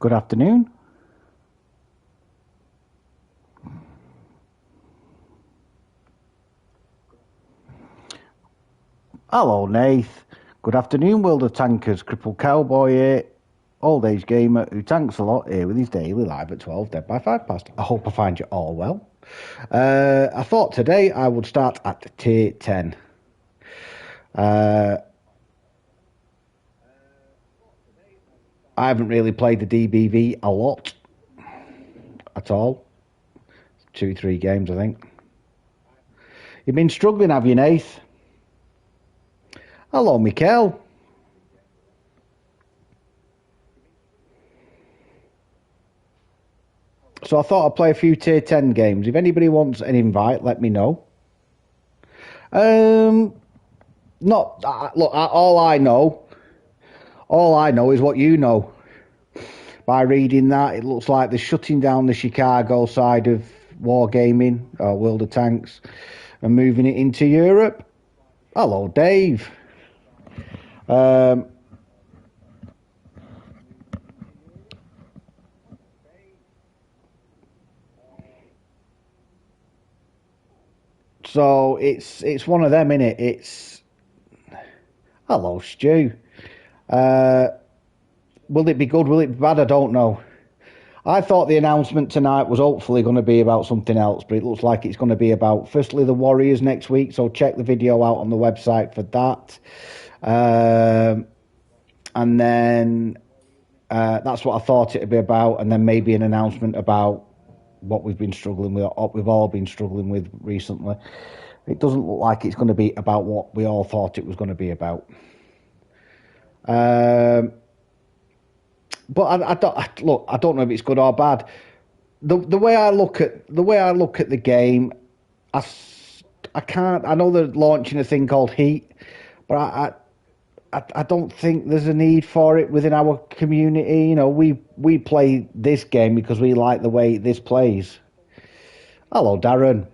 Good afternoon. Hello, Nath. Good afternoon, World of Tankers. CrippledCowboy here. Old age gamer who tanks a lot here with his daily live at 12, dead by 5 past. I hope I find you all well. I thought today I would start at tier 10. I haven't really played the DBV a lot at all. 2-3 games, I think. You've been struggling, have you, Nath? Hello, Mikkel. So I thought I'd play a few tier 10 games. If anybody wants an invite, let me know. Look, all I know is what you know. By reading that, it looks like they're shutting down the Chicago side of Wargaming, or World of Tanks, and moving it into Europe. Hello, Dave. So it's one of them, innit? It's hello, Stu. Will it be good? Will it be bad? I don't know. I thought the announcement tonight was hopefully going to be about something else, but it looks like it's going to be about, firstly, the Warriors next week, so check the video out on the website for that. And then that's what I thought it would be about, and then maybe an announcement about what we've been struggling with, what we've all been struggling with recently. It doesn't look like it's going to be about what we all thought it was going to be about. But I don't know if it's good or bad. The way I look at the game, I can't. I know they're launching a thing called Heat, but I don't think there's a need for it within our community. You know, we play this game because we like the way this plays. Hello, Darren.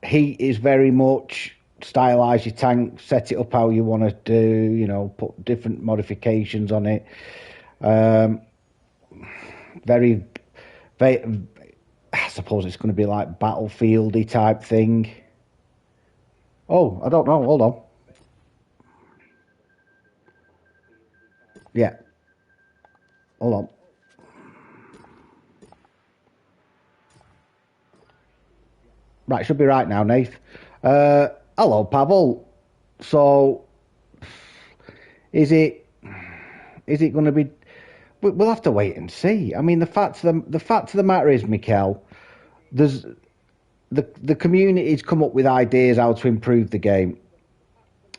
Heat is very much stylize your tank, set it up how you want to do, you know, put different modifications on it. Very, I suppose it's going to be like battlefieldy type thing. Oh, I don't know. Hold on. Yeah. Hold on. Right, should be right now, Nath. Hello, Pavel. So, is it going to be? We'll have to wait and see. I mean, the fact of the matter is, Mikkel, there's the community's come up with ideas how to improve the game.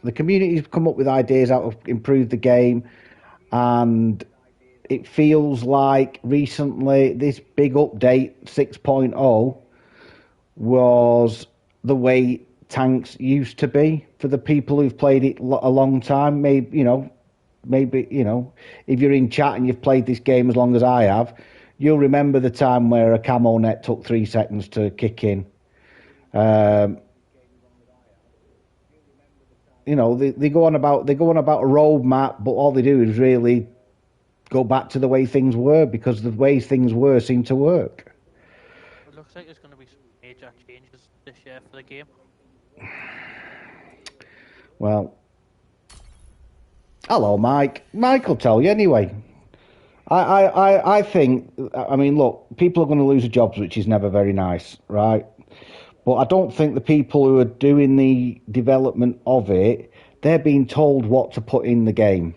The community's come up with ideas how to improve the game, and it feels like recently this big update 6.0 was the way tanks used to be for the people who've played it a long time. Maybe if you're in chat and you've played this game as long as I have, you'll remember the time where a camo net took 3 seconds to kick in. They go on about a roadmap, but all they do is really go back to the way things were, because the way things were seem to work. It looks like there's going to be some major changes this year for the game. Well, hello, Mike. Mike will tell you anyway. I think, I mean, look, people are going to lose their jobs, which is never very nice, right? But I don't think the people who are doing the development of it, they're being told what to put in the game.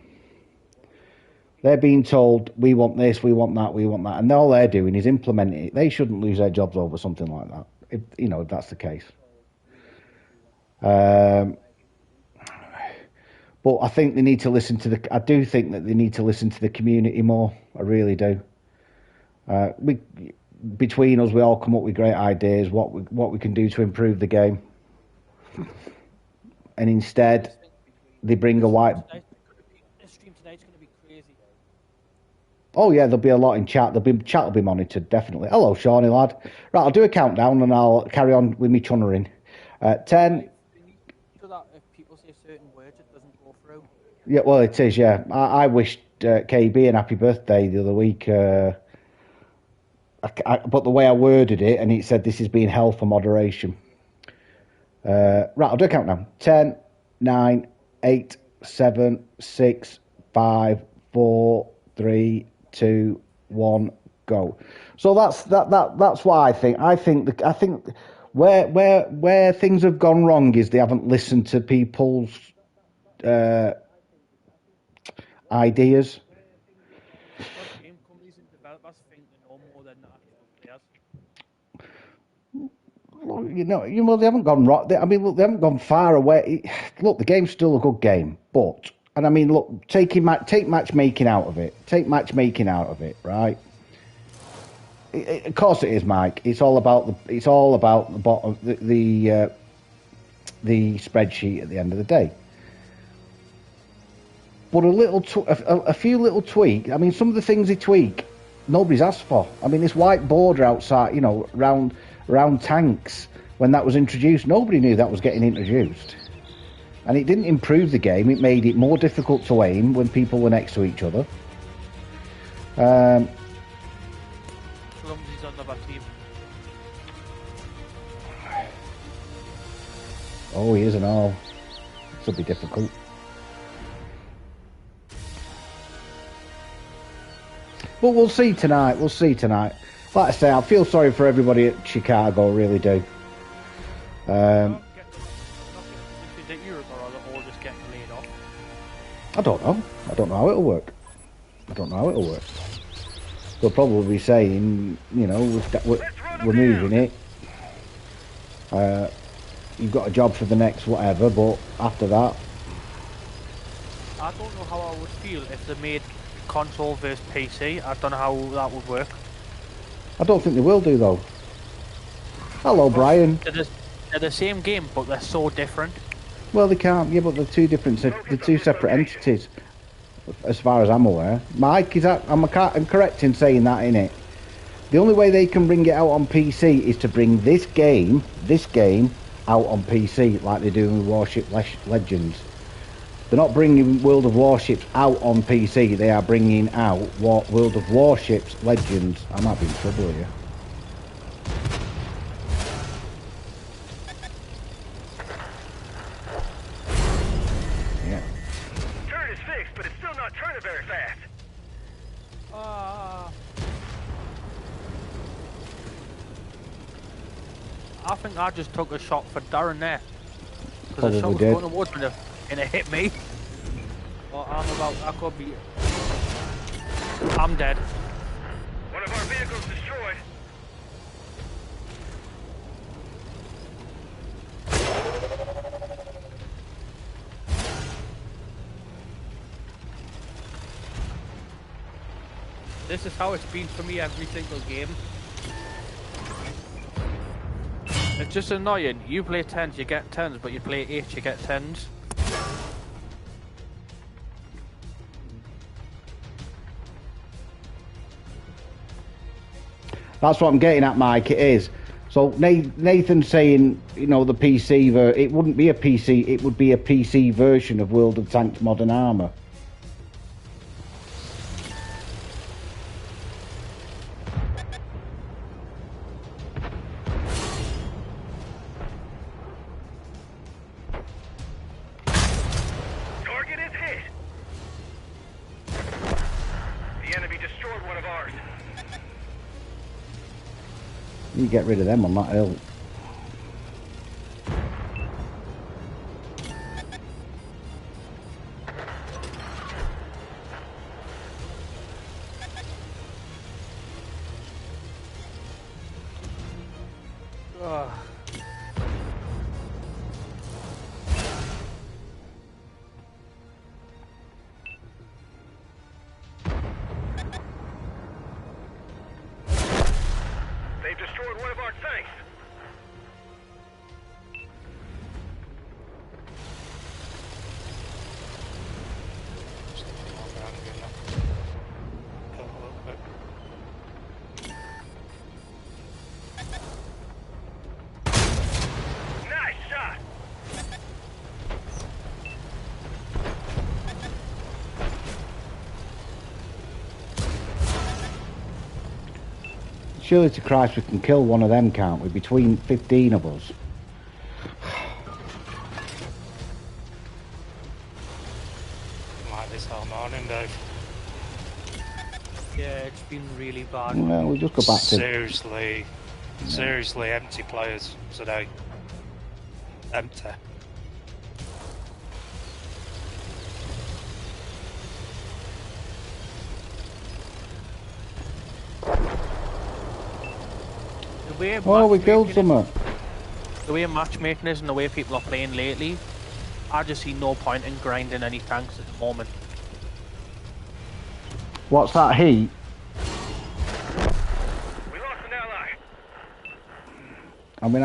They're being told, we want this, we want that, we want that. And all they're doing is implementing it. They shouldn't lose their jobs over something like that, if that's the case. But I think they need to listen to I do think that they need to listen to the community more. I really do. Between us, we all come up with great ideas, what we can do to improve the game. And instead, they bring a white... This stream tonight's going to be crazy. Oh yeah, there'll be a lot in chat. Chat will be monitored, definitely. Hello, Shawnee lad. Right, I'll do a countdown and I'll carry on with me chunnering. 10... So that if people say certain words, it doesn't go through. Yeah, well, it is. Yeah, I wished KB an happy birthday the other week. But the way I worded it, and it said this is being held for moderation. Right, I'll do a count now. 10, 9, 8, 7, 6, 5, 4, 3, 2, 1, go. So that's why I think. I think where things have gone wrong is they haven't listened to people's ideas. Because game companies and developers think they know more than the actual players. Well, they haven't gone wrong. I mean, look, they haven't gone far away. Look, the game's still a good game, but I mean, look, take matchmaking out of it. Take matchmaking out of it, right? Of course, it is, Mike. It's all about the bottom, the spreadsheet at the end of the day. But a few little tweaks. I mean, some of the things they tweak, nobody's asked for. I mean, this white border outside, round tanks, when that was introduced, nobody knew that was getting introduced. And it didn't improve the game. It made it more difficult to aim when people were next to each other. Clumsy's on the other team. Oh, he is and all. This will be difficult. But we'll see tonight. We'll see tonight. Like I say, I feel sorry for everybody at Chicago. I really do. I don't know. I don't know how it'll work. They'll probably be saying, we're moving it. You've got a job for the next whatever, but after that... I don't know how I would feel if they made console versus PC. I don't know how that would work. I don't think they will do, though. Hello, Brian. They're the same game, but they're so different. Well, they can't. Yeah, but they're two separate entities, as far as I'm aware. Mike, I'm correct in saying that, innit? The only way they can bring it out on PC is to bring this game out on PC, like they do with Warship Legends. They're not bringing World of Warships out on PC. They are bringing out World of Warships Legends. I might be in trouble here. Yeah. Turn is fixed, but it's still not turning very fast. I think I just took a shot for Darren there. Because the shot was did. going towards me and it hit me. Well, I could be... I'm dead. One of our vehicles destroyed. This is how it's been for me every single game. It's just annoying. You play 10s, you get 10s, but you play 8s, you get 10s. That's what I'm getting at, Mike. It is. So Nathan's saying, the PC, it wouldn't be a PC, it would be a PC version of World of Tanks Modern Armour. Target is hit. The enemy destroyed one of ours. You get rid of them on that hill. They've destroyed one of our tanks. Nice shot. Surely to Christ we can kill one of them, can't we? Between 15 of us. Like this all morning, Dave. Yeah, it's been really bad. Well, we just go back to... Seriously empty players today. Empty. Oh, we killed someone. The way matchmaking is and the way people are playing lately, I just see no point in grinding any tanks at the moment. What's that heat? We lost an ally. I mean,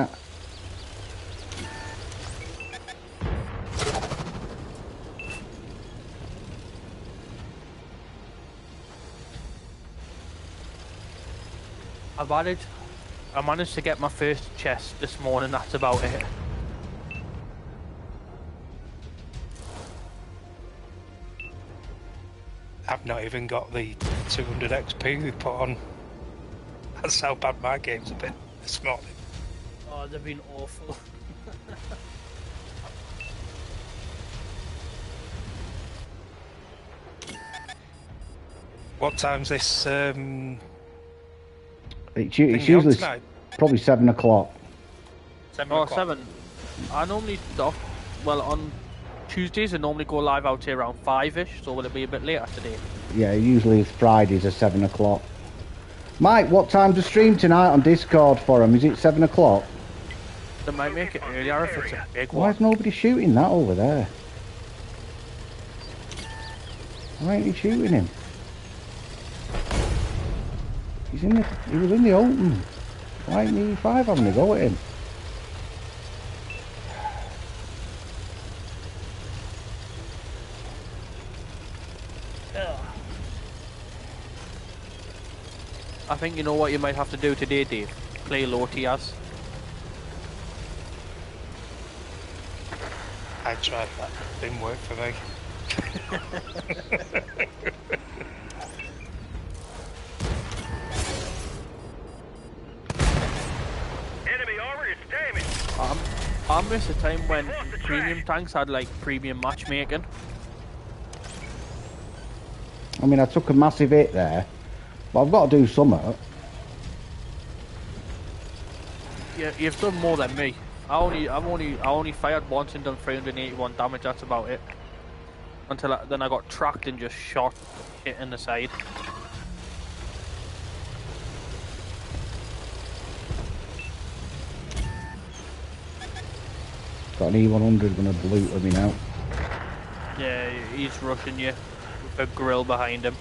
I managed to get my first chest this morning, that's about it. I've not even got the 200 XP we put on. That's how bad my games have been this morning. Oh, they've been awful. What time's this? it's usually probably 7 o'clock. 7 Oh, o'clock. 7. I normally, well, on Tuesdays I normally go live out here around 5ish, so will it be a bit later today? Yeah, usually Fridays are 7 o'clock. Mike, what time's the stream tonight on Discord for him? Is it 7 o'clock? They might make it earlier if it's a big Why one. is nobody shooting that over there? Why ain't he shooting him? He was in the open. Why ain't E5 having a go at him? I think you know what you might have to do today, Dave? Play low tiers. I tried that. Didn't work for me. Enemy armor is damaged. I miss a time when premium tanks had like premium matchmaking. I mean, I took a massive hit there, but I've got to do something. Yeah, you've done more than me. I only fired once and done 381 damage. That's about it. Until then I got tracked and just shot, hit in the side. Got an E100 gonna bloot at me now. Yeah, he's rushing you with a grill behind him.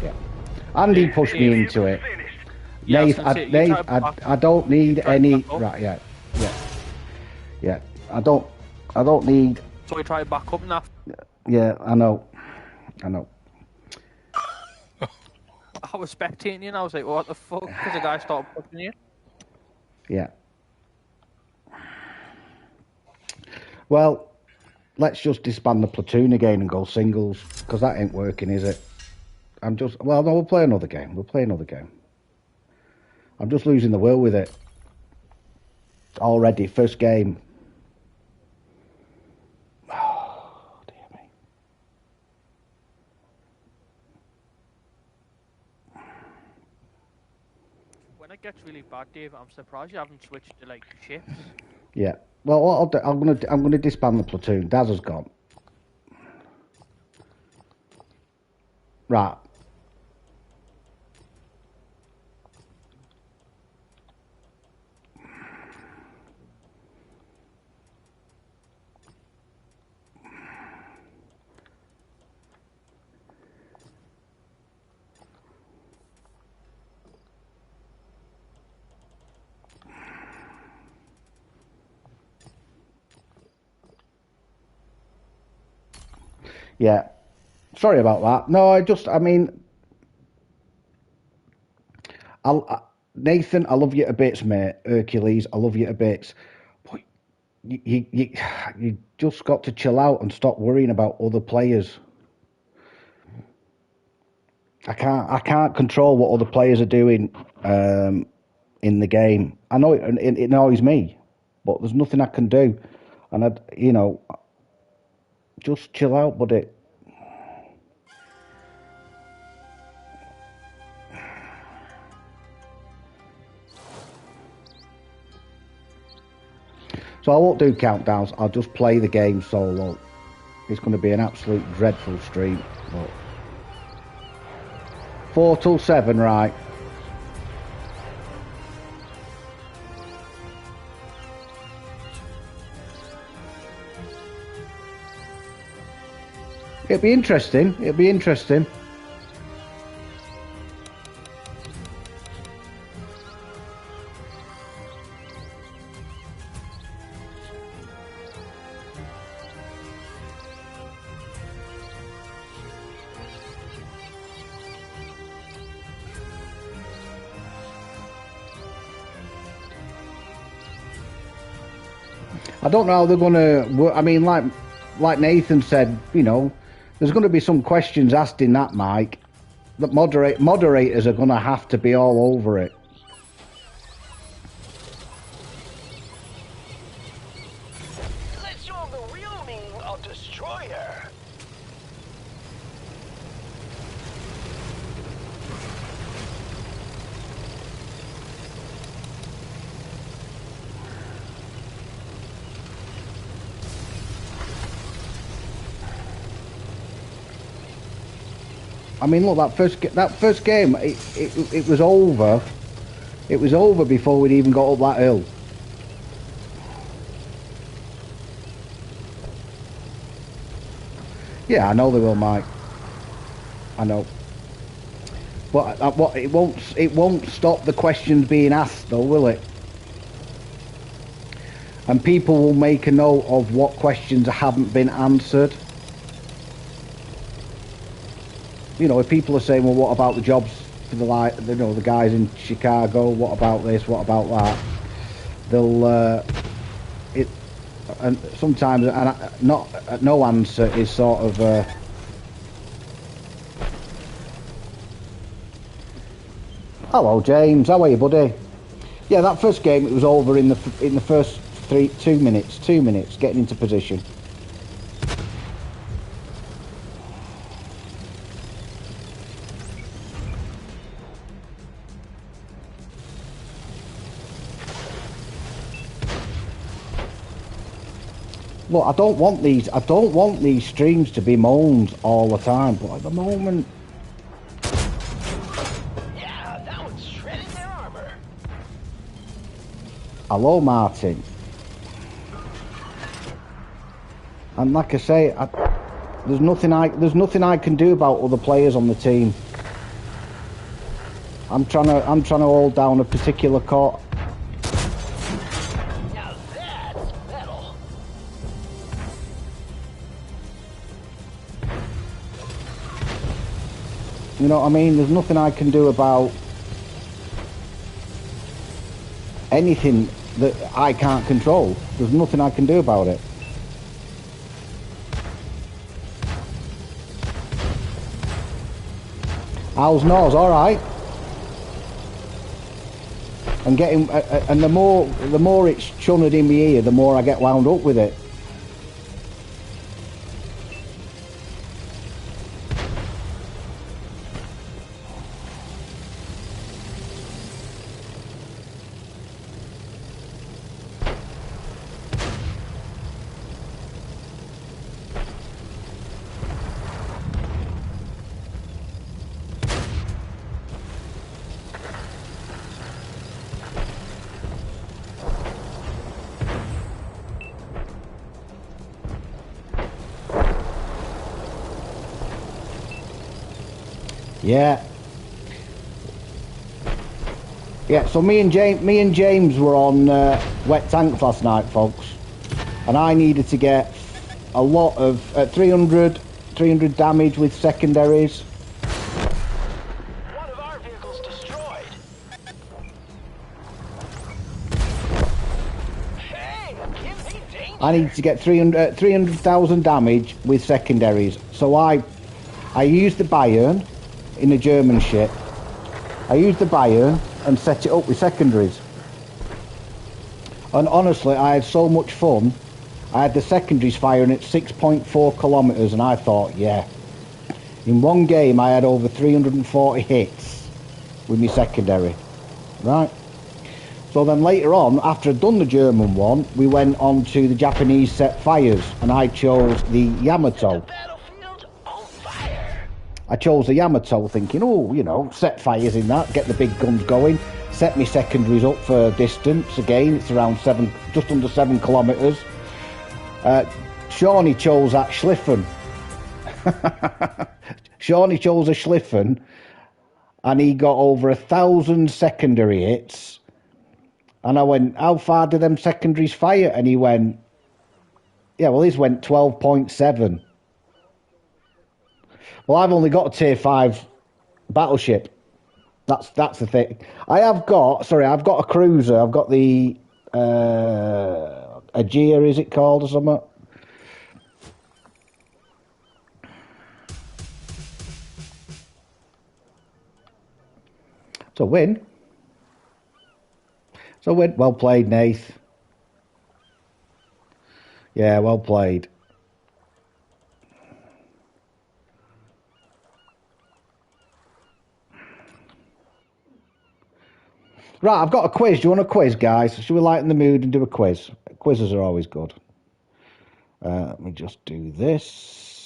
Yeah. Andy pushed me into it. Yeah, Nate, I don't need any. Right, yeah. I don't need. So we try to back up now. Yeah, I know. I was spectating you and I was like, what the fuck? Because the guy started pushing you. Yeah. Well, let's just disband the platoon again and go singles, because that ain't working, is it? No, we'll play another game. I'm just losing the will with it. Already, first game. Oh, dear me. When it gets really bad, Dave, I'm surprised you haven't switched to like ships. Yeah. Well, what I'll do, I'm gonna disband the platoon. Daz has gone. Right. Yeah. Sorry about that. No, Nathan, I love you to bits, mate. Hercules, I love you to bits. But you just got to chill out and stop worrying about other players. I can't control what other players are doing in the game. I know it annoys me, but there's nothing I can do, and just chill out, buddy. So I won't do countdowns. I'll just play the game solo. It's going to be an absolute dreadful stream. But 4 till 7, right? It'll be interesting. It'll be interesting. I don't know how they're going to... I mean, like Nathan said, there's going to be some questions asked in that mic that moderators are going to have to be all over it. Let's show them the real meaning of destroyer. I mean, look, that first game, it was over. It was over before we'd even got up that hill. Yeah, I know they will, Mike. I know. But it won't stop the questions being asked, though, will it? And people will make a note of what questions haven't been answered. If people are saying, well, what about the jobs for the guys in Chicago? What about this? What about that? They'll and sometimes no answer is sort of hello, James. How are you, buddy? Yeah, that first game, it was over in the first 2 minutes. 2 minutes getting into position. Look, I don't want these streams to be moaned all the time, but at the moment... Yeah, that one's shredding their armor. Hello, Martin. And like I say, there's nothing I can do about other players on the team. I'm trying to hold down a particular court. Now that's metal. You know what I mean? There's nothing I can do about anything that I can't control. There's nothing I can do about it. How's Nose? All right. And and the more it's chunnered in my ear, the more I get wound up with it. Yeah. Yeah, so me and James were on wet tanks last night, folks. And I needed to get a lot of 300 damage with secondaries. One of our vehicles destroyed. Hey, give me I need to get 300,000 damage with secondaries. So I used the Bayern in a German ship. I used the Bayern and set it up with secondaries. And honestly, I had so much fun. I had the secondaries firing at 6.4 kilometers, and I thought, yeah. In one game, I had over 340 hits with my secondary, right? So then later on, after I'd done the German one, we went on to the Japanese set fires, and I chose the Yamato. Battlefield on fire. I chose the Yamato thinking, oh, you know, set fires in that, get the big guns going, set my secondaries up for distance. Again, it's around just under 7 kilometres. Shawnee chose that Schliffen. Shawnee chose a Schliffen, and he got over 1,000 secondary hits. And I went, how far do them secondaries fire? And he went, yeah, well, his went 12.7. Well, I've only got a tier 5 battleship. That's the thing. I've got a cruiser. I've got the Aegea, is it called, or something? It's a win. So well played, Nath. Yeah, well played. Right, I've got a quiz. Do you want a quiz, guys? Should we lighten the mood and do a quiz? Quizzes are always good. Let me just do this.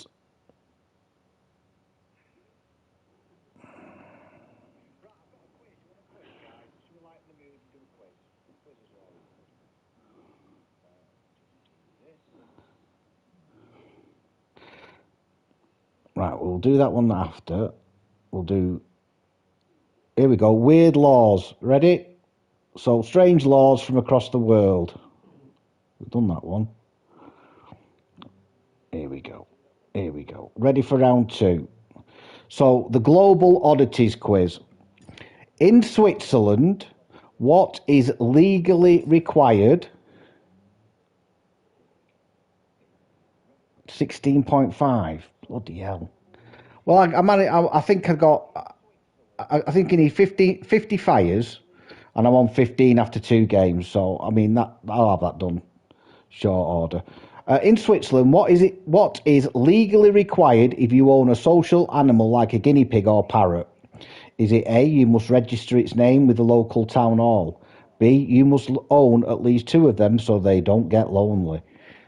Right, we'll do that one after. We'll do... Here we go. Weird laws. Ready? So, strange laws from across the world. We've done that one. Here we go. Here we go. Ready for round 2. So, the Global Oddities quiz. In Switzerland, what is legally required? 16.5. Bloody hell. Well, I think I think you need 50 fires, and I'm on 15 after 2 games. So, I mean, I'll have that done short order. In Switzerland, what is legally required if you own a social animal like a guinea pig or parrot? Is it A, you must register its name with the local town hall? B, you must own at least 2 of them so they don't get lonely?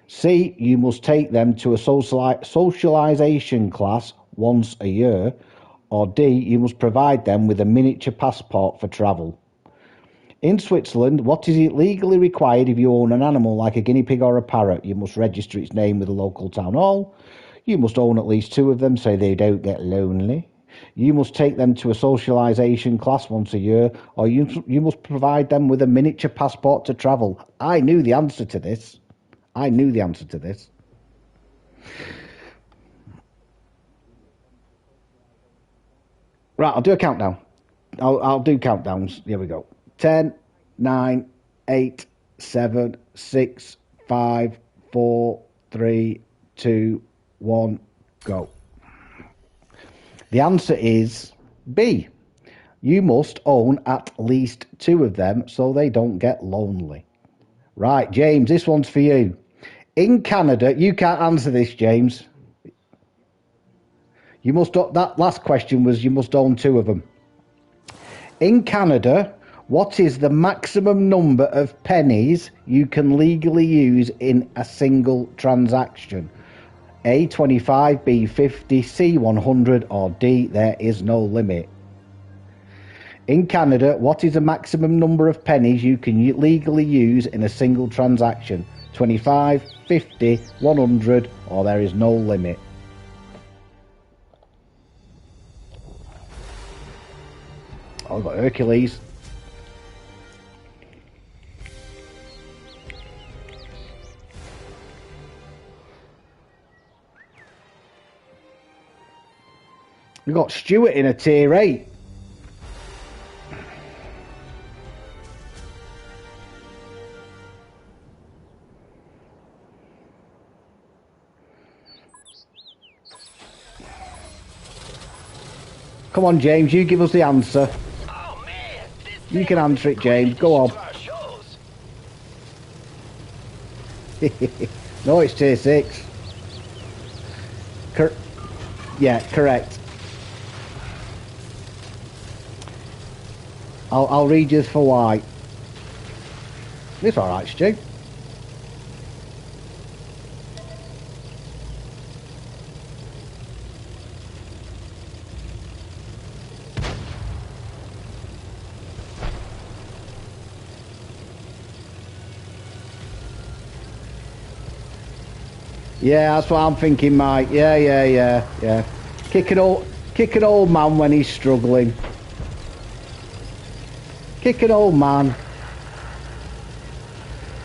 C, you must take them to a socialisation class once a year? Or D, you must provide them with a miniature passport for travel? In Switzerland, what is it legally required if you own an animal like a guinea pig or a parrot? You must register its name with the local town hall. You must own at least 2 of them so they don't get lonely. You must take them to a socialisation class once a year, or you must provide them with a miniature passport to travel. I knew the answer to this. Right, I'll do a countdown. I'll do countdowns. Here we go. 10, 9, 8, 7, 6, 5, 4, 3, 2, 1, go. The answer is B. You must own at least 2 of them so they don't get lonely. Right, James, this one's for you. In Canada, you can't answer this, James. That last question was you must own 2 of them. In Canada, what is the maximum number of pennies you can legally use in a single transaction? A, 25, B, 50, C, 100, or D, there is no limit. In Canada, what is the maximum number of pennies you can legally use in a single transaction? 25, 50, 100, or there is no limit. I've got Hercules. We've got Stuart in a tier 8. Come on, James, you give us the answer. Oh man, this You thing can will be answer it, great James. Go on. addition to our shows. No, it's tier 6. Yeah, correct. I'll read you for why. It's alright, Stu. Yeah, that's what I'm thinking, Mike. Yeah. Kick an old man when he's struggling. Kick an old man.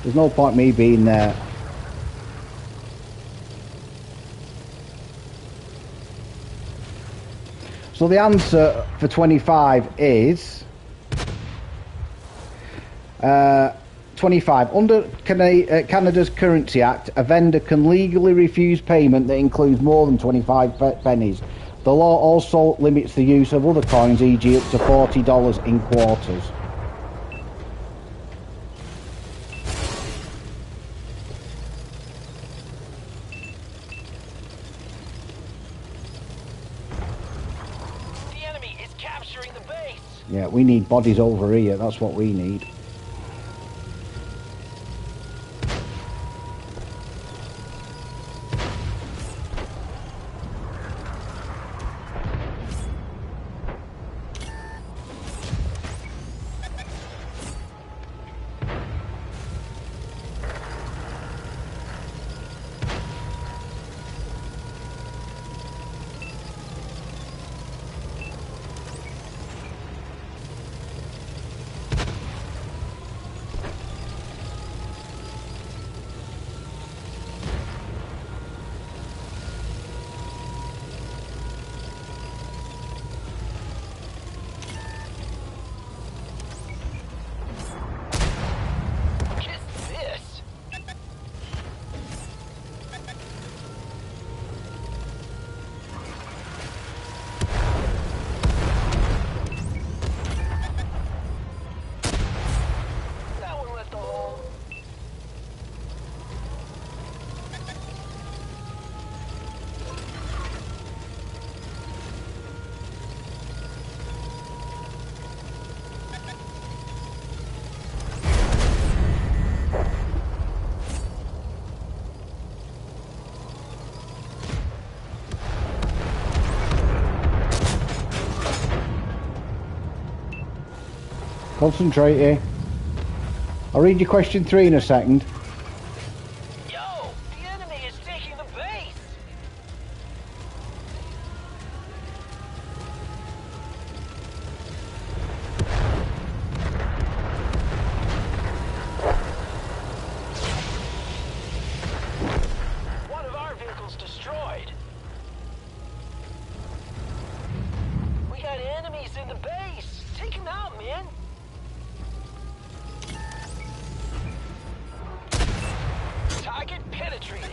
There's no point me being there. So the answer for 25 is 25. Under Canada's Currency Act, a vendor can legally refuse payment that includes more than 25 pennies. The law also limits the use of other coins, e.g. up to $40 in quarters. The enemy is capturing the base. Yeah, we need bodies over here. That's what we need. Kiss this. That one left a hole. Concentrate here. I'll read you question 3 in a second. Yo, the enemy is taking the base. One of our vehicles destroyed. We got enemies in the base. Take them out, man. Target penetrated.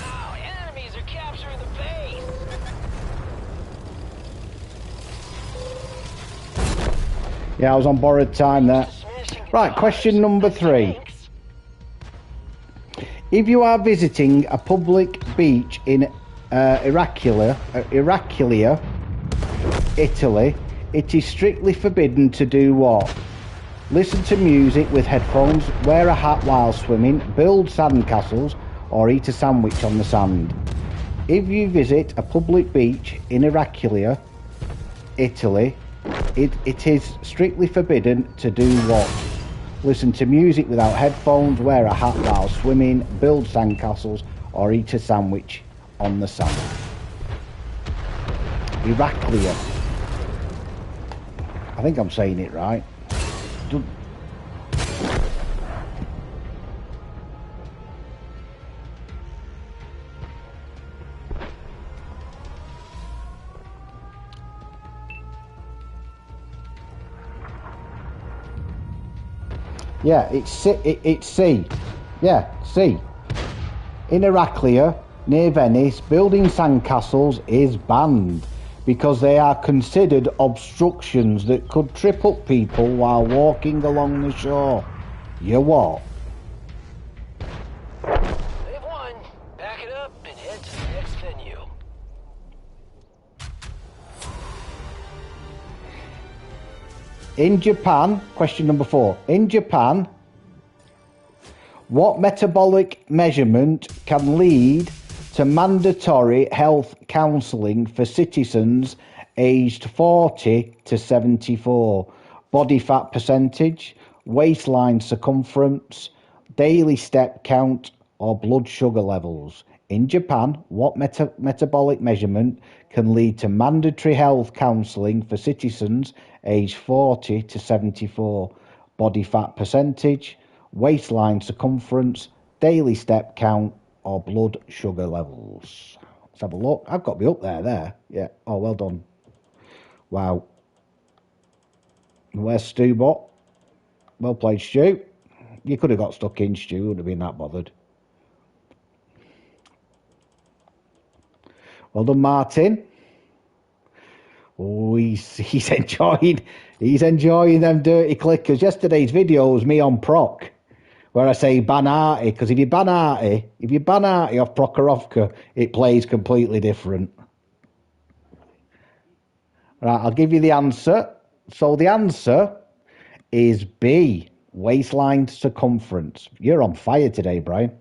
Oh, enemies are capturing the base. Yeah, I was on borrowed time there. Right, question number 3. If you are visiting a public beach in Italy, it is strictly forbidden to do what? Listen to music with headphones, wear a hat while swimming, build sandcastles, or eat a sandwich on the sand. If you visit a public beach in Italy, it is strictly forbidden to do what? Listen to music without headphones, wear a hat while swimming, build sandcastles, or eat a sandwich on the sand. Italy. I think I'm saying it right. Yeah, it's C. Yeah, C. In Heraclea, near Venice, building sandcastles is banned because they are considered obstructions that could trip up people while walking along the shore. You what? They've won. Pack it up and head to the next venue. In Japan, question number 4. In Japan, what metabolic measurement can lead to mandatory health counselling for citizens aged 40 to 74? Body fat percentage, waistline circumference, daily step count, or blood sugar levels? In Japan, what metabolic measurement can lead to mandatory health counselling for citizens aged 40 to 74? Body fat percentage, waistline circumference, daily step count, or blood sugar levels? Let's have a look. I've got to be up there. Yeah. Oh, well done. Wow. Where's Stu Bot? Well played, Stu. You could have got stuck in, Stu. Wouldn't have been that bothered. Well done, Martin. Oh, he's enjoying them dirty clickers. Yesterday's video was me on proc, where I say ban Artie, because if you ban Artie off Prokhorovka, it plays completely different. Right, I'll give you the answer. So the answer is B, waistline circumference. You're on fire today, Brian.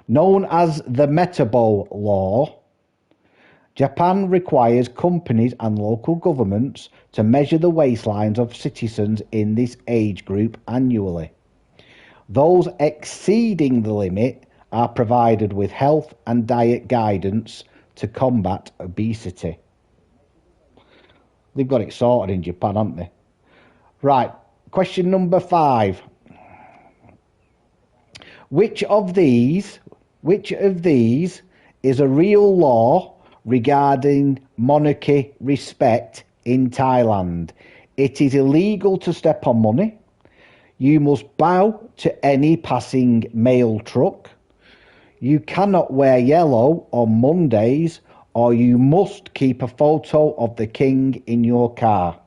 Known as the Metabo Law, Japan requires companies and local governments to measure the waistlines of citizens in this age group annually. Those exceeding the limit are provided with health and diet guidance to combat obesity. They've got it sorted in Japan, haven't they? Right, question number 5. Which of these is a real law regarding monarchy respect in Thailand? It is illegal to step on money. You must bow to any passing mail truck. You cannot wear yellow on Mondays, or you must keep a photo of the king in your car.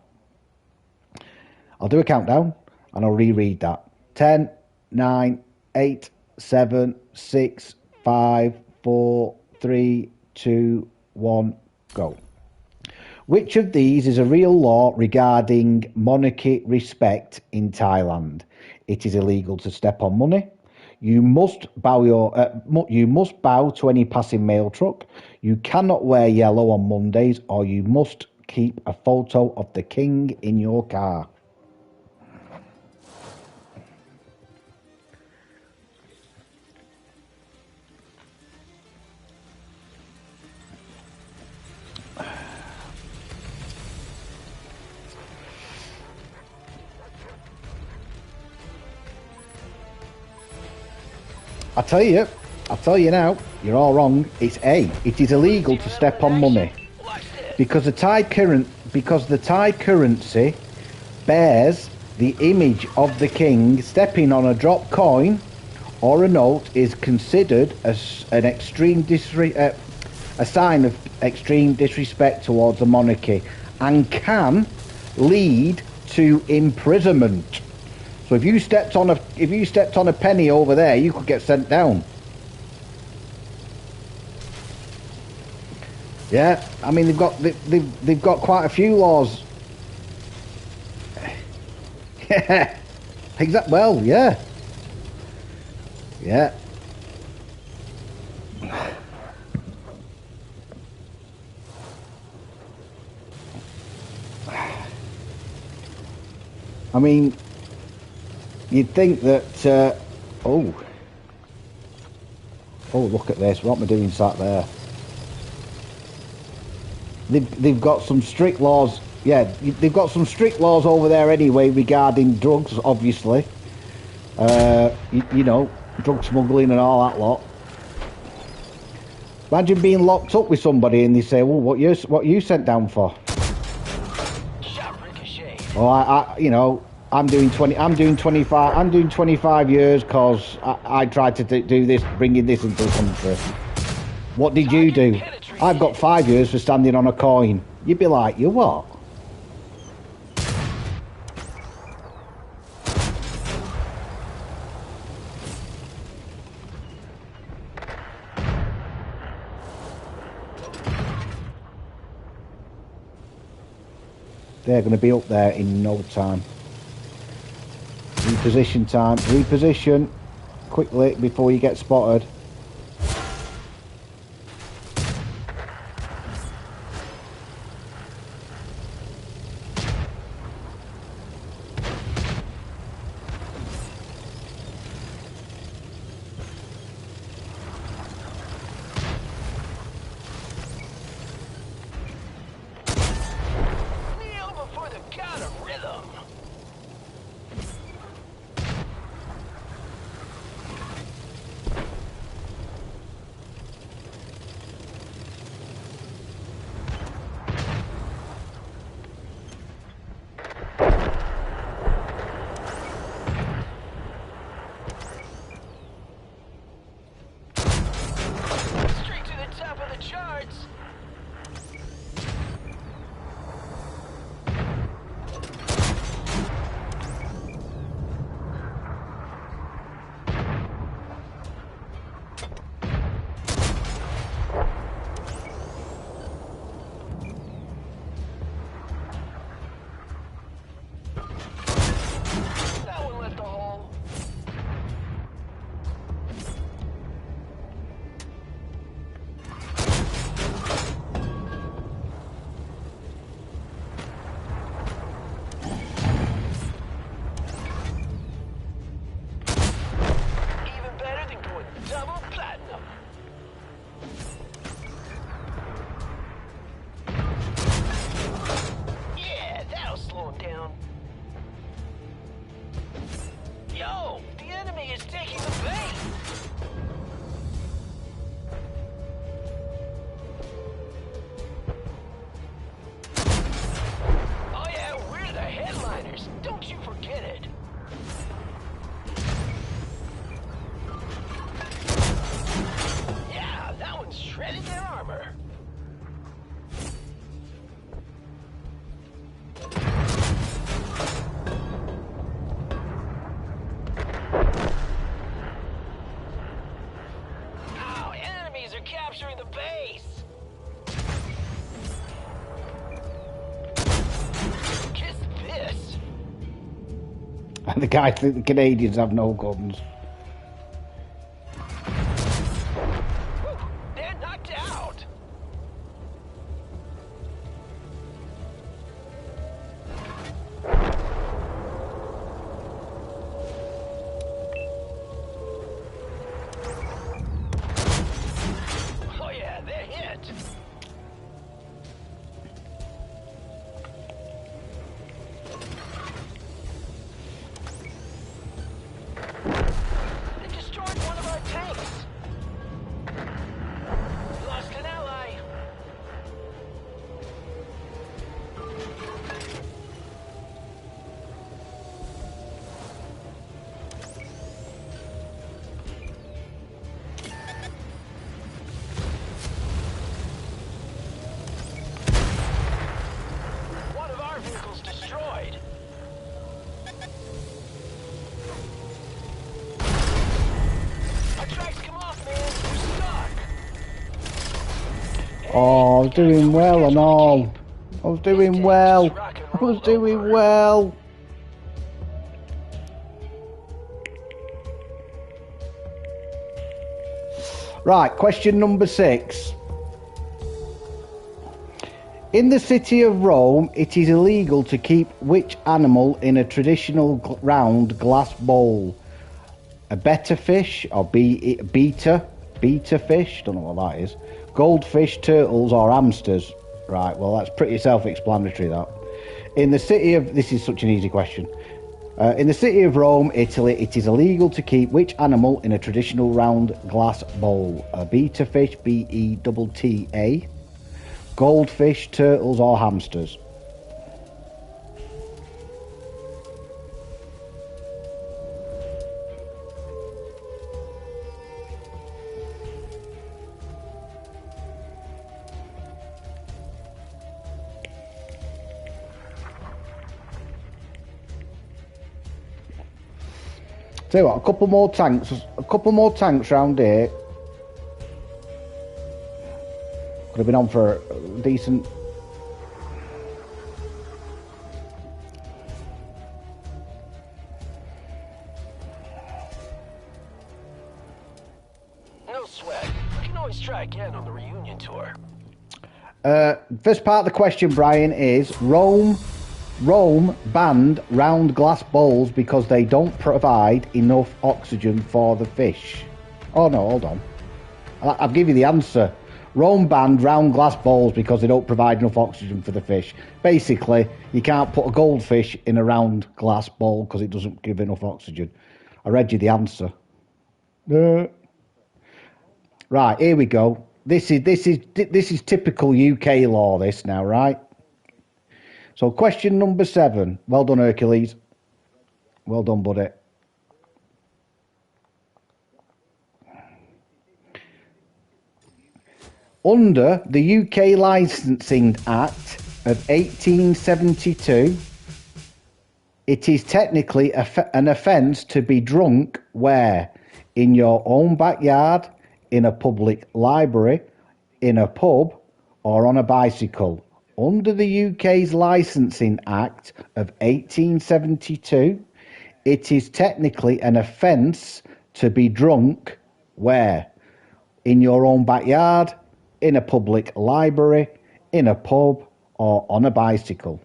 I'll do a countdown and I'll reread that. 10, 9, 8, 7, 6, 5, 4, 3, 2, 1, go. Which of these is a real law regarding monarchy respect in Thailand? It is illegal to step on money. You must bow to any passing mail truck. You cannot wear yellow on Mondays, or you must keep a photo of the king in your car. I'll tell you now, you're all wrong. It's A. It is illegal to step on money. Because the Thai currency bears the image of the king, stepping on a drop coin or a note is considered as a sign of extreme disrespect towards the monarchy and can lead to imprisonment. So if you stepped on a penny over there, you could get sent down. Yeah, I mean they've got quite a few laws. Yeah, exactly. Well, yeah, yeah. I mean, you'd think that. Oh, look at this! What am I doing sat there? They've got some strict laws. Yeah, they've got some strict laws over there anyway regarding drugs, obviously. You know, drug smuggling and all that lot. Imagine being locked up with somebody and they say, "Well, what you sent down for?" Shot ricocheted. Well, you know, I'm doing 20. I'm doing 25. I'm doing 25 years because I tried to do this, bringing this into the country. What did you do? I've got 5 years for standing on a coin. You'd be like, you what? They're going to be up there in no time. Reposition time. Reposition quickly before you get spotted. Kneel before the god of rhythm. Straight to the top of the charts. That one left a hole. Even better than going double platinum. Yeah, that'll slow him down. Yo, the enemy is taking the bait. Oh yeah, we're the headliners. Don't you forget it. Yeah, that one shredded their armor. Oh, enemies are capturing the base. Kiss this. And the guys think the Canadians have no guns. Whew, they're knocked out. Oh yeah, they're hit. They destroyed one of our tanks. Lost an ally. One of our vehicles destroyed. Our tracks come off, man. We're stuck. Oh, I was doing well and all. I was doing well. I was doing well. Right, question number 6. In the city of Rome, it is illegal to keep which animal in a traditional round glass bowl? A betta fish or beta fish? Don't know what that is. Goldfish, turtles, or hamsters? Right. Well, that's pretty self-explanatory. That. In the city of this is such an easy question. In the city of Rome, Italy, it is illegal to keep which animal in a traditional round glass bowl? A beta fish, betta, goldfish, turtles, or hamsters? Tell you what, a couple more tanks round here. Could have been on for a decent. No sweat. We can always try again on the reunion tour. First part of the question, Brian, is Rome banned round glass bowls because they don't provide enough oxygen for the fish. Oh no, hold on. I'll give you the answer. Rome banned round glass bowls because they don't provide enough oxygen for the fish. Basically, you can't put a goldfish in a round glass bowl because it doesn't give enough oxygen. I read you the answer. Right, here we go. This is typical UK law, this now, right? So question number 7. Well done, Hercules. Well done, buddy. Under the UK Licensing Act of 1872, it is technically an offence to be drunk where? In your own backyard, in a public library, in a pub, or on a bicycle. Under the UK's Licensing Act of 1872, it is technically an offence to be drunk where? In your own backyard, in a public library, in a pub, or on a bicycle.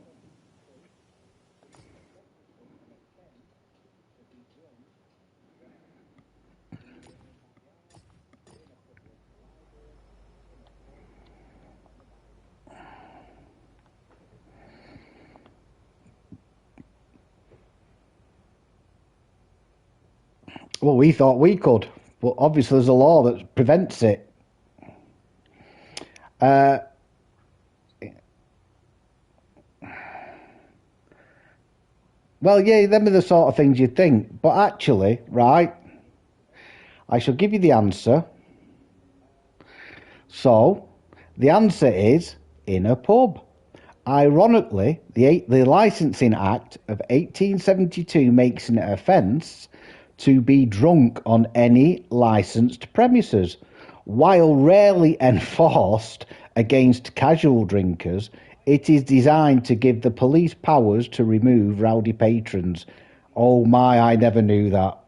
Well, we thought we could, but obviously there's a law that prevents it. Well, yeah, them are the sort of things you'd think. But actually, right, I shall give you the answer. So, the answer is in a pub. Ironically, the Licensing Act of 1872 makes an offence to be drunk on any licensed premises. While rarely enforced against casual drinkers, it is designed to give the police powers to remove rowdy patrons. Oh my, I never knew that.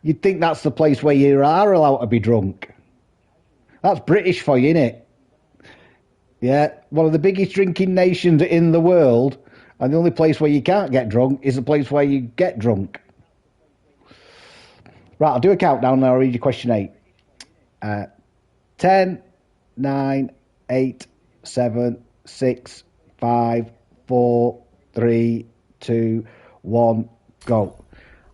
You'd think that's the place where you are allowed to be drunk. That's British for you, innit? Yeah, one of the biggest drinking nations in the world, and the only place where you can't get drunk is the place where you get drunk. Right, I'll do a countdown and I'll read you question 8. 10, 9, 8, 7, 6, 5, 4, 3, 2, 1, go.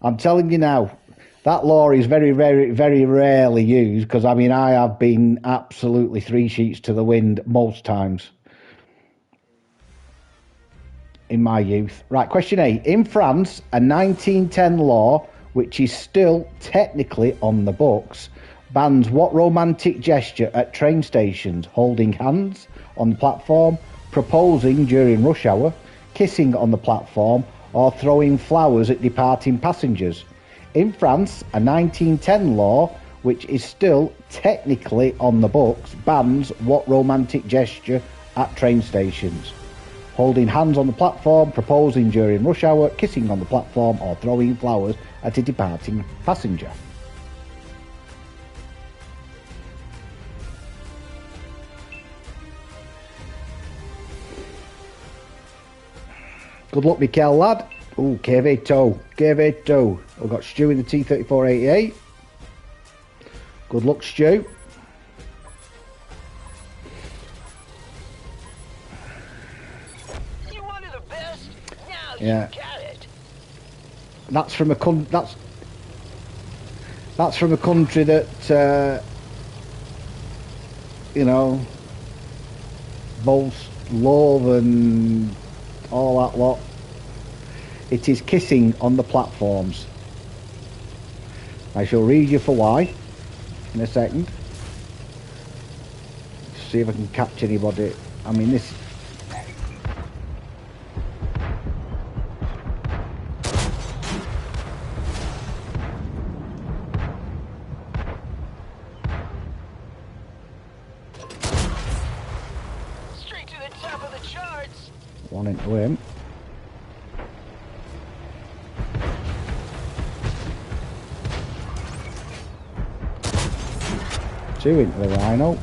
I'm telling you now, that law is very, very, very rarely used because, I mean, I have been absolutely 3 sheets to the wind most times in my youth. Right, question 8. In France, a 1910 law, which is still technically on the books, bans what romantic gesture at train stations? Holding hands on the platform, proposing during rush hour, kissing on the platform, or throwing flowers at departing passengers. In France, a 1910 law, which is still technically on the books, bans what romantic gesture at train stations? Holding hands on the platform, proposing during rush hour, kissing on the platform, or throwing flowers at a departing passenger. Good luck, Mikel, lad. Ooh, KV2. We've got Stu in the T-3488. Good luck, Stu. You wanted the best? Now Yeah. you got it. That's from a that's from a country that you know, boasts love and all that lot. It is kissing on the platforms. I shall read you for why in a second. See if I can catch anybody. I mean, this. One into him. Two into the rhino.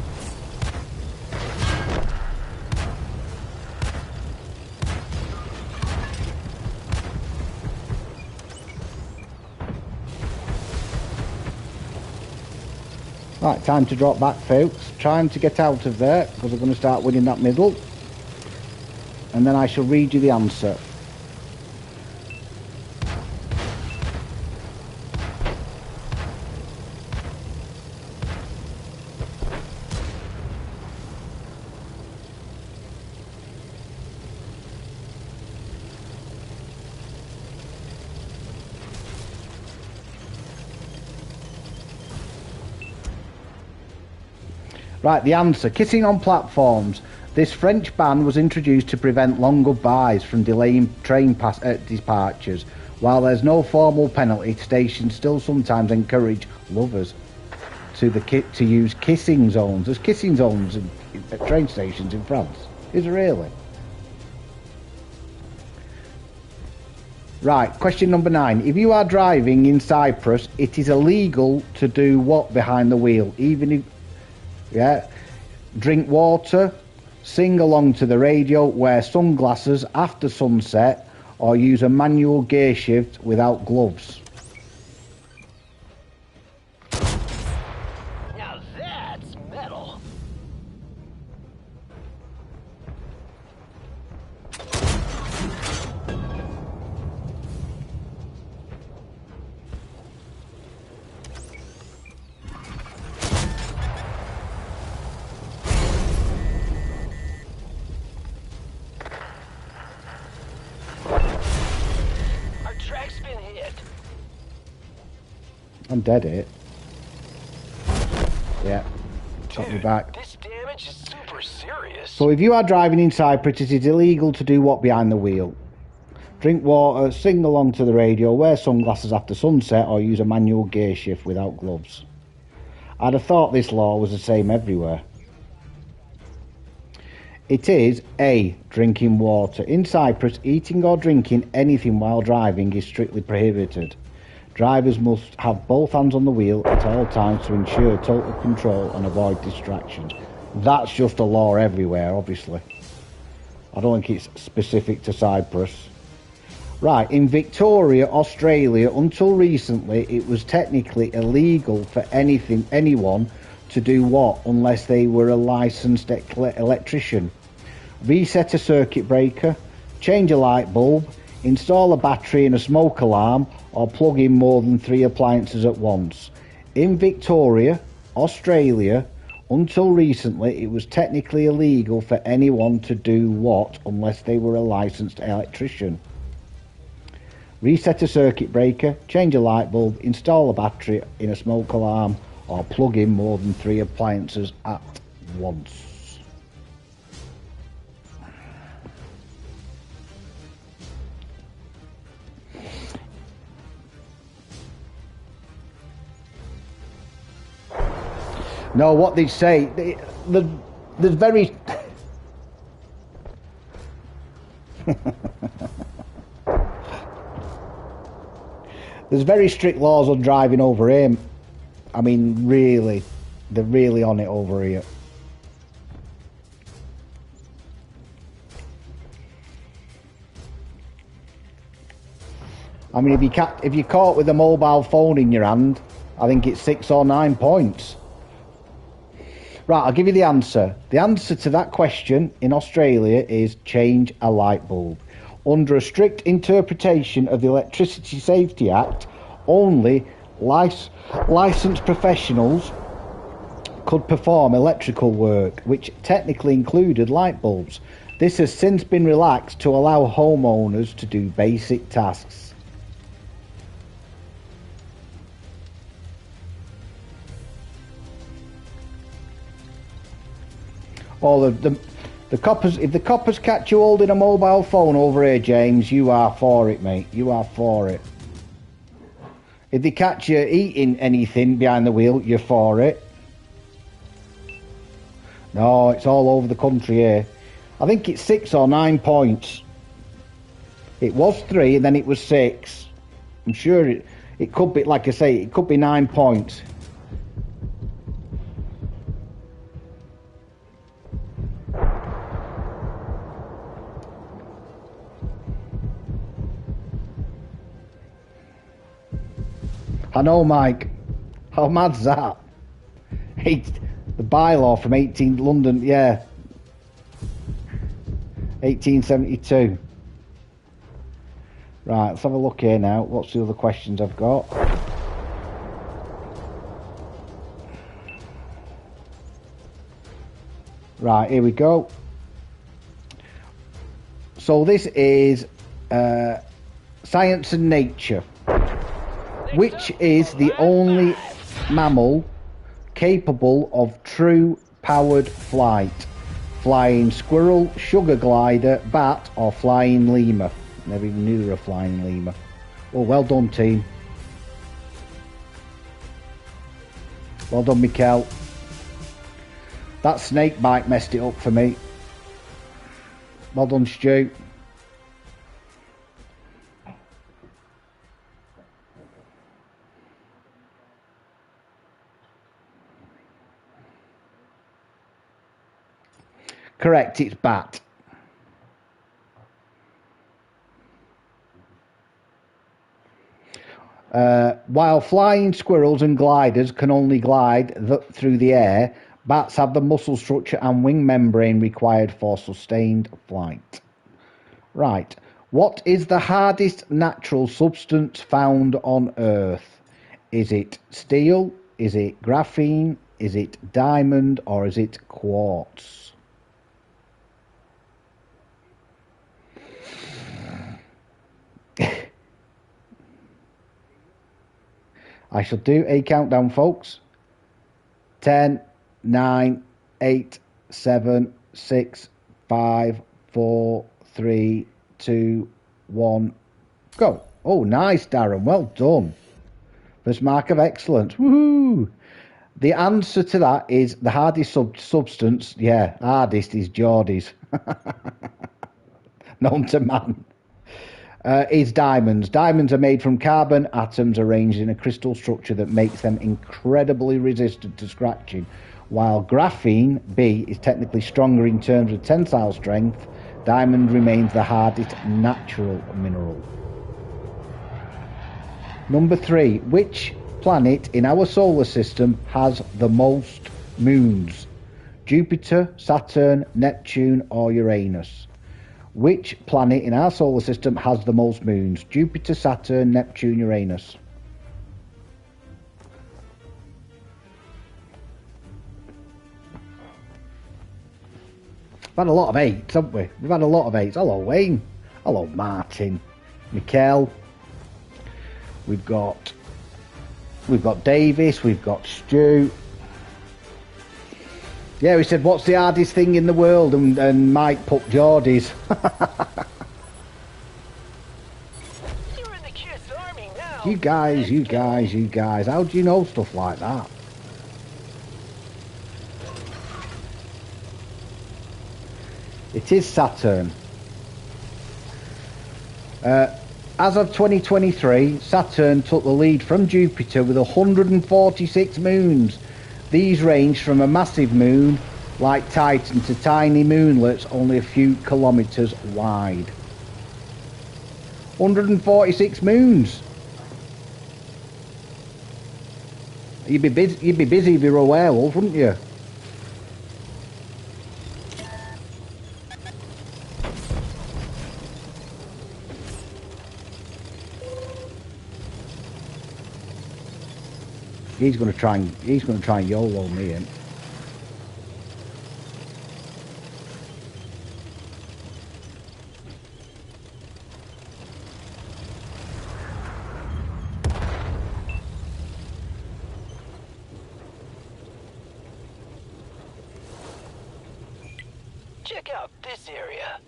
Right, time to drop back, folks. Trying to get out of there because we're going to start winning that middle. And then I shall read you the answer. Right, the answer. Kissing on platforms. This French ban was introduced to prevent long goodbyes from delaying train departures. While there's no formal penalty, stations still sometimes encourage lovers to use kissing zones. There's kissing zones at train stations in France. Is there really? Right, question number 9. If you are driving in Cyprus, it is illegal to do what behind the wheel? Even if... Yeah. Drink water, sing along to the radio, wear sunglasses after sunset, or use a manual gear shift without gloves. Now that's metal. Our track's been hit. I'm dead here. Yeah. Shot me back. This damage is super serious. So if you are driving in Cyprus, it is illegal to do what behind the wheel? Drink water, sing along to the radio, wear sunglasses after sunset, or use a manual gear shift without gloves. I'd have thought this law was the same everywhere. It is A. Drinking water. In Cyprus, eating or drinking anything while driving is strictly prohibited. Drivers must have both hands on the wheel at all times to ensure total control and avoid distractions. That's just a law everywhere, obviously. I don't think it's specific to Cyprus. Right, in Victoria, Australia, until recently, it was technically illegal for anyone to do what, unless they were a licensed electrician. Reset a circuit breaker, change a light bulb, install a battery and a smoke alarm, or plug in more than 3 appliances at once. In Victoria, Australia, until recently, it was technically illegal for anyone to do what, unless they were a licensed electrician. Reset a circuit breaker, change a light bulb, install a battery in a smoke alarm, or plug in more than 3 appliances at once. No, what they say, there's very... There's very strict laws on driving over here. I mean, really, they're really on it over here. I mean, if you're caught with a mobile phone in your hand, I think it's 6 or 9 points. Right, I'll give you the answer. The answer to that question in Australia is change a light bulb. Under a strict interpretation of the Electricity Safety Act, only licensed professionals could perform electrical work, which technically included light bulbs. This has since been relaxed to allow homeowners to do basic tasks. Or the coppers, if the coppers catch you holding a mobile phone over here, James, you are for it, mate. You are for it. If they catch you eating anything behind the wheel, you're for it. No, it's all over the country here. I think it's 6 or 9 points. It was 3 and then it was 6. I'm sure it could be, like I say, it could be 9 points. I know, Mike. How mad's that? The bylaw from 18 London, yeah. 1872. Right, let's have a look here now. What's the other questions I've got? Right, here we go. So this is science and nature. Which is the only mammal capable of true powered flight? Flying squirrel, sugar glider, bat, or flying lemur? Never even knew they were a flying lemur. Oh, well done, team. Well done, Mikkel. That snake bite messed it up for me. Well done, Stu. Correct, it's bat. While flying squirrels and gliders can only glide through the air, bats have the muscle structure and wing membrane required for sustained flight. Right. What is the hardest natural substance found on Earth? Is it steel? Is it graphene? Is it diamond? Or is it quartz? I shall do a countdown, folks. 10, 9, 8, 7, 6, 5, 4, 3, 2, 1, go. Oh, nice, Darren. Well done. First mark of excellence. Woohoo! The answer to that is the hardest substance. Yeah, hardest is Geordie's. Known to man. Is diamonds. Diamonds are made from carbon atoms arranged in a crystal structure that makes them incredibly resistant to scratching. While graphene, B, is technically stronger in terms of tensile strength, diamond remains the hardest natural mineral. Number 3. Which planet in our solar system has the most moons? Jupiter, Saturn, Neptune, or Uranus? Which planet in our solar system has the most moons? Jupiter, Saturn, Neptune, Uranus. We've had a lot of 8s, haven't we? We've had a lot of 8s. Hello, Wayne. Hello, Martin. Mikkel. We've got Davis. We've got Stu. Yeah, we said, what's the hardest thing in the world? And Mike put Geordie's. You're in the kid's army now. You guys. How do you know stuff like that? It is Saturn. As of 2023, Saturn took the lead from Jupiter with 146 moons. These range from a massive moon like Titan to tiny moonlets only a few kilometres wide. 146 moons. You'd be busy if you were a werewolf, wouldn't you? He's going to try and YOLO me in. Check out this area.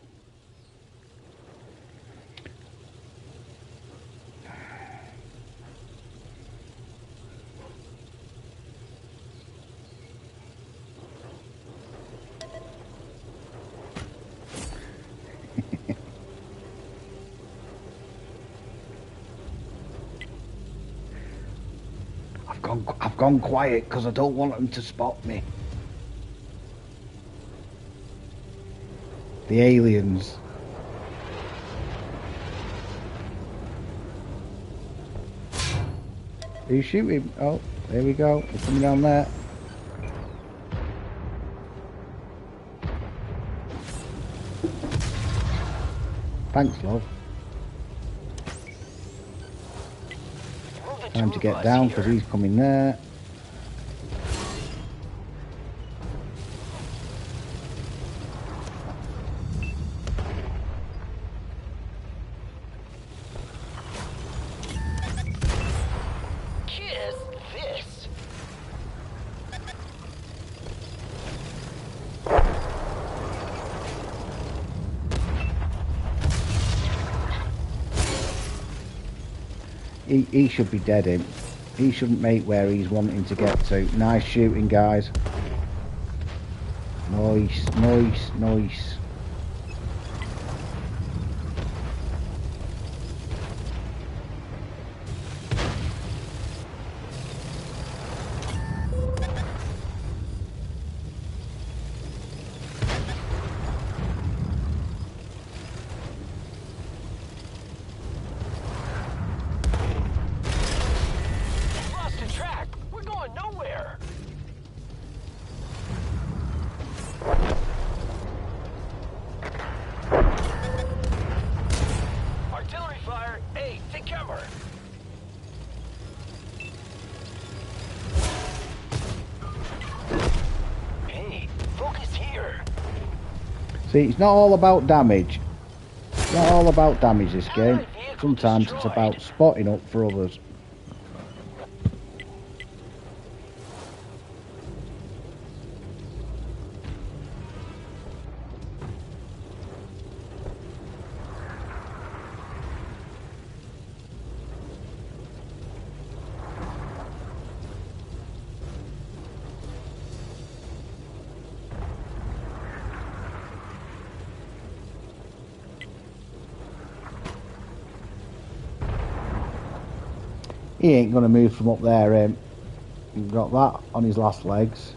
gone quiet because I don't want them to spot me. The aliens. Who's shooting? Oh, there we go. They're coming down there. Thanks, love. Time to get down because he's coming there. Kiss this. He should be dead, him. He shouldn't make where he's wanting to get to. Nice shooting, guys. Nice, nice, nice. Lost the track. We're going nowhere. Artillery fire. Hey, take cover. Hey, focus here. See, it's not all about damage. It's not all about damage, this game. Sometimes it's about spotting up for others. He ain't going to move from up there. He's got that on his last legs.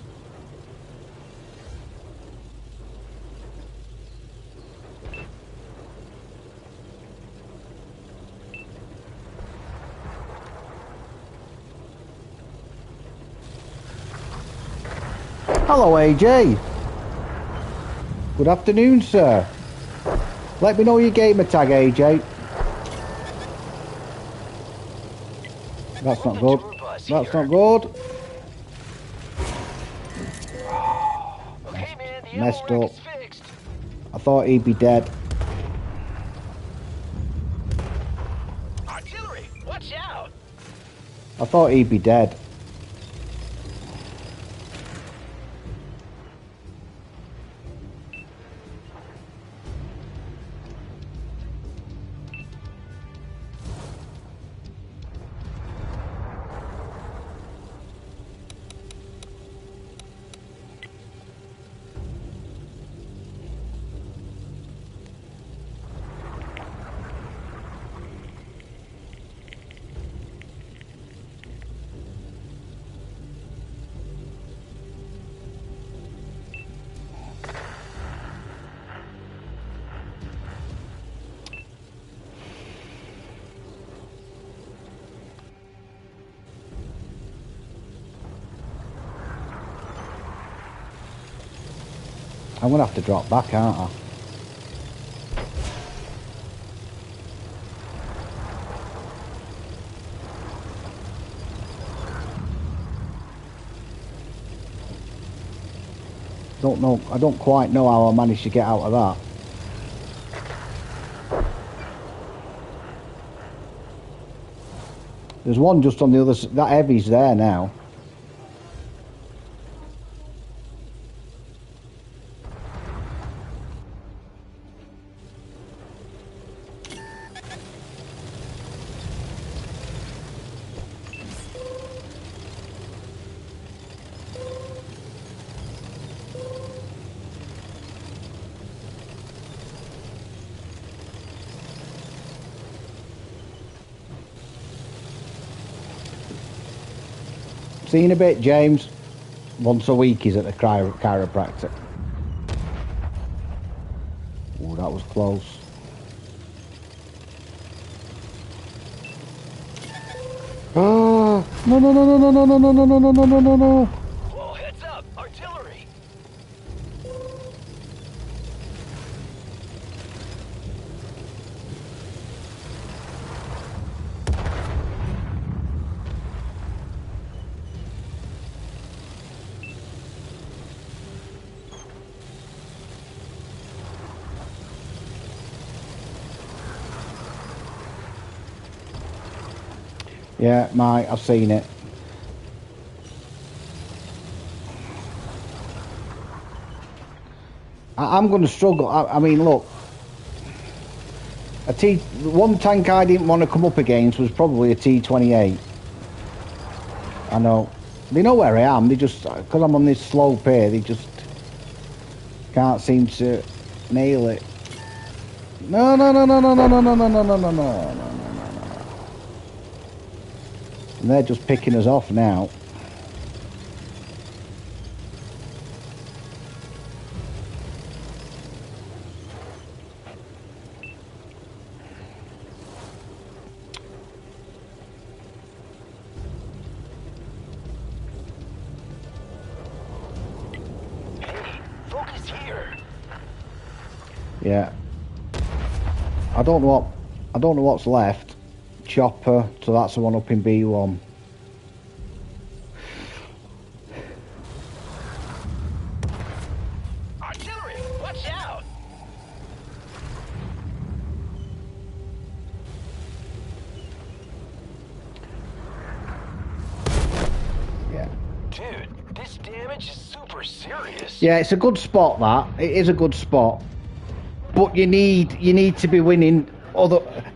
Hello, AJ. Good afternoon, sir. Let me know your gamer tag, AJ. That's not good. That's not good. Okay, man, the Messed ammo rack up. is fixed. I thought he'd be dead. Artillery, watch out. I thought he'd be dead. I'm going to have to drop back, aren't I? Don't know. I don't quite know how I managed to get out of that. There's one just on the other side. That heavy's there now. See you in a bit, James. Once a week he's at the chiropractor. Oh, that was close. Oh, no, no, no, no, no, no, no, no, no, no, no, no, no, no. Whoa, heads up! Artillery! Yeah, Mike, I've seen it. I'm going to struggle. I mean, look. One tank I didn't want to come up against was probably a T-28. I know. They know where I am. They just, because I'm on this slope here, they just can't seem to nail it. No, no, no, no, no, no, no, no, no, no, no, no, no, no, no. And they're just picking us off now. Hey, focus here. Yeah. I don't know what's left. Chopper, so that's the one up in B1. Artillery! Watch out! Yeah. Dude, this damage is super serious. Yeah, it's a good spot, that. It is a good spot. But you need to be winning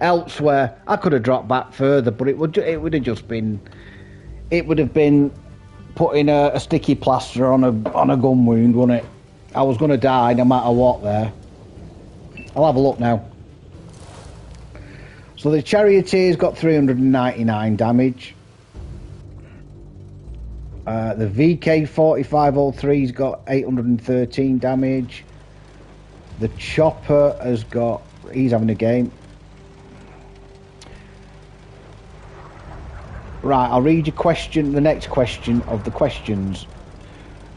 elsewhere. I could have dropped back further, but it would have just been, it would have been putting a sticky plaster on a gun wound, wouldn't it? I was going to die no matter what there. I'll have a look now. So the Charioteer's got 399 damage. The VK-4503's got 813 damage. The Chopper has got, he's having a game. Right, I'll read your question, the next question of the questions.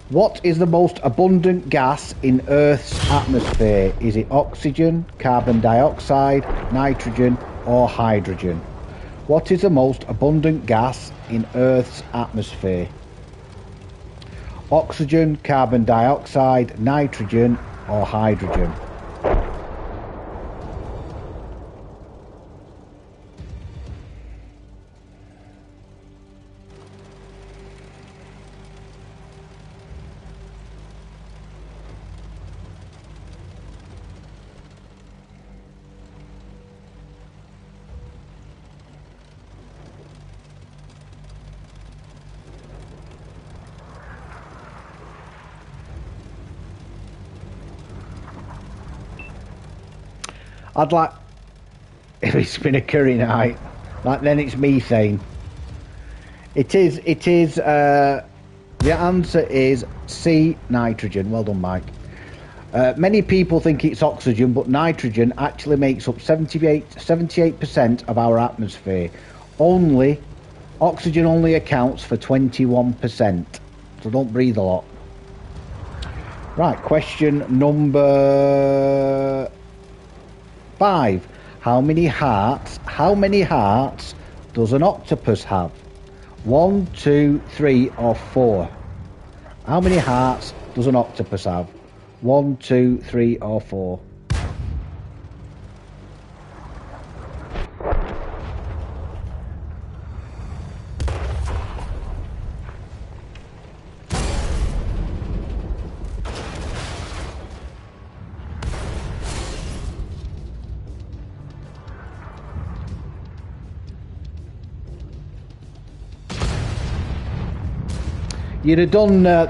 What is the most abundant gas in Earth's atmosphere? Is it oxygen, carbon dioxide, nitrogen, or hydrogen? What is the most abundant gas in Earth's atmosphere? Oxygen, carbon dioxide, nitrogen, or hydrogen? I'd like, if it's been a curry night, like then it's methane. It is, the answer is C, nitrogen. Well done, Mike. Many people think it's oxygen, but nitrogen actually makes up 78% of our atmosphere. Oxygen only accounts for 21%. So don't breathe a lot. Right, question number 5. How many hearts does an octopus have? 1, 2, 3, or 4? How many hearts does an octopus have? 1, 2, 3, or 4? You'd have done the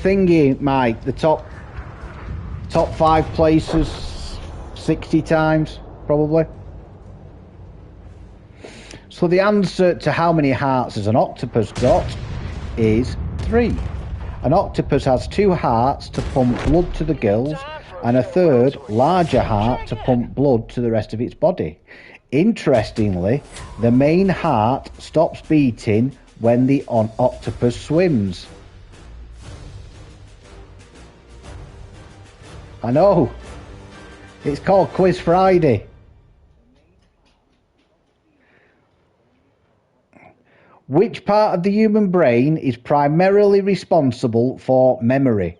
thingy, Mike. The top 5 places 60 times, probably. So the answer to how many hearts has an octopus got is 3. An octopus has 2 hearts to pump blood to the gills and a third, larger heart to pump blood to the rest of its body. Interestingly, the main heart stops beating when the octopus swims. I know. It's called Quiz Friday. Which part of the human brain is primarily responsible for memory?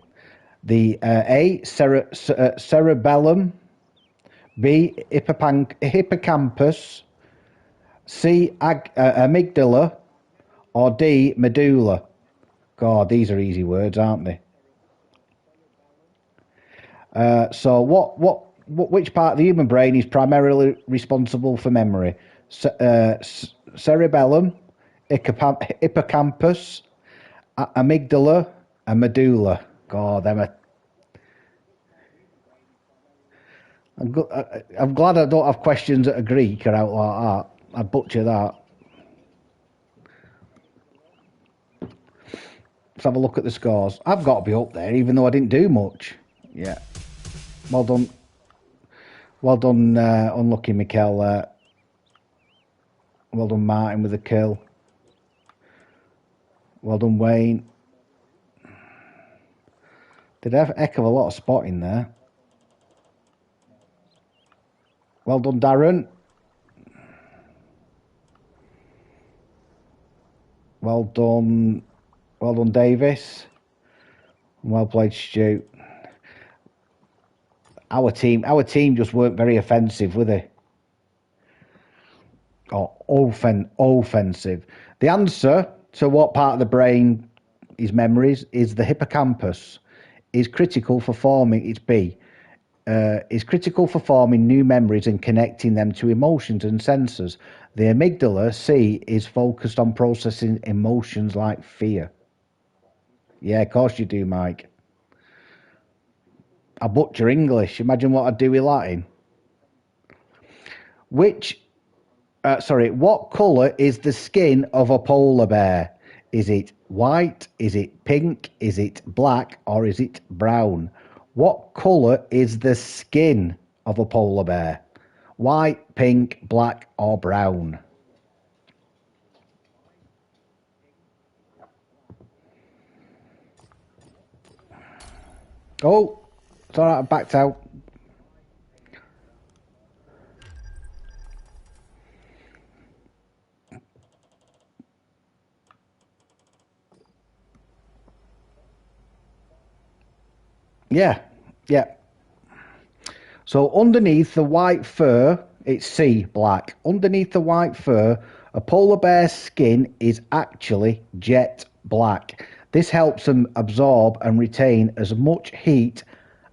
The A, cerebellum, B, hippocampus, C, amygdala, or D, medulla? God, these are easy words, aren't they? So which part of the human brain is primarily responsible for memory? Cerebellum, hippocampus, amygdala, and medulla. God, I'm glad I don't have questions that are Greek or out like that. I'd butcher that. Let's have a look at the scores. I've got to be up there, even though I didn't do much. Yeah. Well done. Well done, unlucky Mikel. Well done, Martin, with the kill. Well done, Wayne. Did have a heck of a lot of spotting there. Well done, Darren. Well done, Davis. Well played, Stu. Our team just weren't very offensive, were they? Or offensive. The answer to what part of the brain is memories is the hippocampus. Is critical for forming. It's B. Is critical for forming new memories and connecting them to emotions and sensors. The amygdala, C, is focused on processing emotions like fear. Yeah, of course you do, Mike. I butcher English. Imagine what I'd do with Latin. What colour is the skin of a polar bear? Is it white? Is it pink? Is it black? Or is it brown? What colour is the skin of a polar bear? White, pink, black, or brown? Oh, it's alright, I backed out. Yeah. So underneath the white fur, it's C, black. Underneath the white fur, a polar bear's skin is actually jet black. This helps them absorb and retain as much heat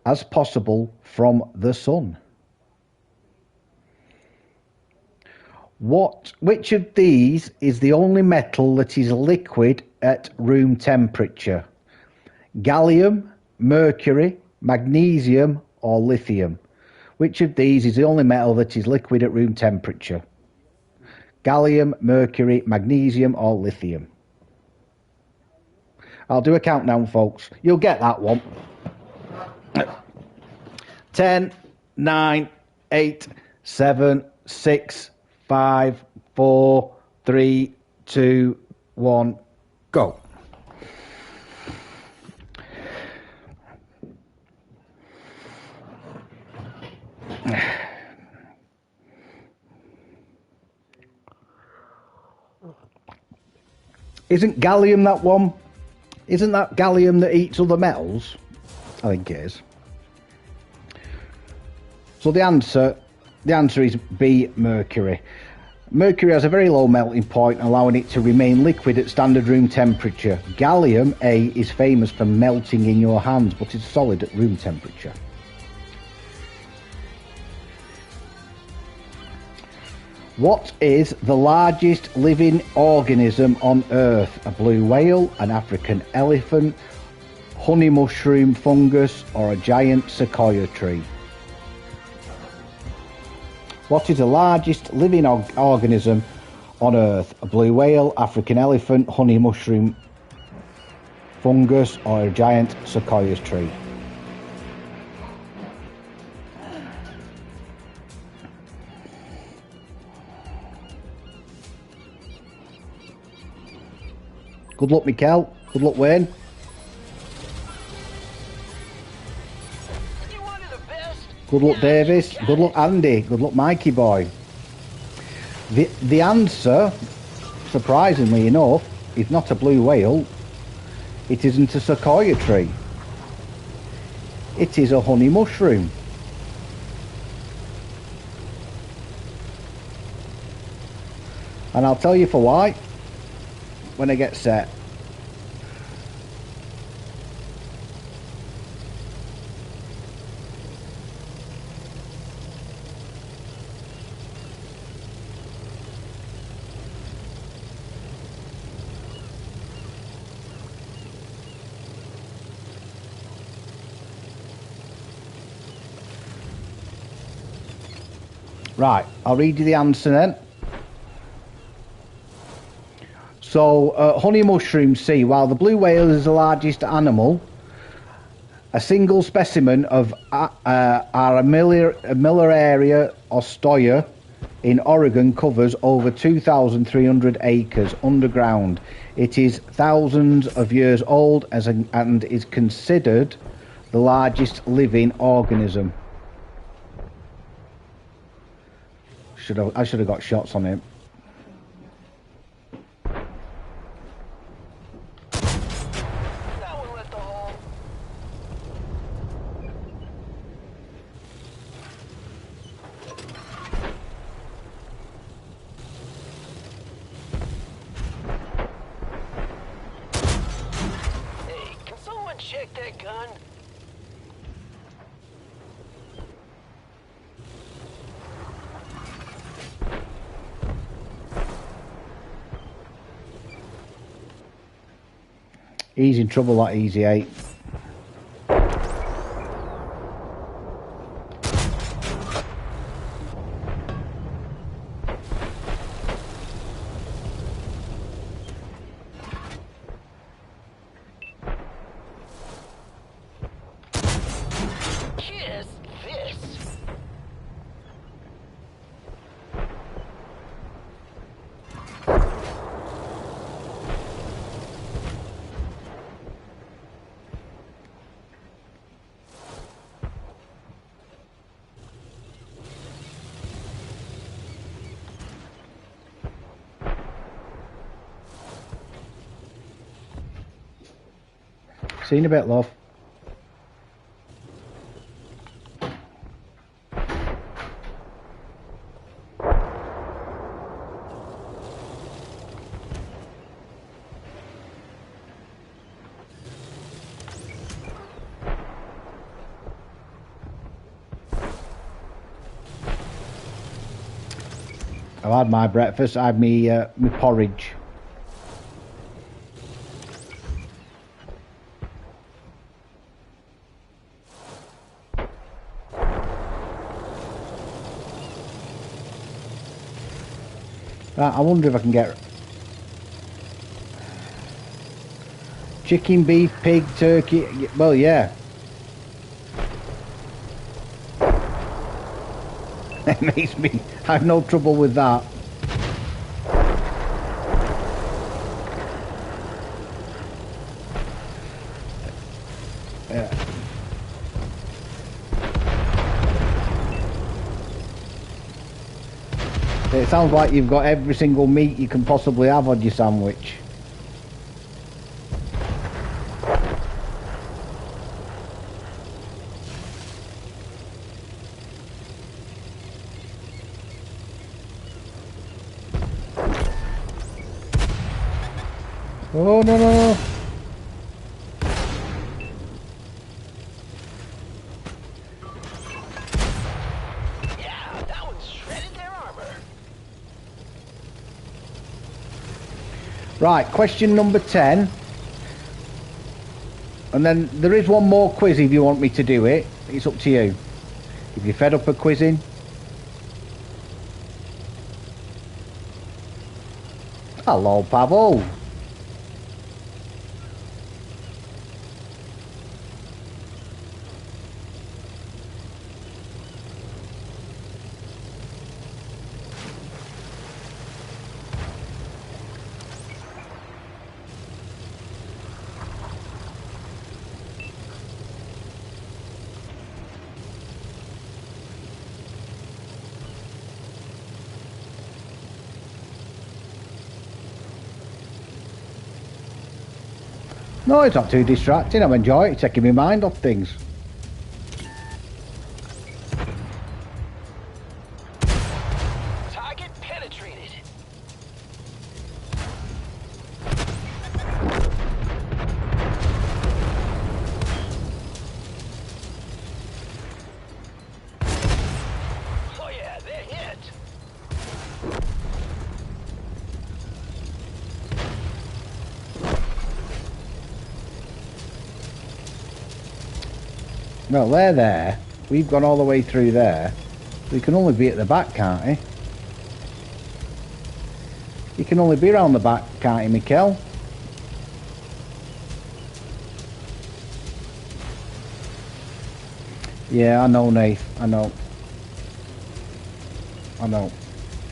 as possible from the sun. Which of these is the only metal that is liquid at room temperature? Gallium, mercury, magnesium, or lithium? Which of these is the only metal that is liquid at room temperature? Gallium, mercury, magnesium, or lithium? I'll do a countdown, folks. You'll get that one. 10, 9, 8, 7, 6, 5, 4, 3, 2, 1, go. Isn't gallium that one? Isn't that gallium that eats other metals? I think it is. So the answer is B, mercury. Mercury has a very low melting point, allowing it to remain liquid at standard room temperature. Gallium, A, is famous for melting in your hands, but is solid at room temperature. What is the largest living organism on Earth? A blue whale, an African elephant, honey mushroom fungus, or a giant sequoia tree? What is the largest living organism on Earth? A blue whale, African elephant, honey mushroom fungus, or a giant sequoia tree? Good luck, Mikkel. Good luck, Wayne. You wanted the best? Good luck, Davis. Good luck, Andy. Good luck, Mikey boy. The answer, surprisingly enough, is not a blue whale. It isn't a sequoia tree. It is a honey mushroom. And I'll tell you for why when I get set. Right, I'll read you the answer then. So, honey mushrooms C. While the blue whale is the largest animal, a single specimen of Armillaria ostoya in Oregon covers over 2,300 acres underground. It is thousands of years old and is considered the largest living organism. I should have got shots on him. That one lit the hole. Hey, can someone check that gun? He's in trouble, that Easy 8. Kiss this. See you in a bit, love. I've had my breakfast. I had me porridge. Right, I wonder if I can get chicken, beef, pig, turkey. Well, yeah. It makes me. I have no trouble with that. Yeah. It sounds like you've got every single meat you can possibly have on your sandwich. Oh, no, no, no. Yeah, that one shredded their armor. Right, question number 10. And then there is one more quiz if you want me to do it. It's up to you. If you're fed up of quizzing. Hello, Pavel. No, it's not too distracting. I'm enjoying it, taking my mind off things. Target penetrated. Oh yeah, they're hit. Well, they're there. We've gone all the way through there. We can only be at the back, can't he? You can only be around the back, can't you, Mikkel? Yeah, I know, Nath. I know. I know.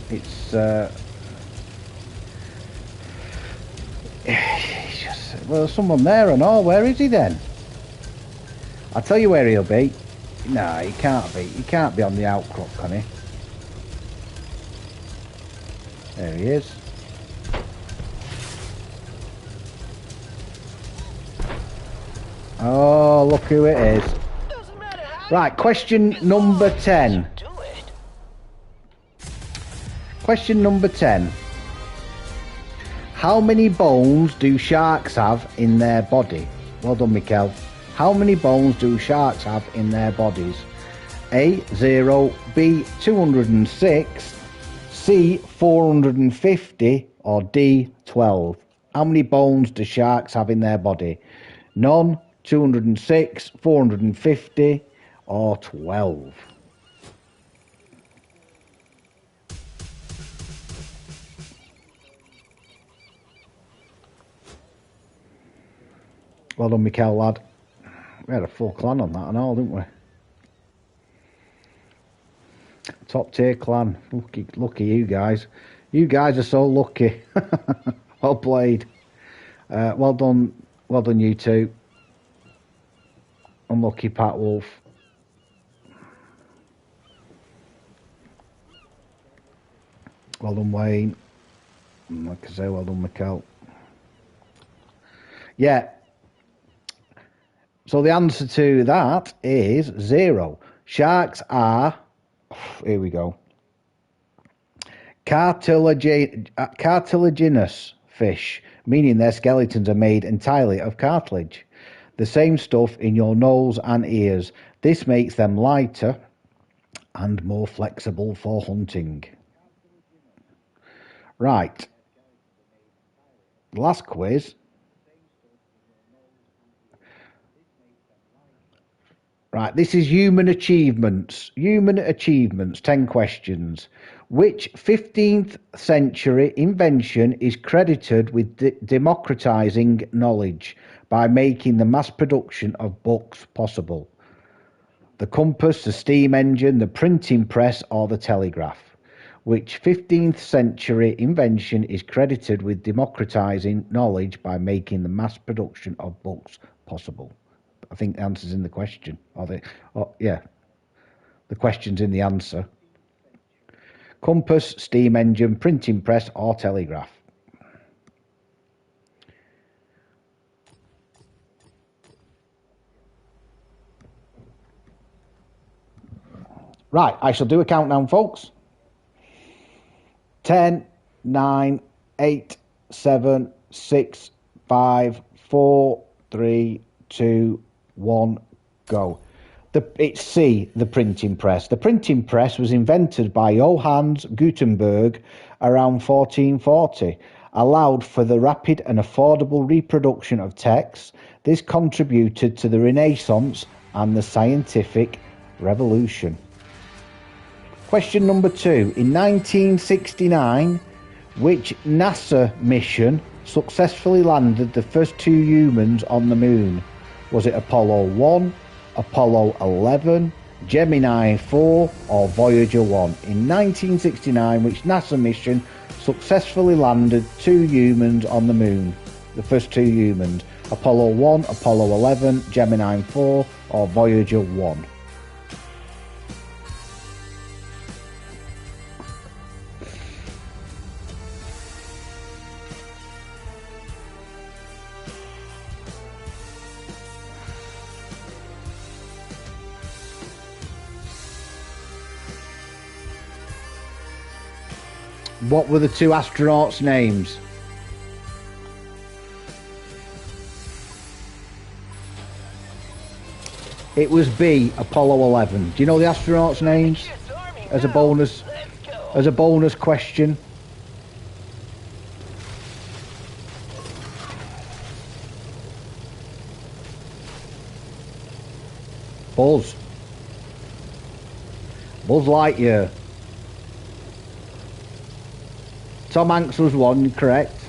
It's just, well, there's someone there and all. Where is he then? I'll tell you where he'll be. No, he can't be. He can't be on the outcrop, can he? There he is. Oh, look who it is. Doesn't matter how Right, question number 10. do it. Question number 10. How many bones do sharks have in their body? Well done, Mikkel. How many bones do sharks have in their bodies? A, 0, B, 206, C, 450, or D, 12? How many bones do sharks have in their body? None, 206, 450, or 12? Well done, Mikkel, lad. We had a full clan on that and all, didn't we? Top tier clan. Lucky you guys. You guys are so lucky. Well played. Well done you two. Unlucky Pat Wolf. Well done Wayne. And like I say, well done Mikkel. Yeah. So the answer to that is 0. Sharks are, here we go, cartilaginous fish, meaning their skeletons are made entirely of cartilage. The same stuff in your nose and ears. This makes them lighter and more flexible for hunting. Right. Last quiz. Right, this is human achievements. Human achievements, 10 questions. Which 15th century invention is credited with democratizing knowledge by making the mass production of books possible? The compass, the steam engine, the printing press, or the telegraph? Which 15th century invention is credited with democratizing knowledge by making the mass production of books possible? I think the answer's in the question. The question's in the answer. Compass, steam engine, printing press, or telegraph? Right, I shall do a countdown, folks. 10, 9, 8, 7, 6, 5, 4, 3, 2, 1, go. It's C, the printing press. The printing press was invented by Johannes Gutenberg around 1440, allowed for the rapid and affordable reproduction of texts. This contributed to the Renaissance and the scientific revolution. Question number 2. In 1969, Which NASA mission successfully landed the first 2 humans on the moon? Was it Apollo 1, Apollo 11, Gemini 4 or Voyager 1? In 1969, which NASA mission successfully landed 2 humans on the moon? The first 2 humans. Apollo 1, Apollo 11, Gemini 4 or Voyager 1? What were the 2 astronauts' names? It was B, Apollo 11. Do you know the astronauts' names? As a bonus question. Buzz Lightyear. Tom Hanks was 1, correct.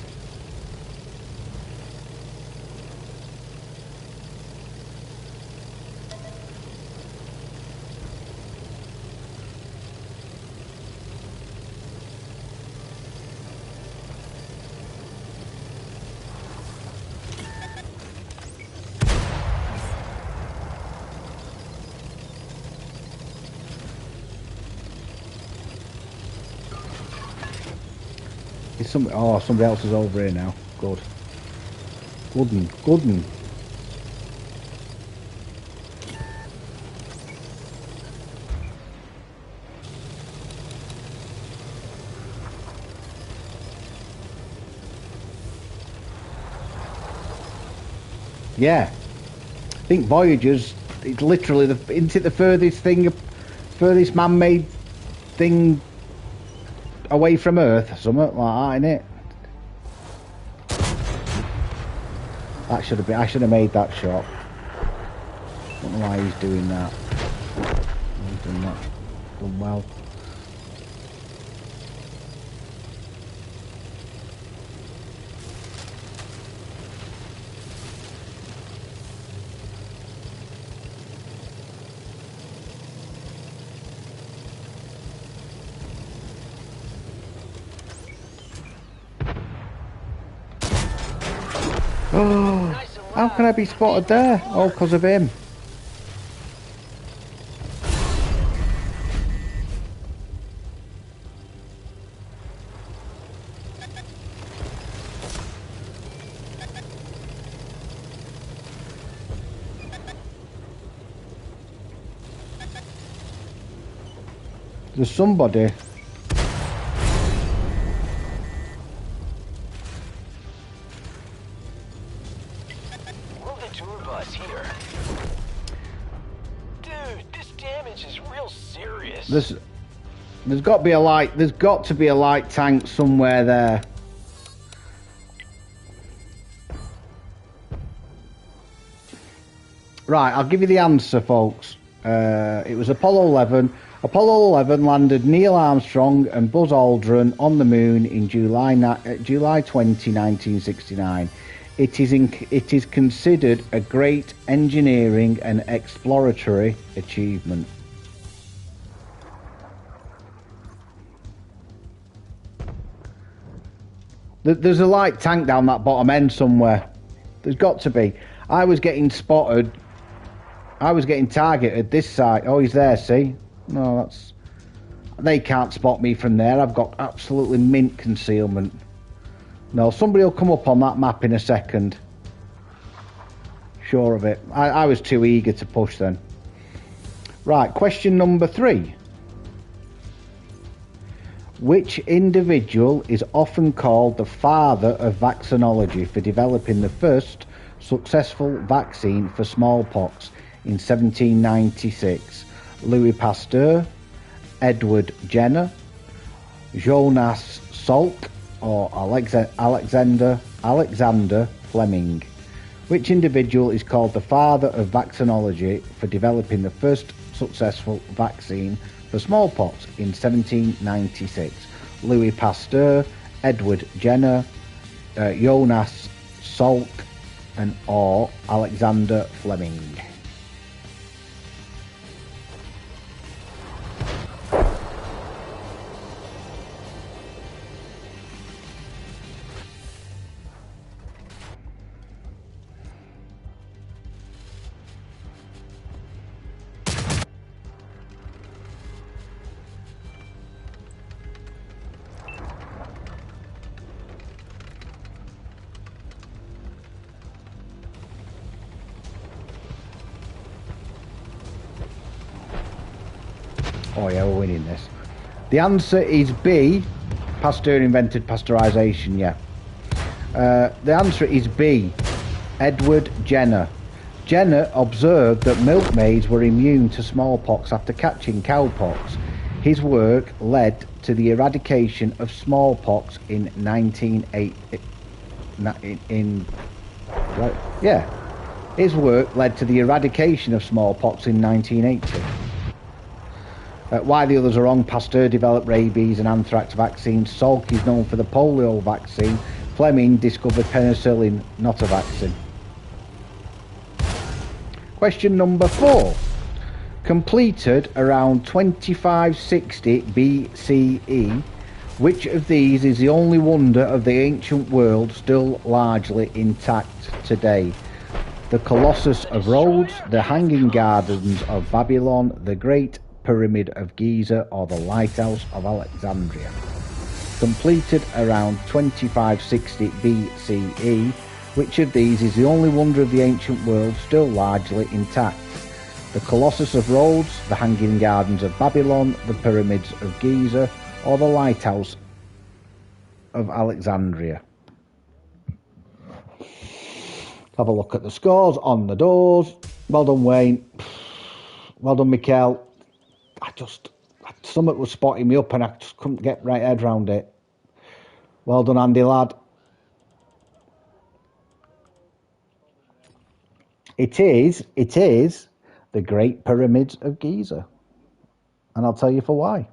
Somebody else is over here now. Good. Good. Yeah. I think Voyager's, it's literally isn't it the furthest man-made thing away from Earth, something like that, innit? That should have been. I should have made that shot. Don't know why he's doing that. He's done that. Done well. Oh, how can I be spotted there? Oh, because of him. There's somebody. There's got to be a light. There's got to be a light tank somewhere there. Right, I'll give you the answer, folks. It was Apollo 11. Apollo 11 landed Neil Armstrong and Buzz Aldrin on the moon in July 20, 1969. It is considered a great engineering and exploratory achievement. There's a light tank down that bottom end somewhere. There's got to be. I was getting spotted. I was getting targeted this side. Oh, he's there, see? No, that's... They can't spot me from there. I've got absolutely mint concealment. No, somebody will come up on that map in a second. Sure of it. I was too eager to push then. Right, question number 3. Which individual is often called the father of vaccinology for developing the first successful vaccine for smallpox in 1796? Louis Pasteur, Edward Jenner, Jonas Salk, or Alexander Fleming? Which individual is called the father of vaccinology for developing the first successful vaccine for smallpox in 1796? Louis Pasteur, Edward Jenner, Jonas Salk, and or Alexander Fleming? Oh yeah, we're winning this. The answer is B. Pasteur invented pasteurisation, yeah. The answer is B. Edward Jenner. Jenner observed that milkmaids were immune to smallpox after catching cowpox. His work led to the eradication of smallpox in 1980. His work led to the eradication of smallpox in 1980. Why the others are wrong: Pasteur developed rabies and anthrax vaccines. Salk is known for the polio vaccine. Fleming discovered penicillin, not a vaccine. Question number 4. Completed around 2560 BCE, which of these is the only wonder of the ancient world still largely intact today? The Colossus of Rhodes, the Hanging Gardens of Babylon, the Great Pyramid of Giza, or the Lighthouse of Alexandria? Completed around 2560 BCE, which of these is the only wonder of the ancient world still largely intact? The Colossus of Rhodes, the Hanging Gardens of Babylon, the Pyramids of Giza, or the Lighthouse of Alexandria? Have a look at the scores on the doors. Well done, Wayne. Well done, Mikkel. Something was spotting me up and I just couldn't get right head round it. Well done, Andy, lad. It is the Great Pyramids of Giza. And I'll tell you for why.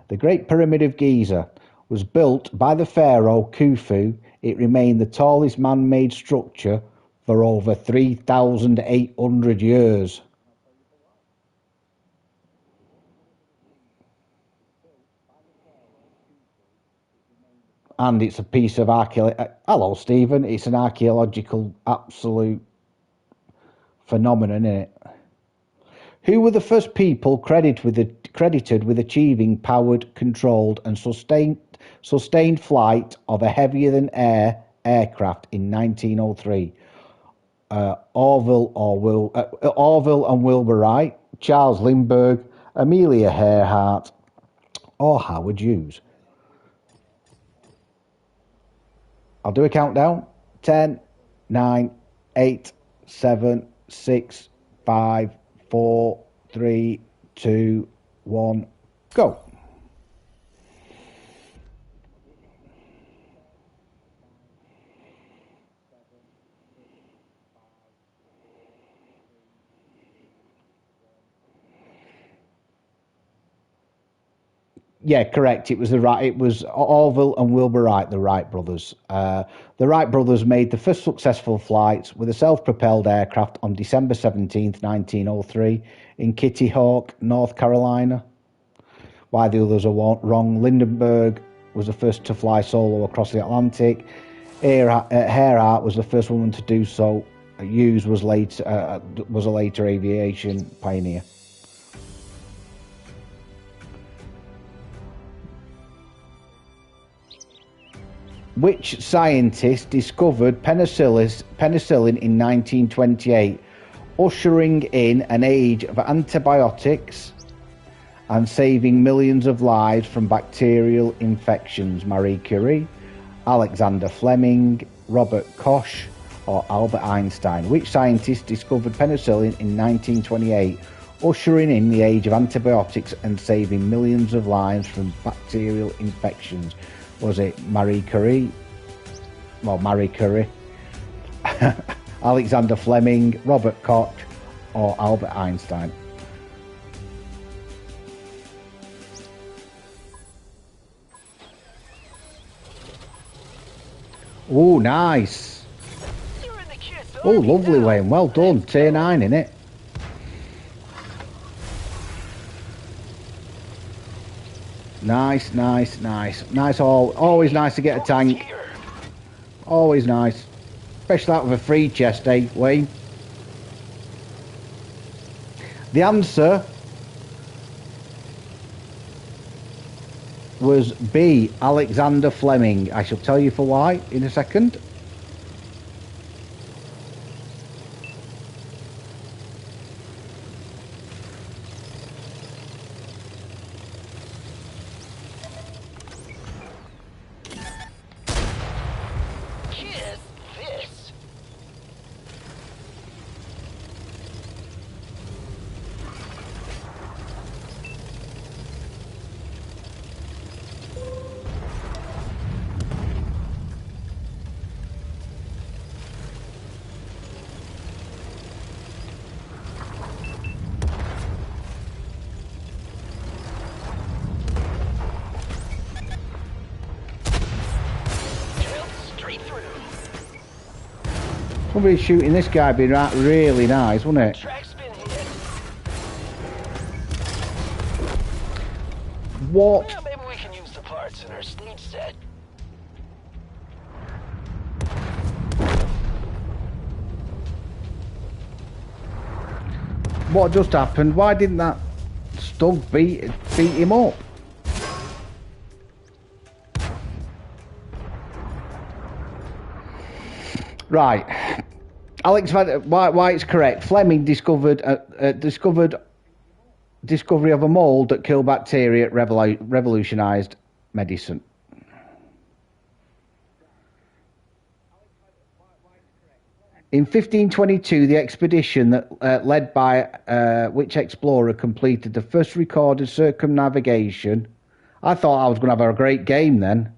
The Great Pyramid of Giza was built by the pharaoh Khufu. It remained the tallest man-made structure for over 3,800 years. And it's a piece of hello, Stephen. It's an archaeological absolute phenomenon, isn't it? Who were the first people credited with achieving powered, controlled, and sustained flight of a heavier-than-air aircraft in 1903? Orville and Wilbur Wright, Charles Lindbergh, Amelia Earhart, or Howard Hughes? I'll do a countdown. 10, 9, 8, 7, 6, 5, 4, 3, 2, 1, go. Yeah, correct. It was Orville and Wilbur Wright, the Wright brothers. The Wright brothers made the first successful flights with a self-propelled aircraft on December 17th, 1903 in Kitty Hawk, North Carolina. Why the others are wrong: Lindbergh was the first to fly solo across the Atlantic. Earhart was the first woman to do so. Hughes was a later aviation pioneer. Which scientist discovered penicillin in 1928, ushering in an age of antibiotics and saving millions of lives from bacterial infections? Marie Curie, Alexander Fleming, Robert Koch, or Albert Einstein? Which scientist discovered penicillin in 1928, ushering in the age of antibiotics and saving millions of lives from bacterial infections? Was it Marie Curie? Well, Marie Curie, Alexander Fleming, Robert Koch, or Albert Einstein? Oh, nice. You're in the kid's Oh, army lovely, now. Wayne. Well done. Let's Tier go. 9 in it. Nice, nice, nice. Nice all. Always nice to get a Focus tank. here. Always nice. Especially that with a free chest, eh, Wayne? The answer was B, Alexander Fleming. I shall tell you for why in a second. Kiss this. Drilled straight through. Somebody shooting this guy would be really nice, wouldn't it? Track's been hit. What? Well, maybe we can use the parts in our sneak set. What just happened? Why didn't that Stug beat him up? Right. Alex, why it's correct. Fleming discovered discovery of a mold that killed bacteria revolutionized medicine. In 1522, the expedition that led by which explorer completed the first recorded circumnavigation. I thought I was going to have a great game then.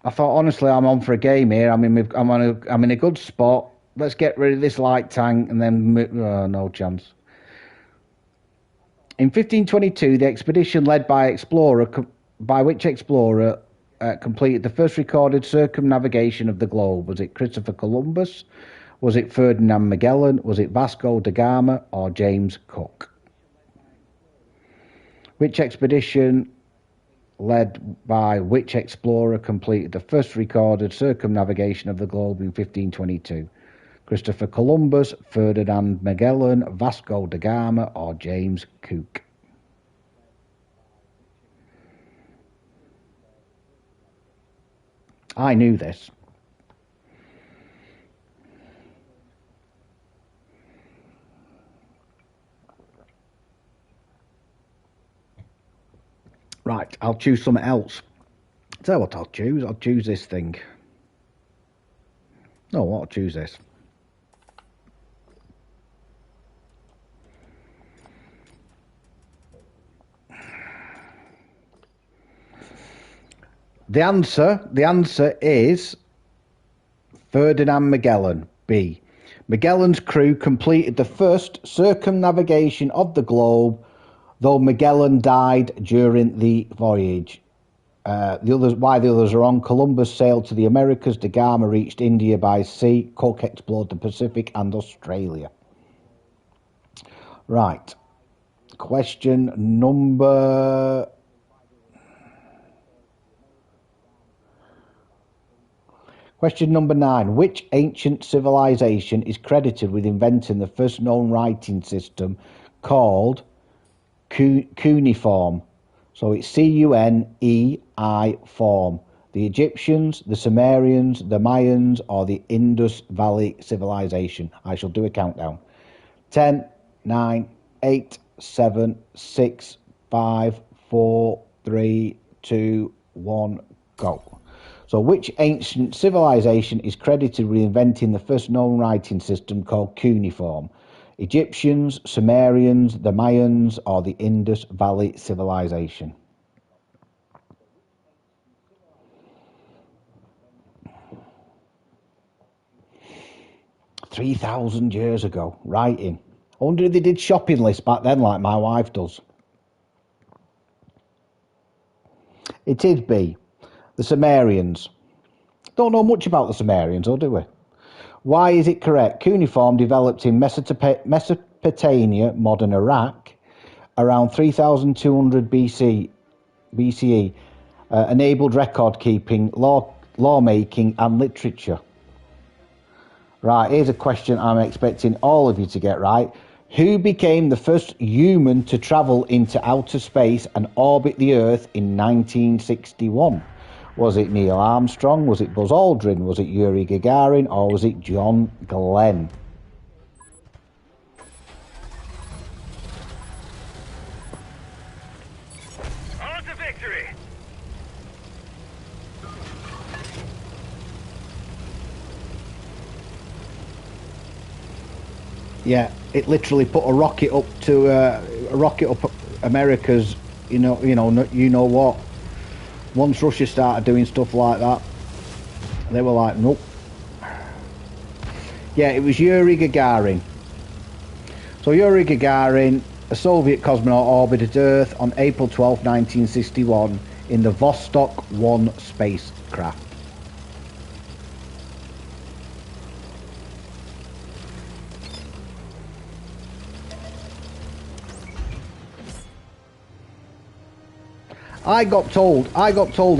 I thought, honestly, I'm on for a game here. I'm in a good spot. Let's get rid of this light tank and then no chance. In 1522, the expedition led by which explorer completed the first recorded circumnavigation of the globe. Was it Christopher Columbus? Was it Ferdinand Magellan? Was it Vasco da Gama or James Cook? Which expedition led by which explorer completed the first recorded circumnavigation of the globe in 1522? Christopher Columbus, Ferdinand Magellan, Vasco da Gama or James Cook? I knew this. Right, I'll choose something else. Tell you what I'll choose. I'll choose this thing. No, I'll choose this. The answer is Ferdinand Magellan, B. Magellan's crew completed the first circumnavigation of the globe, though Magellan died during the voyage. The others are on. Columbus sailed to the Americas, da Gama reached India by sea, Cook explored the Pacific and Australia. Right. Question number 9. Which ancient civilization is credited with inventing the first known writing system called cuneiform? So it's C-U-N-E-I form. The Egyptians, the Sumerians, the Mayans, or the Indus Valley civilization? I shall do a countdown. 10, 9, 8, 7, 6, 5, 4, 3, 2, 1, go. So which ancient civilization is credited with inventing the first known writing system called cuneiform? Egyptians, Sumerians, the Mayans, or the Indus Valley civilization? $3,000 years ago, writing. I wonder if they did shopping lists back then like my wife does. It is B, the Sumerians. Don't know much about the Sumerians, or do we? Why is it correct? Cuneiform developed in Mesopotamia, modern Iraq, around 3200 BCE, enabled record keeping, lawmaking, and literature. Right, here's a question I'm expecting all of you to get right. Who became the first human to travel into outer space and orbit the Earth in 1961? Was it Neil Armstrong? Was it Buzz Aldrin? Was it Yuri Gagarin? Or was it John Glenn? On to victory! Yeah, it literally put a rocket up to America's. You know what? Once Russia started doing stuff like that, they were like, nope. Yeah, it was Yuri Gagarin. So Yuri Gagarin, a Soviet cosmonaut, orbited Earth on April 12, 1961, in the Vostok 1 spacecraft. I got told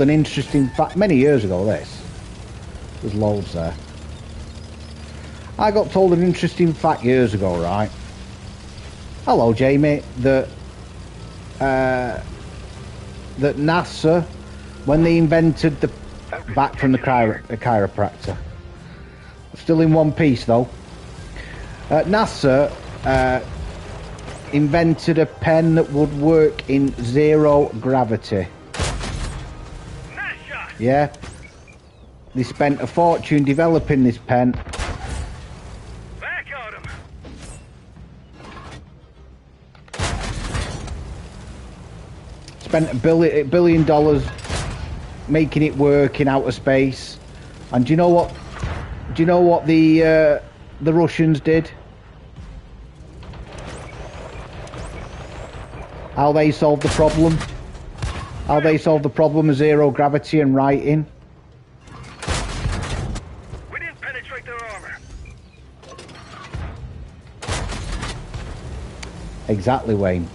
an interesting fact many years ago. There's loads there. I got told an interesting fact years ago, right? Hello, Jamie. That NASA, when they invented the back from the chiropractor, still in one piece though. NASA invented a pen that would work in zero gravity. Nice shot! Yeah. They spent a fortune developing this pen. Back on him! Spent $1 billion making it work in outer space. And do you know what? Do you know what the Russians did? How they solved the problem? How they solved the problem of zero gravity and writing? We didn't penetrate their armor. Exactly, Wayne.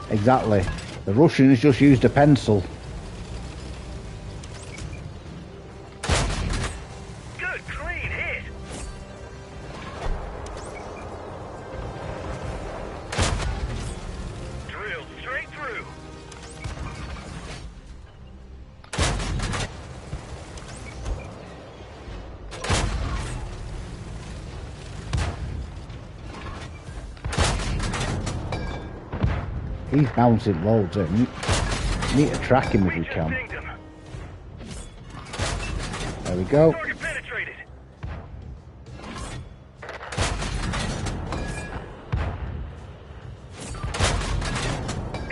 Exactly. The Russians just used a pencil. Good, clean hit. Drilled straight through. He's bouncing loads in. Need to track him if we can. Dinged him. There we go. Target penetrated.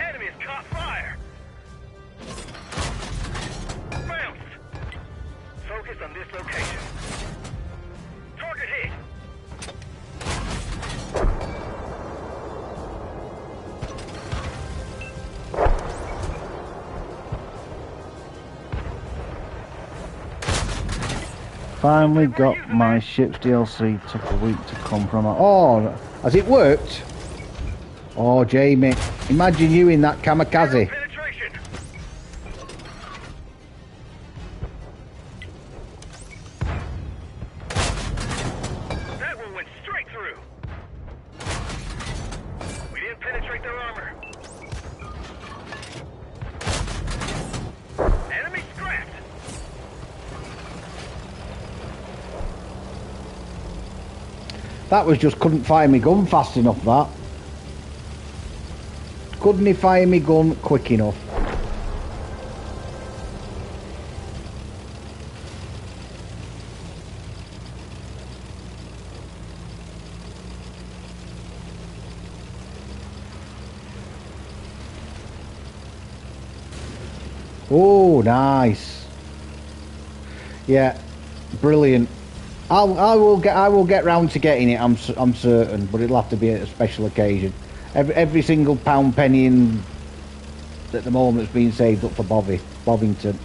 Enemy has caught fire. Bounce. Focus on this location. Target hit. Finally got my ship's DLC. Took a week to come from. Oh, has it worked? Oh, Jamie, imagine you in that kamikaze. Penetration. That one went straight through. We didn't penetrate their armor. Enemy scrapped. That was just couldn't fire me gun fast enough, that. Couldn't he fire me gun quick enough? Oh, nice. Yeah, brilliant. I will get round to getting it. I'm certain, but it'll have to be at a special occasion. Every single pound penny in at the moment has been saved up for Bovington.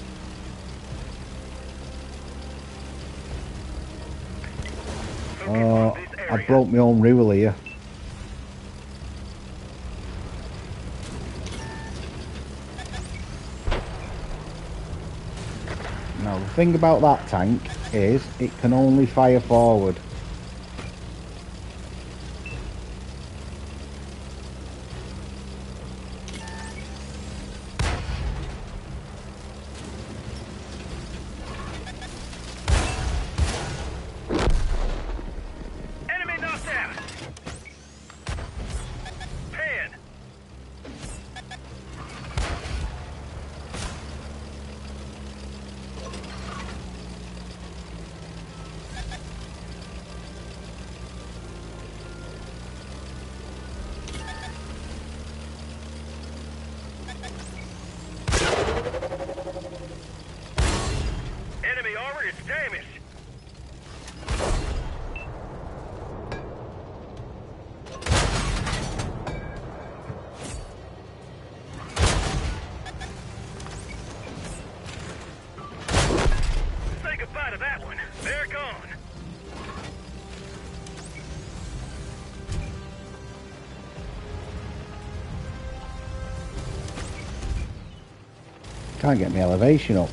Oh, I broke my own rule here. Now, the thing about that tank is it can only fire forward. Enemy knocked out. Pan. Enemy armor is damaged. Say goodbye to that one. They're gone. Can't get my elevation up.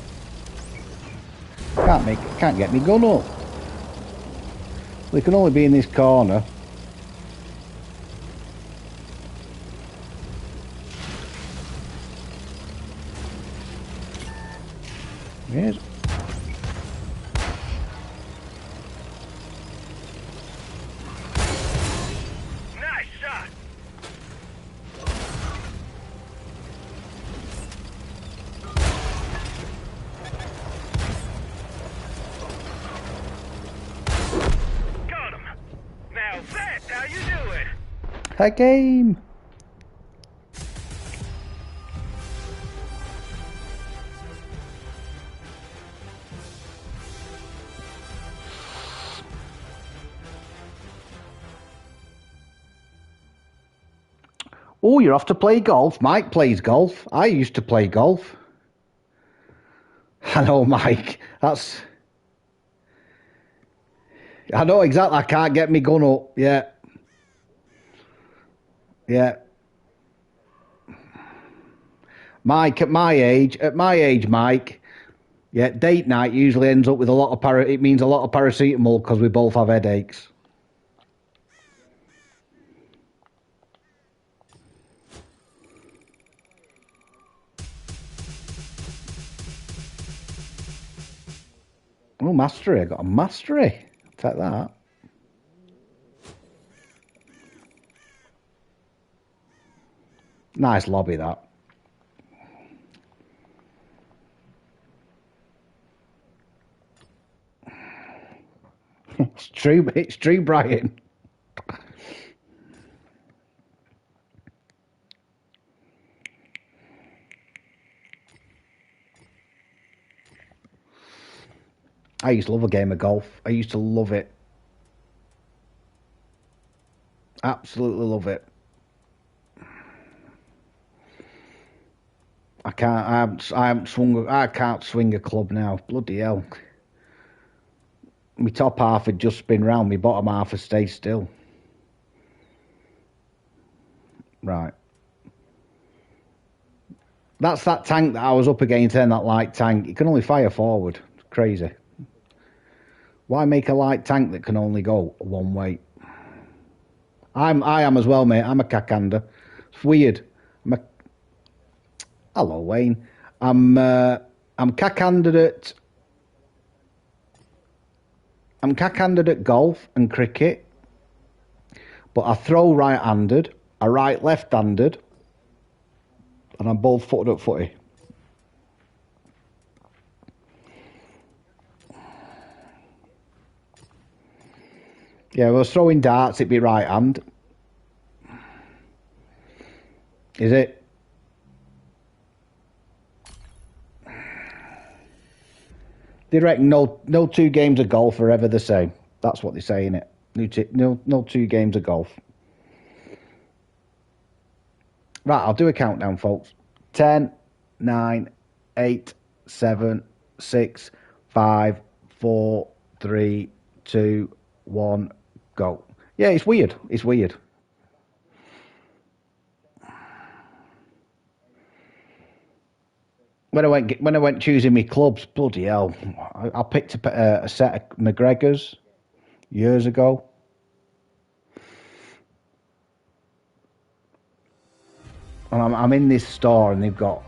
Can't get me gun up. They can only be in this corner. Yes. Nice shot. Got him. Now that's how you do it. A game. Oh, you're off to play golf. Mike plays golf. I used to play golf. I know, Mike. I know exactly. I can't get me gun up. Yeah. Yeah. Mike, at my age, Mike, yeah, date night usually ends up with a lot of it means a lot of paracetamol because we both have headaches. Oh, mastery. I got a mastery. Take that. Nice lobby, that. It's true, Brian. I used to love a game of golf. I used to love it. Absolutely love it. I can't swing a club now. Bloody hell. My top half had just spin round, my bottom half had stayed still. Right. That's that tank that I was up against then, that light tank. It can only fire forward. It's crazy. Why make a light tank that can only go one way? I am as well, mate. I'm a cackhander. It's weird. Hello, Wayne. I'm cackhanded at golf and cricket, but I throw right-handed, I right left-handed, and I'm both footed at footy. Yeah, if I was throwing darts, it'd be right hand. Is it? They reckon no two games of golf are ever the same. That's what they say in it. No two games of golf. Right, I'll do a countdown, folks. 10, 9, 8, 7, 6, 5, 4, 3, 2, 1, go. Yeah, it's weird. It's weird. When I went choosing my clubs, bloody hell, I picked up a set of McGregor's years ago. And I'm in this store, and they've got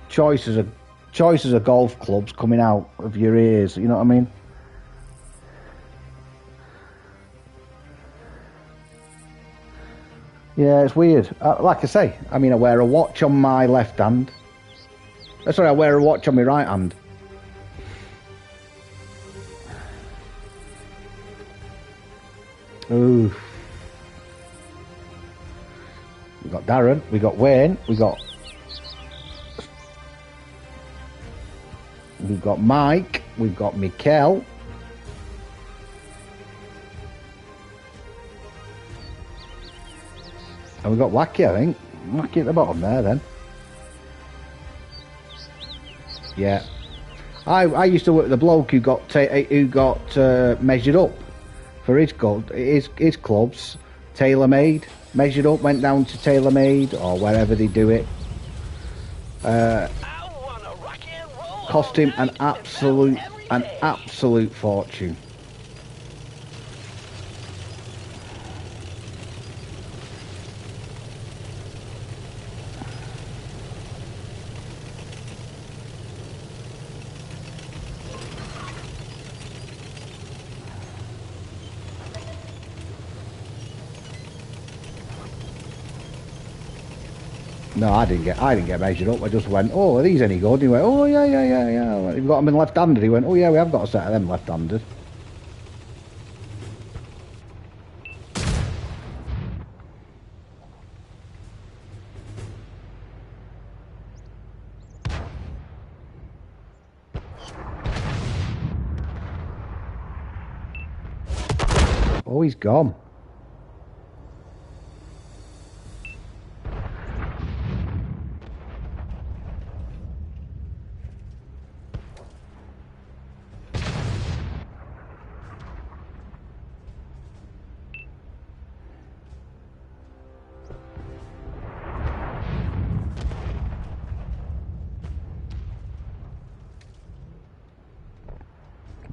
choices of golf clubs coming out of your ears. You know what I mean? Yeah, it's weird. Like I say, I mean, I wear a watch on my left hand. Sorry, I wear a watch on my right hand. Ooh. We got Darren, we got Wayne, we've got Mike, we've got Mikkel. And we've got Wacky, I think. Wacky at the bottom there, then. Yeah. I used to work with the bloke who got measured up for his clubs, tailor-made. Measured up, went down to tailor-made or wherever they do it. Cost him an absolute fortune. No, I didn't get measured up. I just went, oh, are these any good? And he went, oh, yeah. You've got them in left-handed. He went, oh, yeah, we have got a set of them left-handed. Oh, he's gone.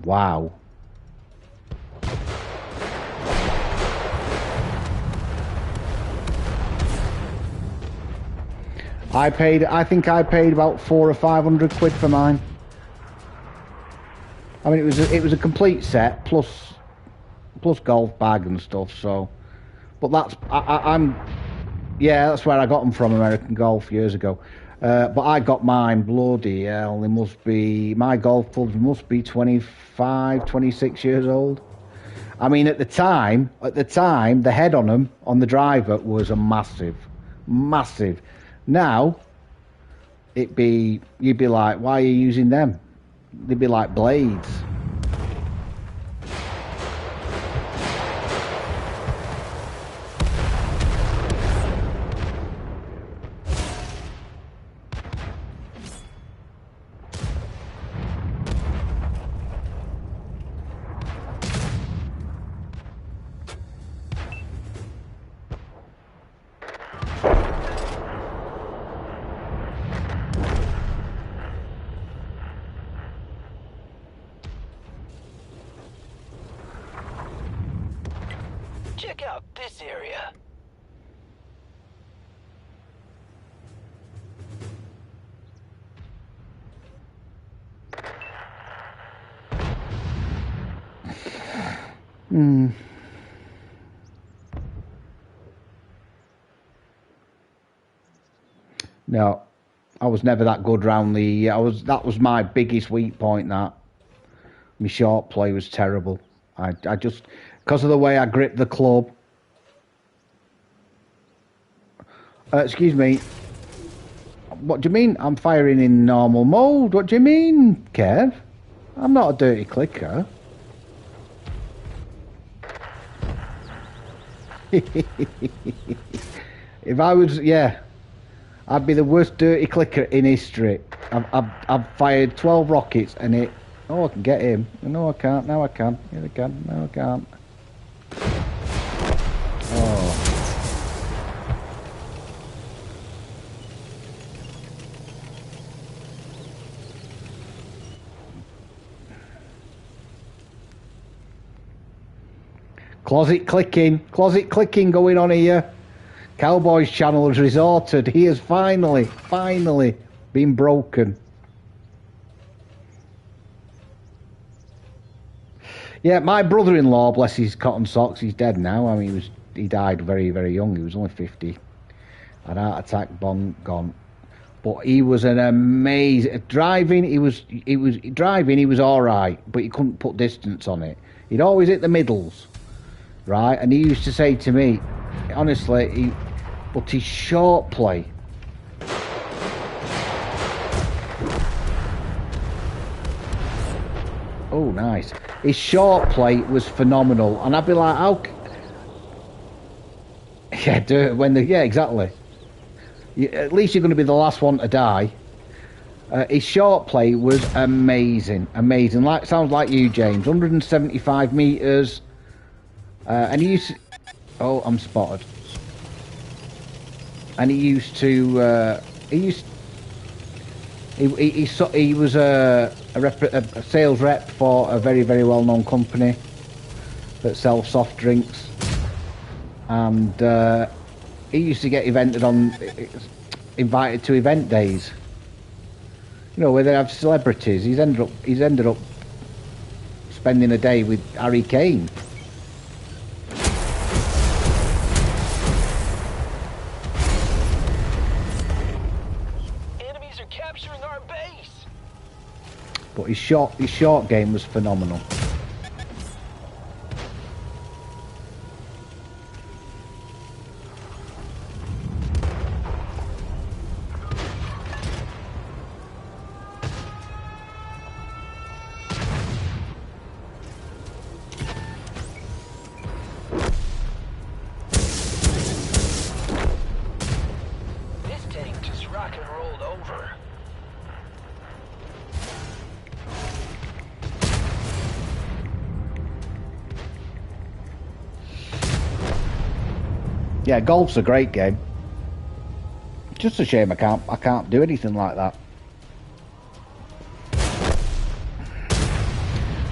Wow. I think I paid about 400 or 500 quid for mine. I mean, it was a complete set plus golf bag and stuff. So, but that's where I got them from, American Golf, years ago. But I got mine, bloody hell, my golf clubs must be 25, 26 years old. I mean, at the time, the head on them, on the driver, was a massive. Now, you'd be like, why are you using them? They'd be like blades. Check out this area. No, I was never that good round the. That was my biggest weak point. That my short play was terrible. I just, because of the way I gripped the club. Excuse me. What do you mean? I'm firing in normal mode. What do you mean, Kev? I'm not a dirty clicker. If I was, yeah, I'd be the worst dirty clicker in history. I've fired 12 rockets and it. Oh, I can get him. No, I can't. Now I can. Here I can. No, I can't. Closet clicking going on here. Cowboy's channel has resorted. He has finally been broken. Yeah, my brother-in-law, bless his cotton socks, he's dead now. I mean, he died very, very young. He was only 50. Had a heart attack, gone. But he was an amazing driving. He was driving. He was all right, but he couldn't put distance on it. He'd always hit the middles, right? And he used to say to me, honestly, but his short play. Oh, nice. His short play was phenomenal, and I'd be like, "How?" Yeah, do it when yeah, exactly. At least you're going to be the last one to die. His short play was amazing. Like sounds like you, James. 175 meters, and he used. Oh, I'm spotted. And he was a sales rep for a very, very well-known company that sells soft drinks, and he used to get invited to event days. You know, where they have celebrities. He's ended up spending a day with Harry Kane. Enemies are capturing our base. But his short game was phenomenal. This tank just rock and rolled over. Yeah, golf's a great game. Just a shame I can't do anything like that.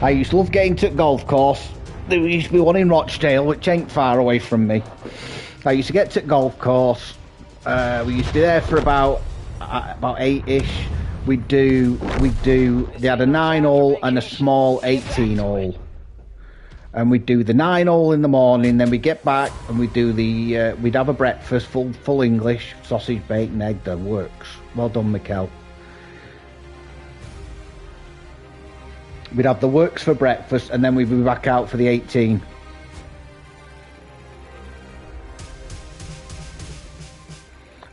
I used to love getting to the golf course. There used to be one in Rochdale, which ain't far away from me. I used to get to the golf course. We used to be there for about 8ish. They had a 9-hole and a small 18-hole. And we'd do the 9-hole in the morning, then we'd get back and we'd have a breakfast, full English, sausage, bacon, egg, that works. Well done, Mikkel. We'd have the works for breakfast and then we'd be back out for the 18.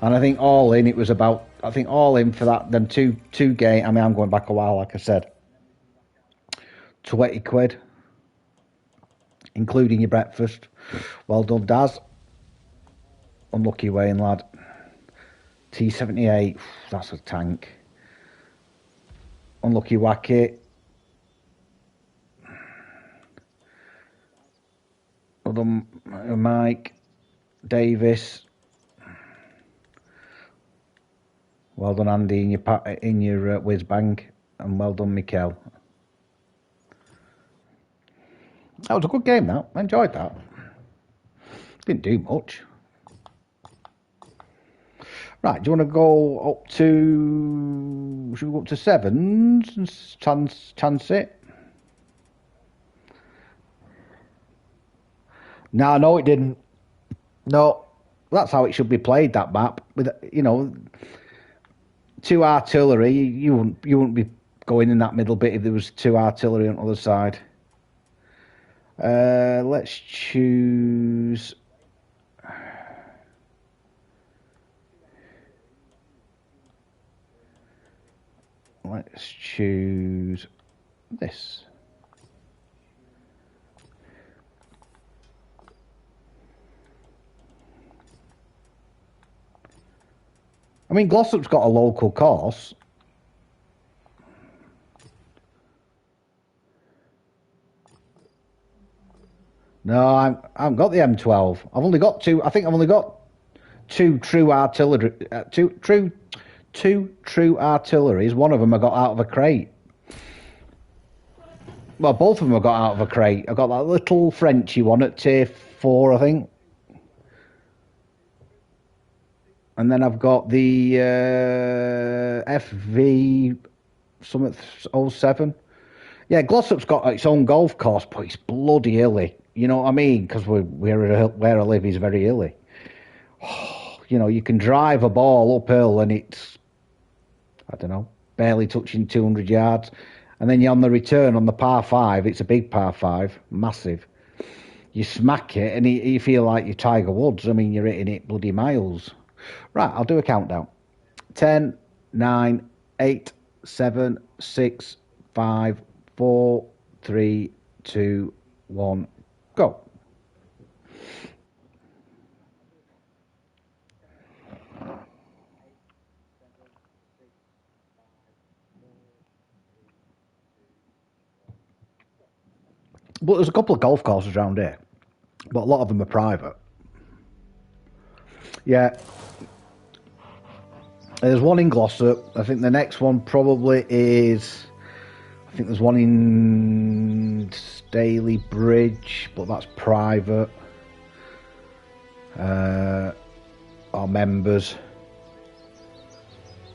And I think all in for that, them two game, I mean, I'm going back a while, like I said, 20 quid. Including your breakfast. Well done, Daz. Unlucky Wayne, lad. T78, that's a tank. Unlucky Wacky. Well done, Mike. Davis. Well done, Andy, in your whiz bang. And well done, Mikkel. That was a good game, that. I enjoyed that. Didn't do much. Right, do you want to go up to... Should we go up to 7s and chance it? No, it didn't. No, that's how it should be played, that map. With, 2 artillery, you wouldn't be going in that middle bit if there was 2 artillery on the other side. Let's choose. Let's choose this. I mean, Glossop's got a local course. No, I haven't got the M12. I've only got 2. I think I've only got 2 true artillery. Two true artilleries. One of them I got out of a crate. Well, both of them I got out of a crate. I got that little Frenchy one at tier 4, I think. And then I've got the FV Summit 07. Yeah, Glossop's got its own golf course, but it's bloody hilly. You know what I mean? Because where I live is very hilly. You know, you can drive a ball uphill and it's, I don't know, barely touching 200 yards. And then you're on the return on the par 5. It's a big par 5, massive. You smack it and you feel like you're Tiger Woods. I mean, you're hitting it bloody miles. Right, I'll do a countdown. 10, 9, 8, 7, 6, 5, 4, 3, 2, 1, go. But there's a couple of golf courses around here, but a lot of them are private. Yeah. There's one in Glossop. I think the next one probably is... I think there's one in Staley Bridge, but that's private. Or members.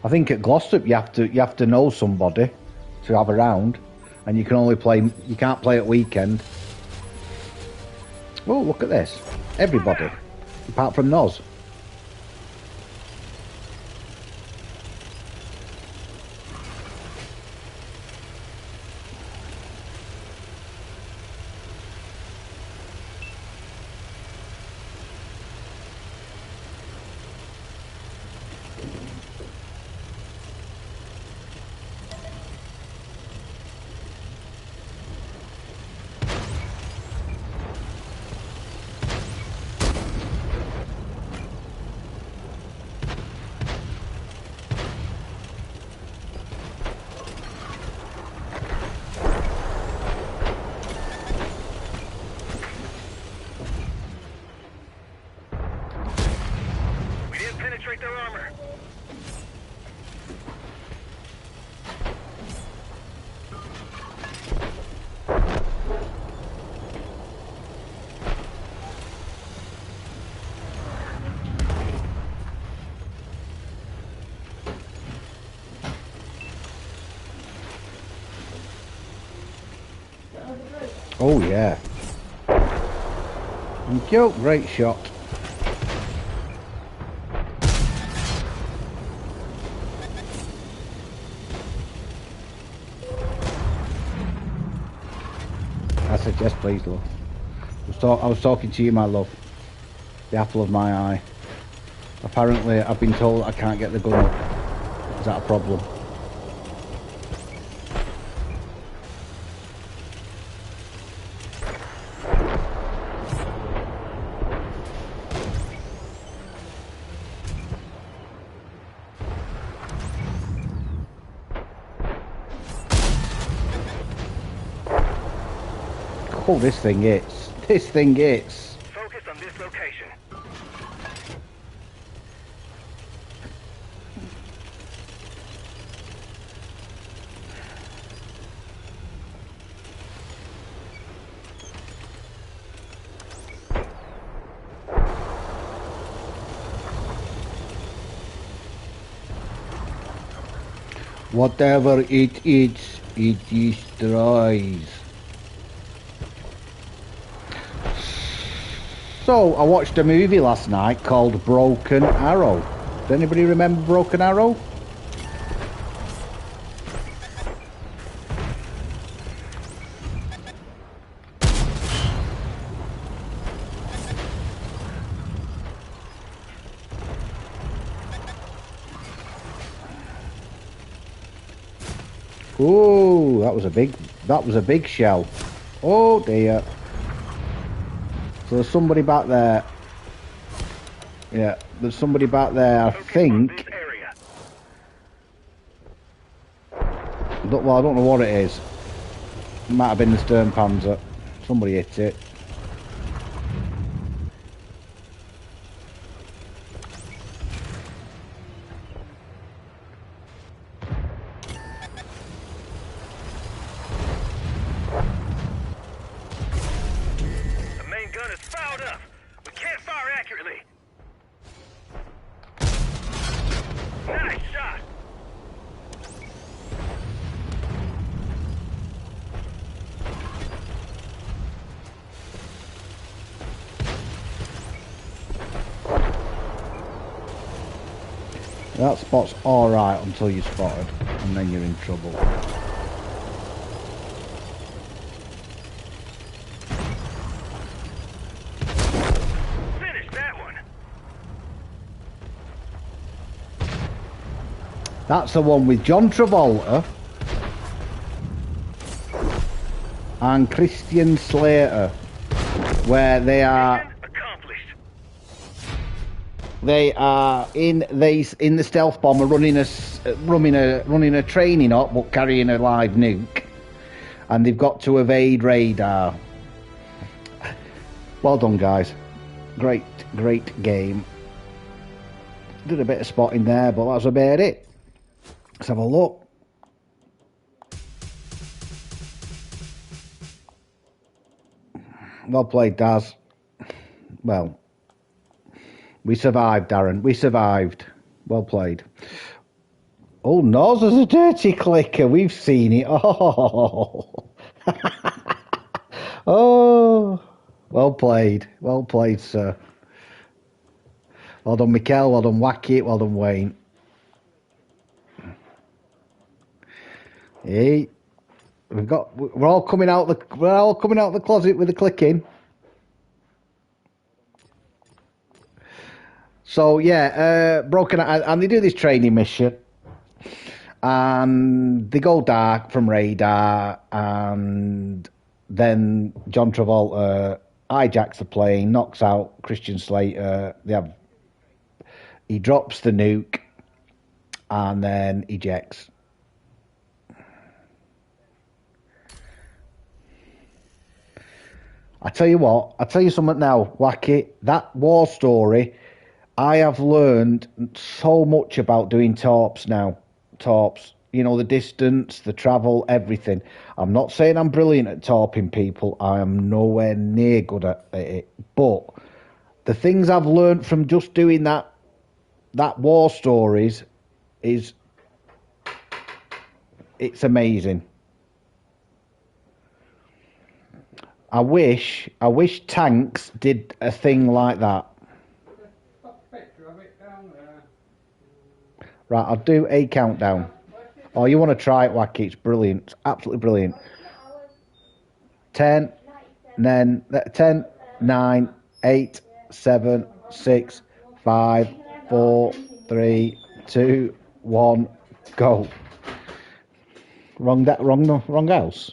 I think at Glossop you have to know somebody to have a round, and you can't play at weekend. Oh, look at this! Everybody, apart from Noz. Oh yeah. Thank you. Great shot. I said yes, please, love. I was talking to you, my love. The apple of my eye. Apparently, I've been told I can't get the gun up. Is that a problem? Oh, this thing hits. This thing hits. Focus on this location. Whatever it eats, it destroys. So, I watched a movie last night called Broken Arrow. Does anybody remember Broken Arrow? Ooh, that was a big shell. Oh dear. So there's somebody back there. Yeah, there's somebody back there, I think. Well, I don't know what it is. It might have been the stern panzer. Somebody hit it. piled up. We can't fire accurately. Nice shot. That spot's alright until you're spotted, and then you're in trouble. Finish that one. That's the one with John Travolta and Christian Slater, where they are Accomplished. in the stealth bomber running a training up but carrying a live nuke, and they've got to evade radar. Well done, guys. Great game. Did a bit of spotting there, but that's about it. Let's have a look. Well played, Daz. Well, we survived, Darren. We survived. Well played. Oh, Nos is a dirty clicker. We've seen it. Oh. Oh. Well played. Well played, sir. Well done, Mikel. Well done, Wacky. Well done, Wayne. Hey. We're all coming out the closet with the clicking. So yeah, broken, and they do this training mission, and they go dark from radar, and then John Travolta hijacks the plane, knocks out Christian Slater. He drops the nuke, and then ejects. I tell you what, I'll tell you something now, Wacky. That war story, I have learned so much about doing torps now. Torps, you know, the distance, the travel, everything. I'm not saying I'm brilliant at torping people. I am nowhere near good at it. But the things I've learned from just doing that war stories it's amazing. I wish tanks did a thing like that. Right, I'll do a countdown. Oh, you want to try it, Wacky? It's brilliant. It's absolutely brilliant. 10, 9, 8, 7, 6, 5, 4, 3, 2, 1, go. Wrong house.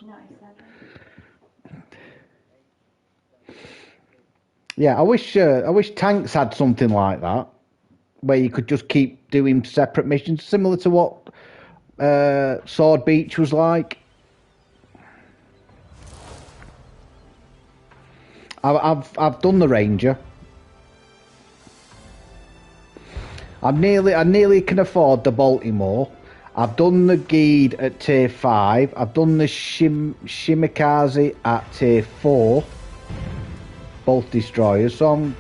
Yeah, I wish tanks had something like that, where you could just keep doing separate missions, similar to what Sword Beach was like. I've done the Ranger. I nearly can afford the Baltimore. I've done the Geed at tier 5. I've done the Shimikaze at tier 4. Both destroyers. So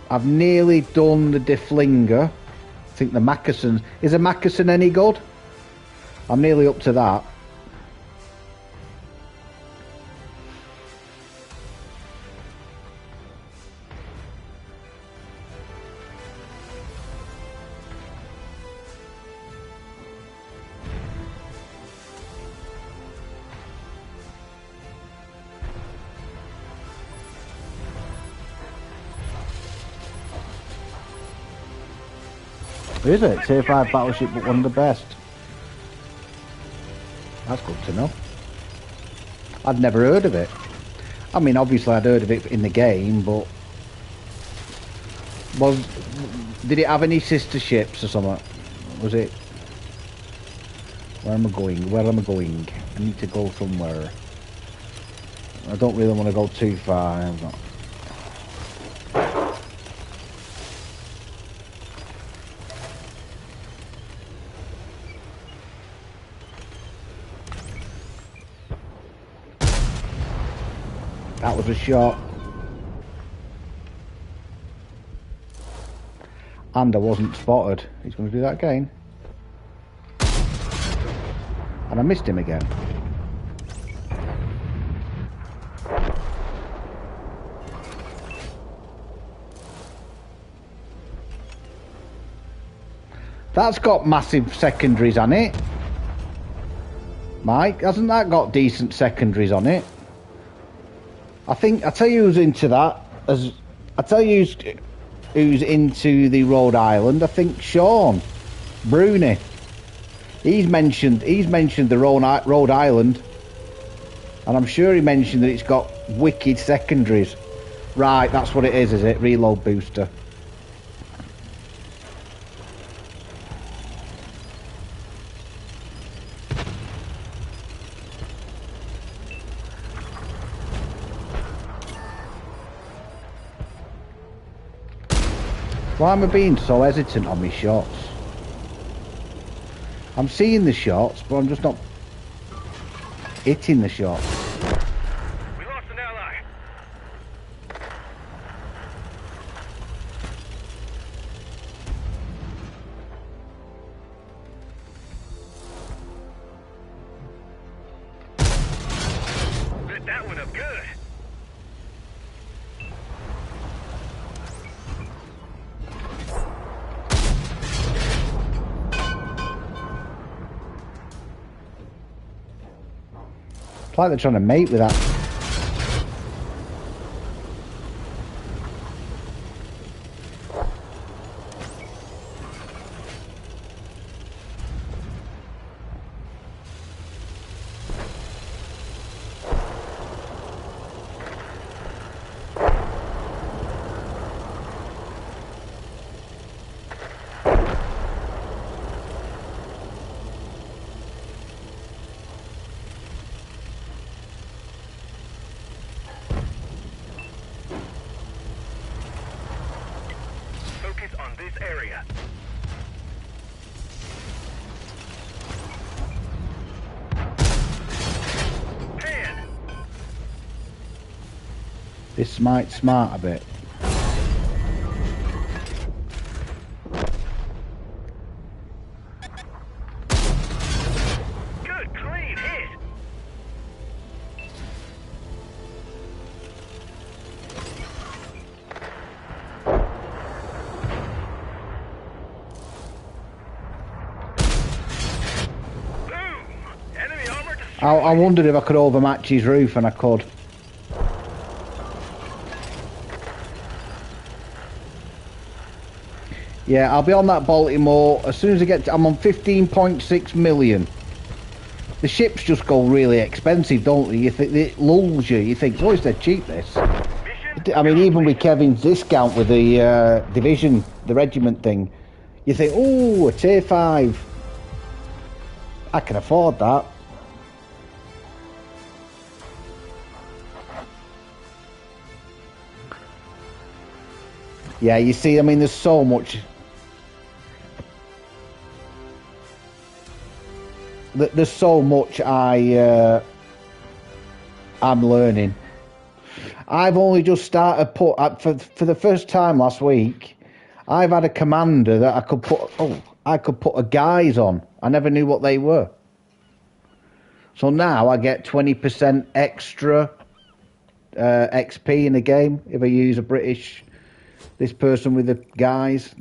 I've nearly done the Deflinger. I think the Mackerson. Is a Mackerson any good? I'm nearly up to that. Is it? Tier 5 battleship, but one of the best. That's good to know. I'd never heard of it. I mean, obviously I'd heard of it in the game, but... Did it have any sister ships or something? Was it... Where am I going? Where am I going? I need to go somewhere. I don't really want to go too far. I'm not... That was a shot. And I wasn't spotted. He's going to do that again. And I missed him again. That's got massive secondaries on it. Mike, hasn't that got decent secondaries on it? I tell you who's into that. I tell you who's into the Rhode Island. I think Sean Bruni. He's mentioned the Rhode Island, and I'm sure he mentioned that it's got wicked secondaries. Right, that's what it is it? Reload booster. Why am I being so hesitant on my shots? I'm seeing the shots, but I'm just not hitting the shots. We lost an ally. Lit that one up good. It's like they're trying to mate with that. Area. Pan. This might smart a bit. Good, clean hit. I wondered if I could overmatch his roof, and I could. Yeah, I'll be on that Baltimore as soon as I get to, I'm on 15.6 million. The ships just go really expensive, don't they? You think it lulls you. You think, oh, it's dead cheap, this. I mean, even with Kevin's discount with the division, the regiment thing, you think, oh, a tier 5. I can afford that. Yeah, you see, I mean, there's so much. There's so much I'm learning. I've only just started for the first time last week. I've had a commander that I could put. Oh, I could put a guise on. I never knew what they were. So now I get 20% extra XP in the game if I use a British. This person with the guys.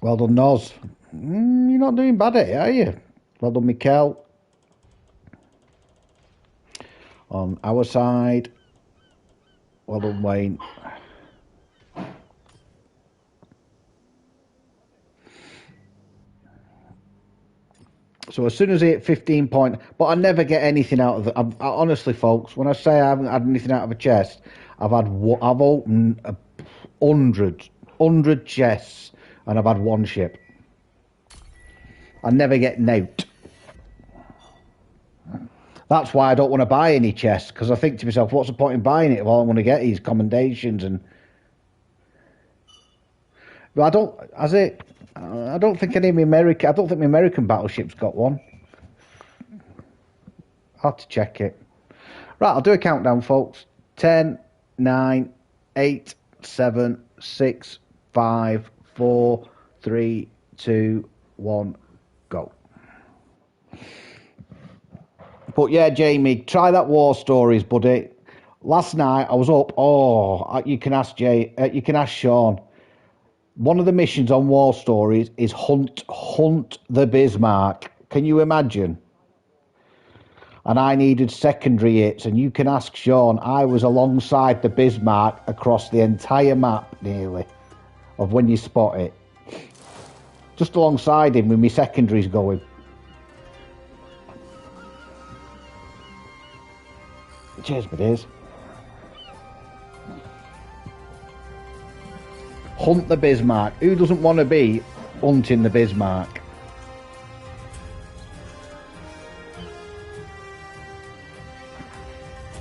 Well done, Noz. You're not doing bad at it, are you? Well done, Mikkel. On our side. Well done, Wayne. So as soon as I hit 15 point, but I never get anything out of it. Honestly, folks, when I say I haven't had anything out of a chest, I've opened 100 chests, and I've had one ship. I never get note. That's why I don't want to buy any chests, because I think to myself, what's the point in buying it if all I'm going to get is commendations and. But I don't think my American battleship's got one. I'll have to check it. Right, I'll do a countdown, folks. 10, 9, 8, 7, 6, 5, 4, 3, 2, 1, go. But yeah, Jamie, try that War Stories, buddy. Last night I was up. Oh, you can ask you can ask Sean. One of the missions on War Stories is hunt the Bismarck. Can you imagine? And I needed secondary hits, and you can ask Sean. I was alongside the Bismarck across the entire map, nearly, of when you spot it. Just alongside him with my secondaries going. Cheers, my dears. Hunt the Bismarck. Who doesn't want to be hunting the Bismarck?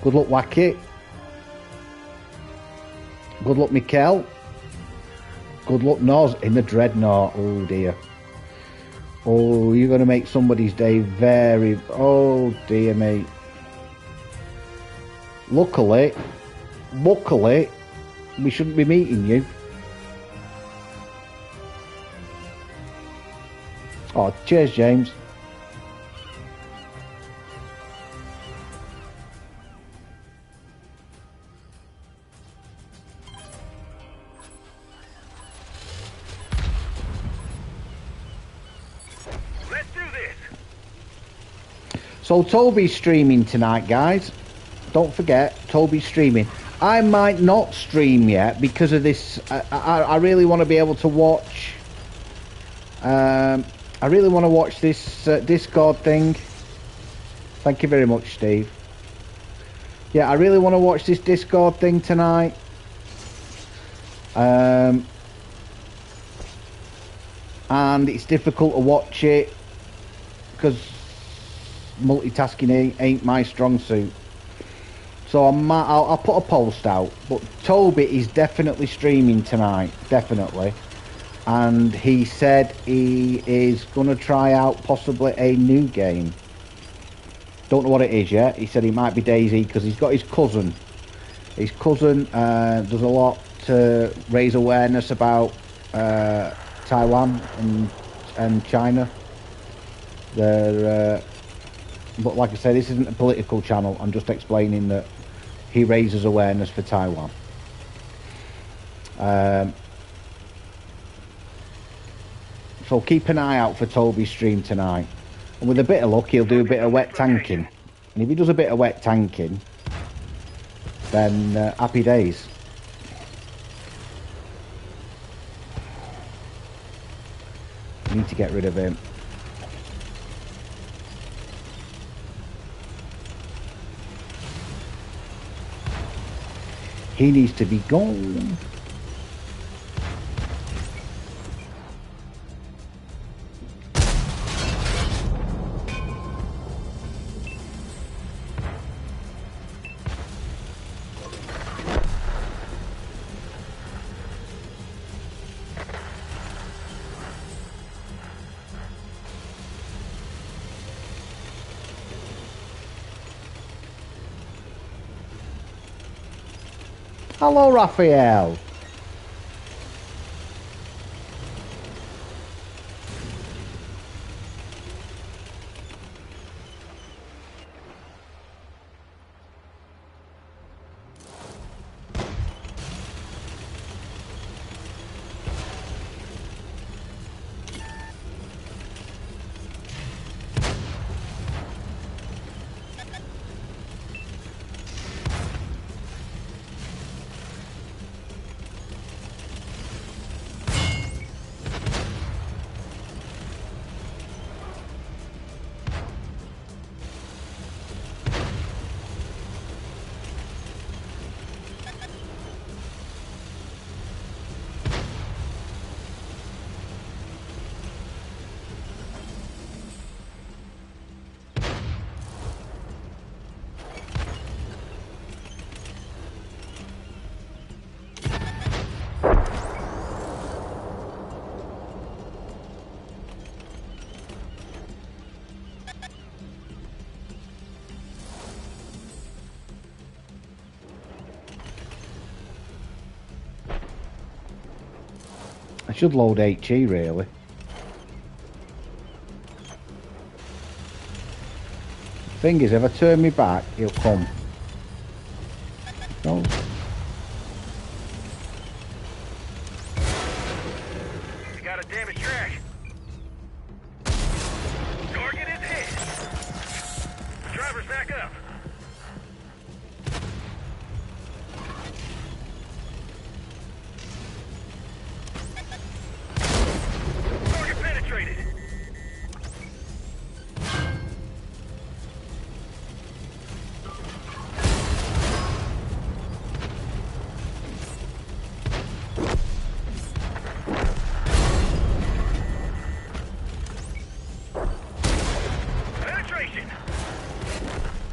Good luck, Wacky. Good luck, Mikkel. Good luck, Noz, in the Dreadnought. Oh, dear. Oh, you're going to make somebody's day very... Oh, dear, mate. Luckily, we shouldn't be meeting you. Oh, cheers, James. Let's do this. So Toby's streaming tonight, guys. Don't forget, Toby's streaming. I might not stream yet because of this. I really want to be able to watch. I really want to watch this Discord thing. Thank you very much, Steve. Yeah, I really want to watch this Discord thing tonight. And it's difficult to watch it because multitasking ain't my strong suit. So I'll put a post out. But Toby is definitely streaming tonight, definitely. And he said he is going to try out possibly a new game. Don't know what it is yet. He said it might be DayZ because he's got his cousin. His cousin does a lot to raise awareness about Taiwan and China. But like I said, this isn't a political channel. I'm just explaining that he raises awareness for Taiwan. So keep an eye out for Toby's stream tonight. And with a bit of luck, he'll do a bit of wet tanking. And if he does a bit of wet tanking, then happy days. Need to get rid of him. He needs to be gone. Hello, Raphael. should load HE really. Thing is, if I turn me back, he'll come. No. You got a damaged track. Target is hit. Driver's back up. Target penetrated. Penetration.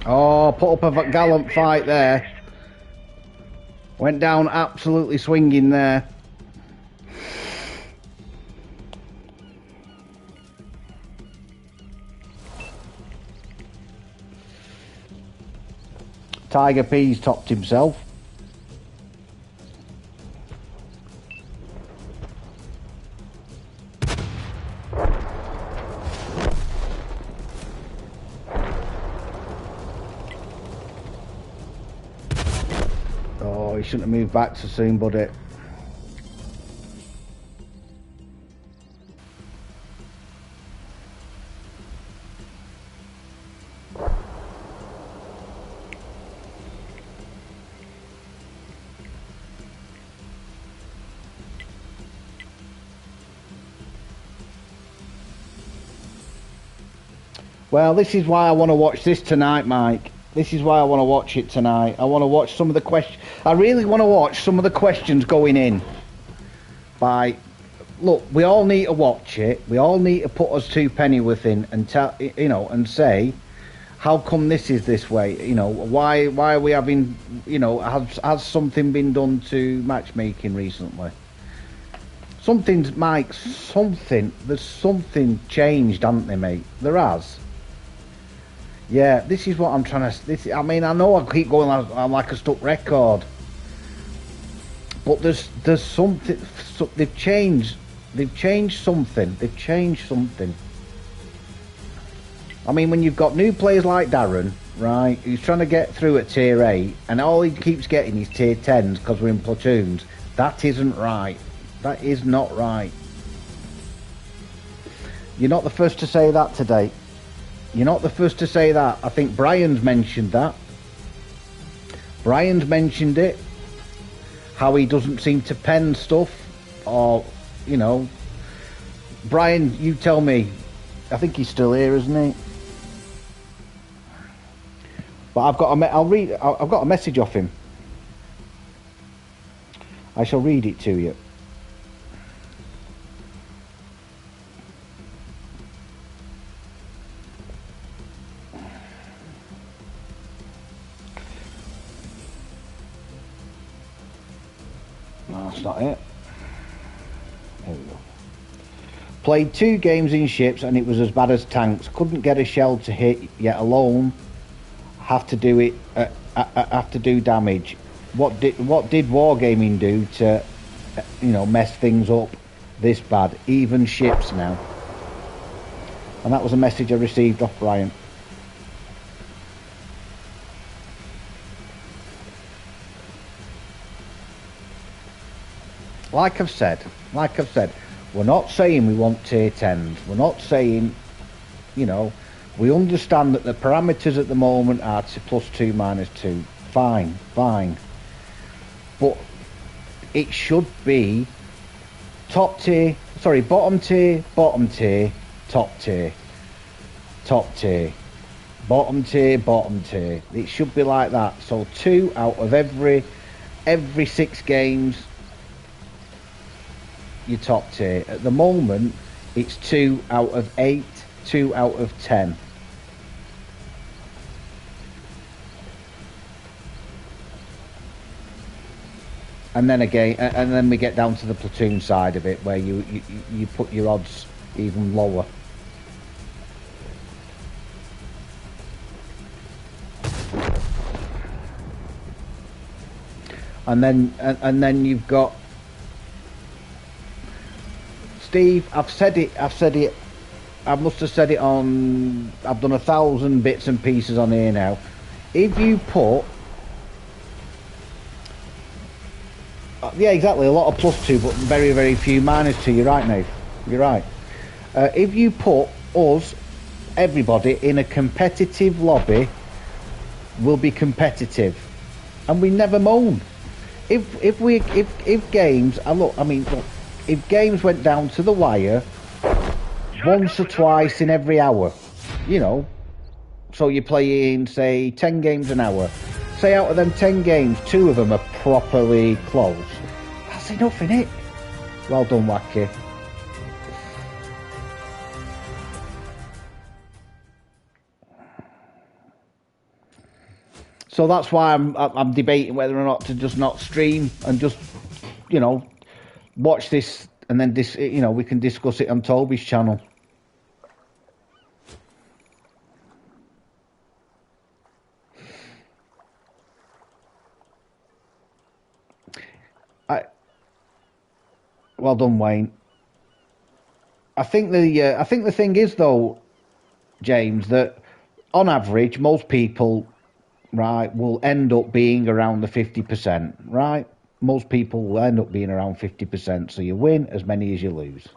Oh, put up a gallant fight there. Went down absolutely swinging there. Tiger P's topped himself. Oh, he shouldn't have moved back so soon, buddy. Well, this is why I want to watch this tonight, Mike. This is why I want to watch it tonight. I want to watch some of the questions. I really want to watch some of the questions going in. Look, we all need to watch it. We all need to put us two pennyworth in and tell, you know, and say, how come this is this way? You know, why are we having, you know, has something been done to matchmaking recently? Something's, Mike, there's something changed, hasn't there, mate? There has. Yeah, this is what I'm trying to... I mean, I know I keep going I'm like a stuck record. But there's something... They've changed something. They've changed something. I mean, when you've got new players like Darren, right, who's trying to get through at tier 8, and all he keeps getting is tier 10s because we're in platoons, that isn't right. That is not right. You're not the first to say that today. You're not the first to say that. I think Brian's mentioned that. Brian's mentioned it. How he doesn't seem to pen stuff. Or, you know. Brian, you tell me. I think he's still here, isn't he? But I've got I've got a message off him. I shall read it to you. No, that's not it. There we go. Played 2 games in ships and it was as bad as tanks. Couldn't get a shell to hit, yet alone have to do it. Have to do damage. What did wargaming do to, you know, mess things up this bad? Even ships now. And that was a message I received off Brian. Like I've said, we're not saying we want tier 10s. We're not saying, you know, we understand that the parameters at the moment are to +2, -2. Fine. But it should be bottom tier, top tier, bottom tier, bottom tier. It should be like that. So 2 out of every 6 games, your top tier. At the moment, it's 2 out of 8, 2 out of 10. And then again, and then we get down to the platoon side of it, where you put your odds even lower. And then you've got Steve, I've said it. I must have said it on. I've done 1,000 bits and pieces on here now. If you put, yeah, exactly, a lot of +2, but very, very few -2. You're right, Nate. You're right. If you put us, everybody, in a competitive lobby, we'll be competitive, and we never moan. If games, look, if games went down to the wire once or twice in every hour, you know, so you're playing, say, 10 games an hour, say out of them 10 games, 2 of them are properly close, that's enough, innit? Well done, Wacky. So that's why I'm debating whether or not to just not stream and just, you know, watch this, and then we can discuss it on Toby's channel. Well done, Wayne. I think the thing is, though, James, that on average most people, right, will end up being around the 50%, right? Most people will end up being around 50%, so you win as many as you lose.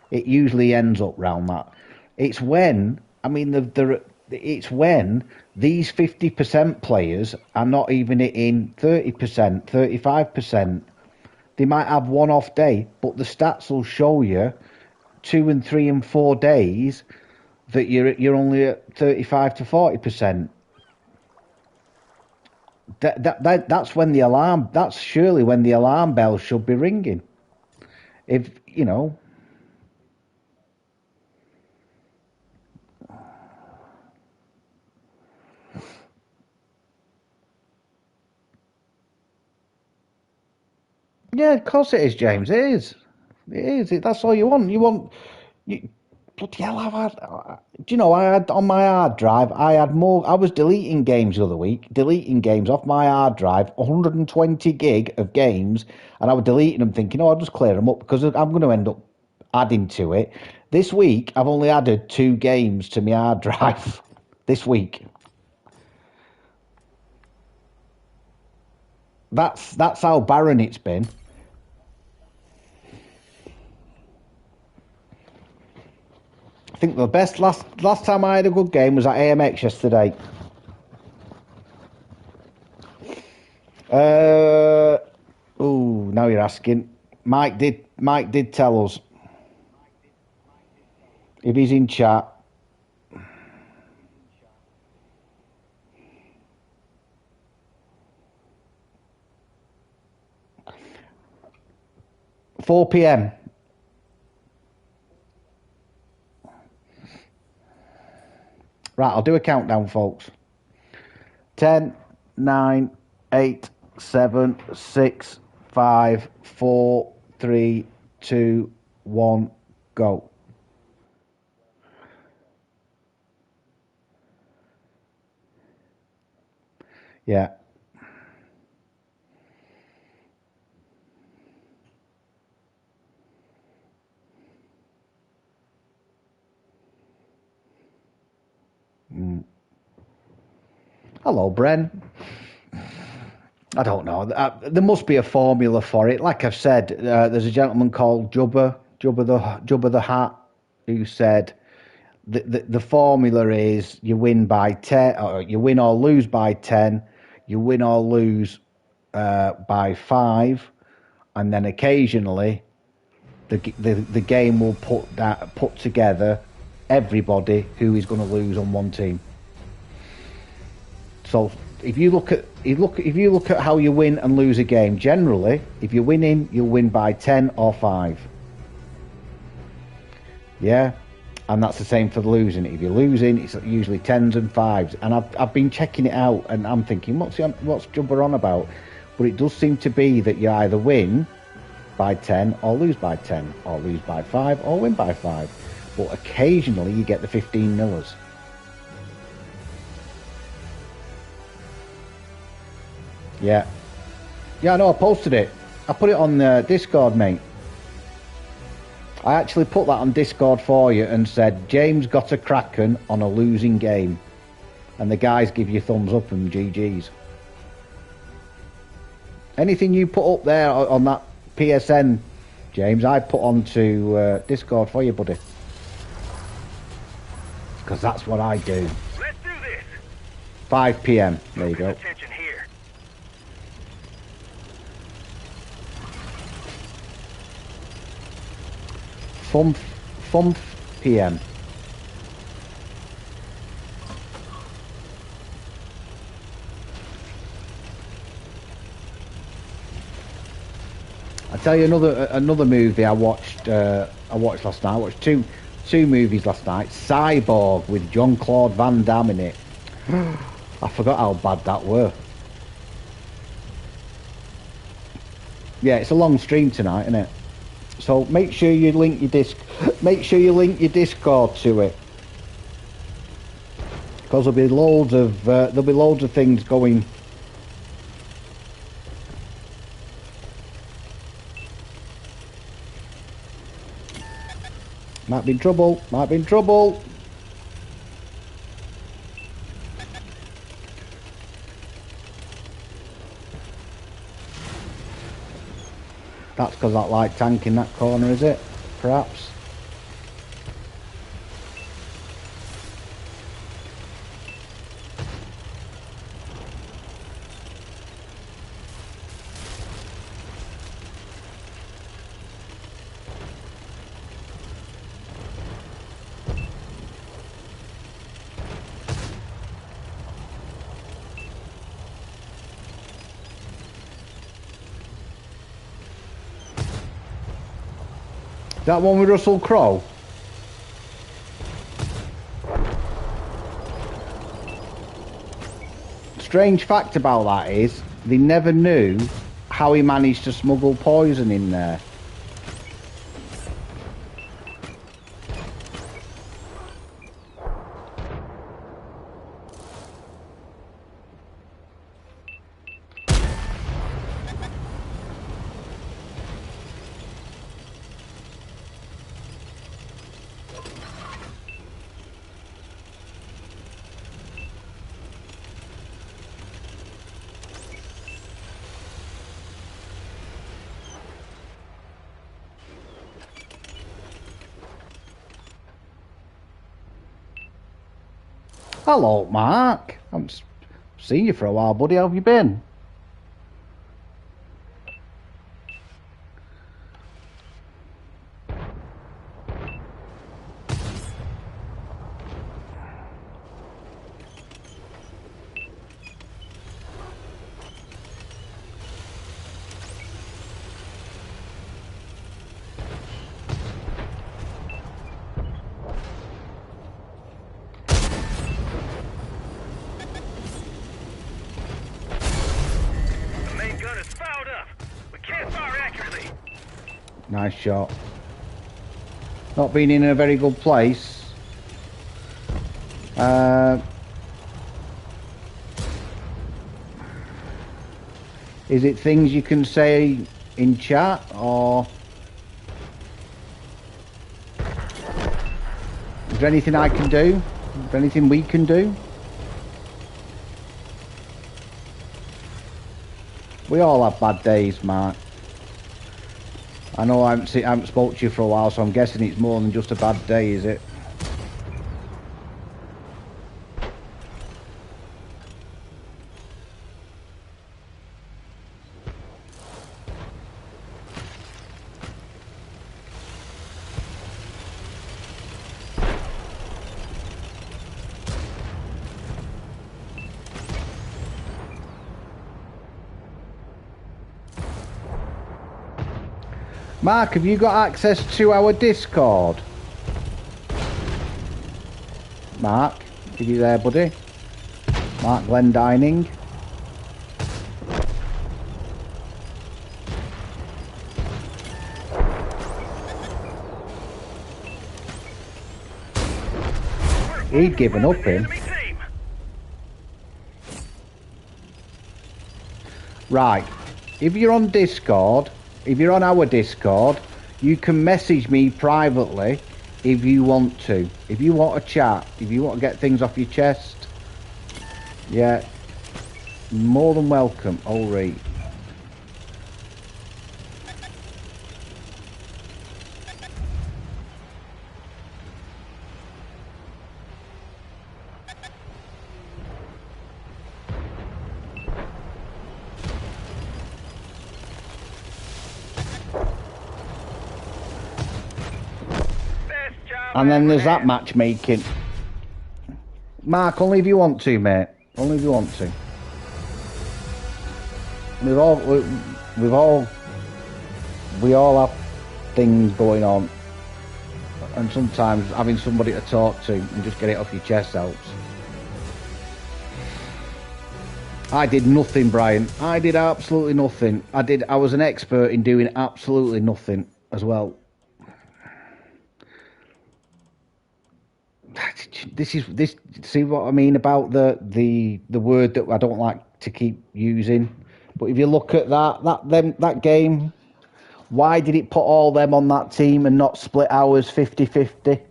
It usually ends up around that. It's when, it's when these 50% players are not even in 30%, 35%. They might have one off day, but the stats will show you 2 and 3 and 4 days that you're only at 35 to 40%. That's when the alarm. That's surely when the alarm bell should be ringing. If you know. Yeah, of course it is, James. It is. It is. That's all you want. Bloody hell! Do you know? I had on my hard drive. I had more. I was deleting games the other week. Deleting games off my hard drive. 120 gig of games, and I was deleting them, thinking, "Oh, I'll just clear them up because I'm going to end up adding to it." This week, I've only added 2 games to my hard drive. This week. That's how barren it's been. I think the best last time I had a good game was at AMX yesterday. Now you're asking. Mike did tell us. If he's in chat. $4 p.m. Right, I'll do a countdown, folks. 10, 9, 8, 7, 6, 5, 4, 3, 2, 1, go. Yeah. Hello, Bren. I don't know. There must be a formula for it. Like I've said, there's a gentleman called Jubba the Hat, who said the formula is you win by 10, or you win or lose by 10, you win or lose by 5, and then occasionally the game will put together everybody who is going to lose on one team. So if you look at how you win and lose a game, generally, if you're winning, you'll win by 10 or 5. Yeah, and that's the same for losing. If you're losing, it's usually 10s and 5s. And I've been checking it out, and I'm thinking, what's Jumper on about? But it does seem to be that you either win by 10 or lose by 10, or lose by 5 or win by 5. But occasionally you get the 15 millers. Yeah, I know. I posted it. I put it on Discord, mate. I actually put that on Discord for you and said, James got a Kraken on a losing game. And the guys give you thumbs up and GG's. Anything you put up there on that PSN, James, I put onto Discord for you, buddy. Because that's what I do. Let's do this. 5 PM. There you go. Attention here. 5 PM. I tell you another movie I watched last night. I watched two movies last night. Cyborg with Jean-Claude Van Damme in it. I forgot how bad that were. Yeah, it's a long stream tonight, isn't it? So make sure you link your Discord to it, because there'll be loads of things going. Might be in trouble. Might be in trouble. That's because that light tank in that corner, is it? Perhaps. That one with Russell Crowe? Strange fact about that is, they never knew how he managed to smuggle poison in there. Hello, Mark. I haven't seen you for a while, buddy. How have you been? Nice shot. Not been in a very good place. Is it things you can say in chat, or is there anything I can do? Is there anything we can do? We all have bad days, Mark. I know I haven't spoke to you for a while, so I'm guessing it's more than just a bad day, is it? Mark, have you got access to our Discord? Mark, are you there, buddy? Mark Glendining. He'd given up him. Right, if you're on Discord, if you're on our Discord, You can message me privately if you want to. If you want to chat, if you want to get things off your chest, yeah, more than welcome. All right. And then there's that matchmaking. Mark, only if you want to, mate. Only if you want to. We all have things going on, and sometimes having somebody to talk to and just get it off your chest helps. I did nothing, Brian. I did absolutely nothing. I was an expert in doing absolutely nothing as well. This. See what I mean about the word that I don't like to keep using. But if you look at that game, why did it put all them on that team and not split ours 50-50?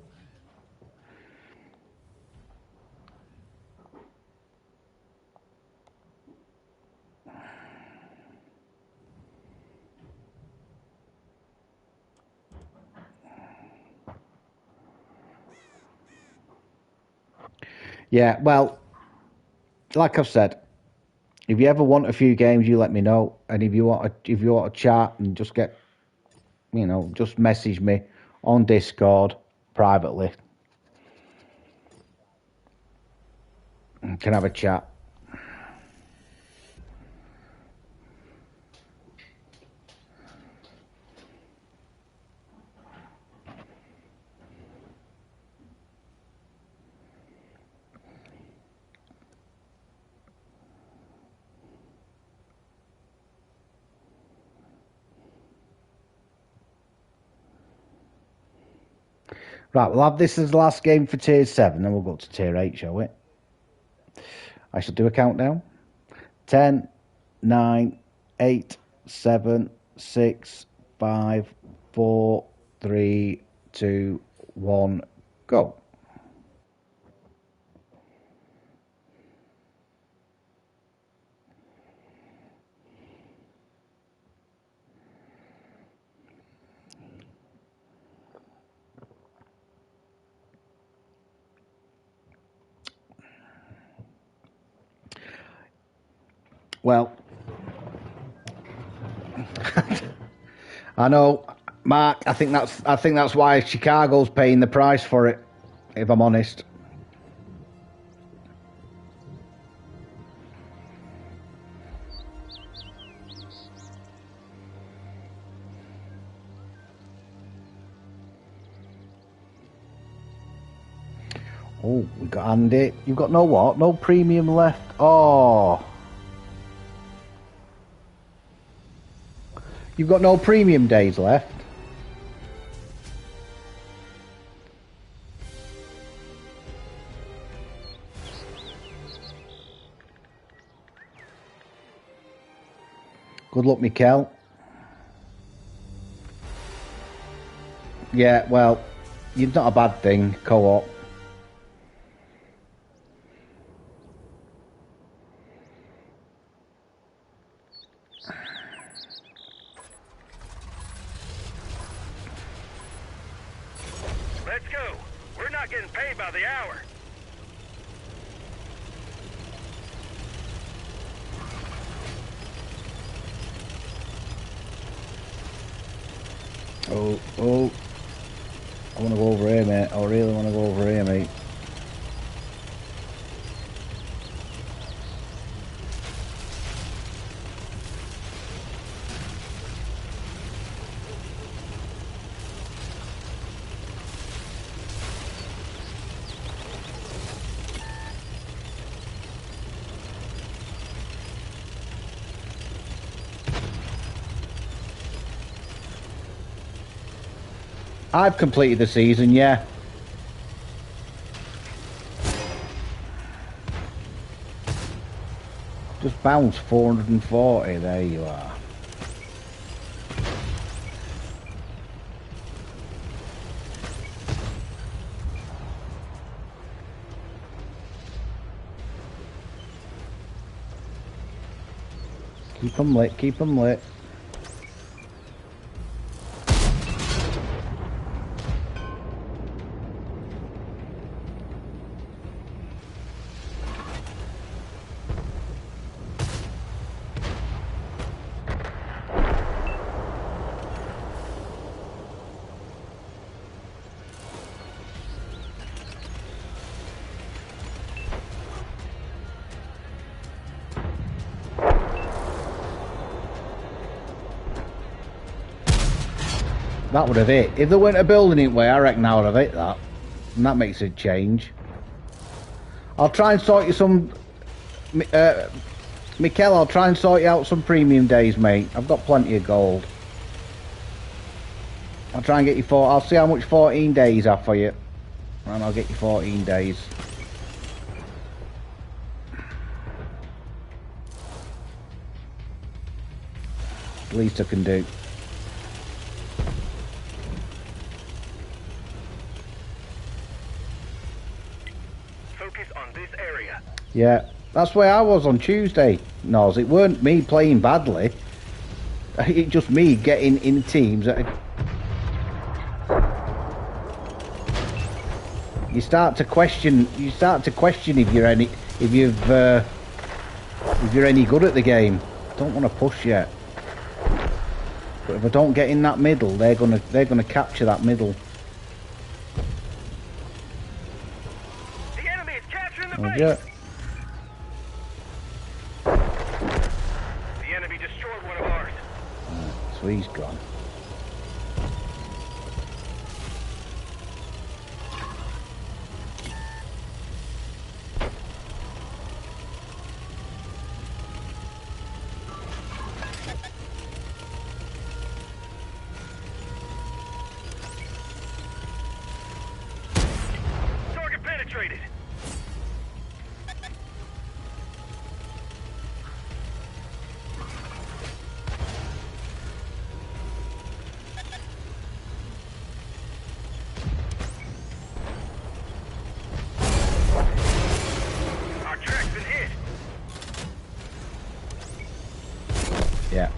Yeah, well, like I've said, if you ever want a few games, you let me know. And if you want to chat and just get, just message me on Discord privately. And can have a chat. Right, we'll have this as the last game for Tier 7, then we'll go to Tier 8, shall we? I shall do a countdown. 10, 9, 8, 7, 6, 5, 4, 3, 2, 1, go. Well, I know, Mark. I think that's why Chicago's paying the price for it. If I'm honest. Oh, we got Andy. You've got no what? No premium left. Oh. You've got no premium days left. Good luck, Mikkel. Yeah, well, it's not a bad thing, co-op. Let's go. We're not getting paid by the hour. Oh. I want to go over here, mate. I really want to go over here, mate. I've completed the season, yeah. Just bounce 440, there you are. Keep them lit, keep them lit. That would have hit. If there weren't a building in way, I reckon I would have hit that. And that makes a change. I'll try and sort you some... Mikel, I'll try and sort you out some premium days, mate. I've got plenty of gold. I'll try and get you I'll see how much 14 days are for you. And I'll get you 14 days. Least I can do. Focus on this area. Yeah, that's where I was on Tuesday. No, it weren't me playing badly. It's just me getting in teams that you start to question if you're any good at the game. Don't want to push yet. But if I don't get in that middle, they're gonna capture that middle. The enemy is capturing the base. Yeah. The enemy destroyed one of ours. So he's gone. Target penetrated. Our track's been hit. Yeah.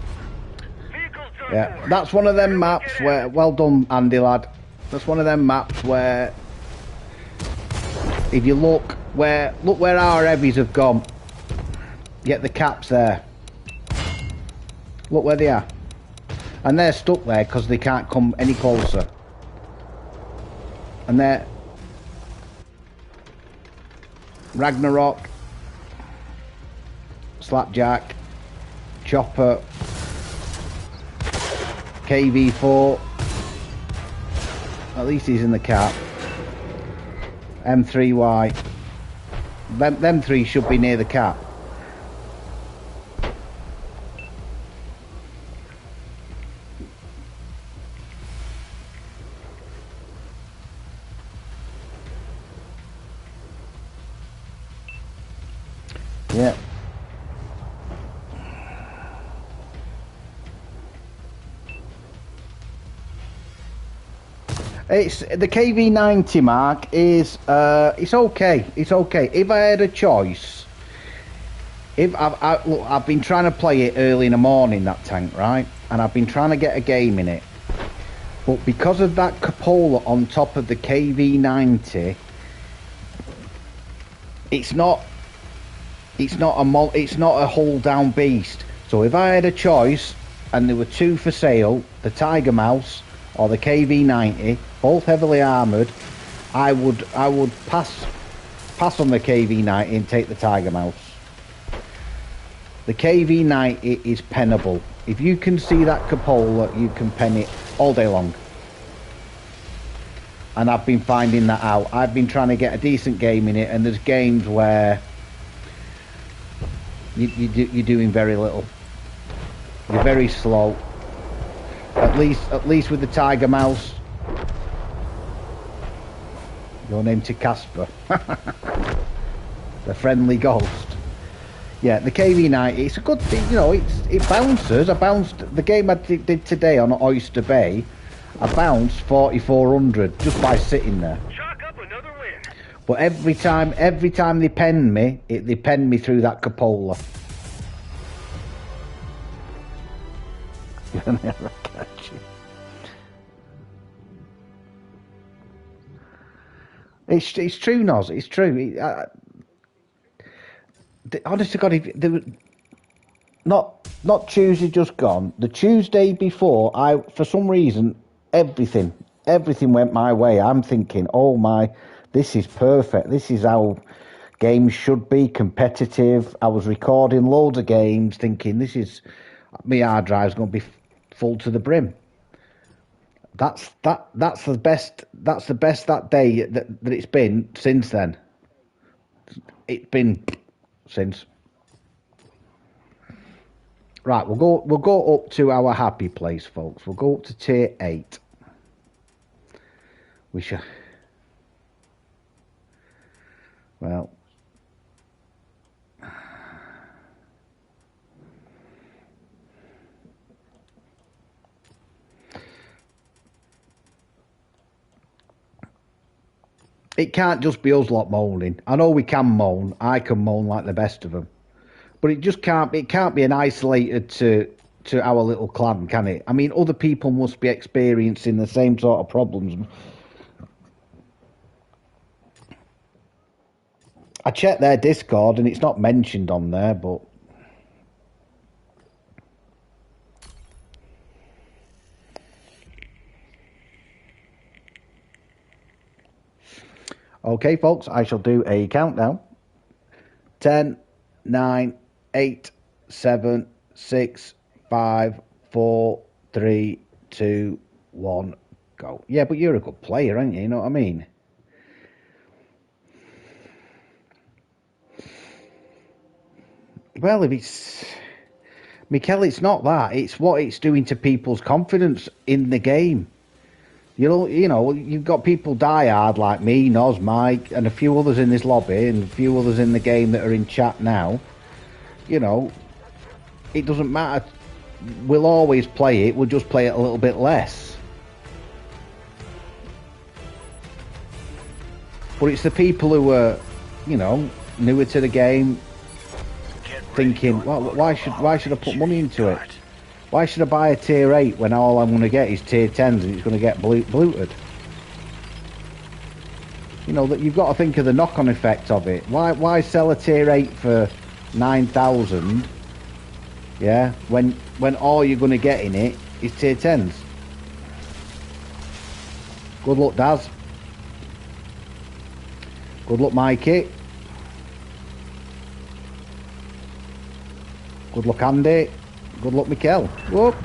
Vehicles done Yeah, for. that's one of them maps where, well done Andy lad, that's one of them maps where if you look where our heavies have gone, get the caps there, look where they are, and they're stuck there because they can't come any closer, and they're Ragnarok, Slapjack, Chopper, KV4, at least he's in the cap, M3Y, them three should be near the cap. Yeah. It's the KV90 mark is it's okay. It's okay. If I had a choice, if I've been trying to play it early in the morning, that tank, right? And I've been trying to get a game in it. But because of that cupola on top of the KV90, it's not a hold down beast. So if I had a choice and there were two for sale, the Tiger Mouse or the KV90, both heavily armoured, I would pass on the KV90 and take the Tiger Mouse. The KV90 is pennable. If you can see that cupola, you can pen it all day long. And I've been finding that out. I've been trying to get a decent game in it, and there's games where you're doing very little. You're very slow. At least with the Tiger Mouse. Your name to Casper. The friendly ghost. Yeah, the KV90, it's a good thing, you know, it bounces. I bounced the game I did today on Oyster Bay. I bounced 4,400 just by sitting there. Chalk up another win. But every time they pen me, they pen me through that cupola. never catch you. It's true, Noz. It's true. Honest to God, if there was not Tuesday just gone, the Tuesday before, for some reason everything went my way. I'm thinking, oh my, this is perfect. This is how games should be, competitive. I was recording loads of games, thinking my hard drive's going to be full to the brim. That's the best. That's the best that day that it's been since then. It's been since. Right, we'll go up to our happy place, folks. We'll go up to tier 8. We shall. Well. It can't just be us lot moaning. I know we can moan. I can moan like the best of them. But it just can't. It can't be an isolated to our little clan, can it? I mean, other people must be experiencing the same sort of problems. I checked their Discord and it's not mentioned on there, but okay, folks, I shall do a countdown. 10, 9, 8, 7, 6, 5, 4, 3, 2, 1, go. Yeah, but you're a good player, aren't you? You know what I mean? Well, if it's... Mikel, it's not that. It's what it's doing to people's confidence in the game. You know, you've got people die hard like me, Noz, Mike, and a few others in this lobby, and a few others in the game that are in chat now. You know, it doesn't matter. We'll always play it. We'll just play it a little bit less. But it's the people who are, you know, newer to the game, thinking, well, why should I put money into it? Why should I buy a tier 8 when all I'm going to get is tier 10s and it's going to get bluted? You know, that you've got to think of the knock-on effect of it. Why sell a tier 8 for 9,000? Yeah, when all you're going to get in it is tier 10s. Good luck, Daz. Good luck, Mikey. Good luck, Andy. Good luck, Mikel. Whoop.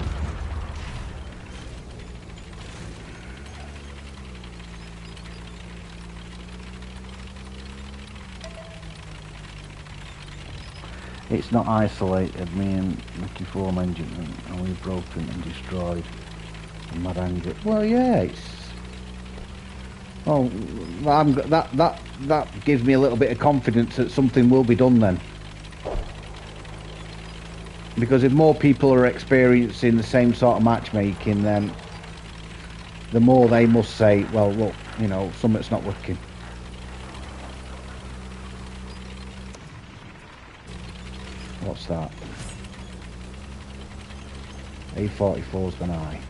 It's not isolated. Me and Mickey Form engine, and we've broken and destroyed the Mad Angry. Well, yeah, it's. Oh, that gives me a little bit of confidence that something will be done then. Because if more people are experiencing the same sort of matchmaking, then the more they must say, well, look, you know, something's not working. What's that? A44's gone high.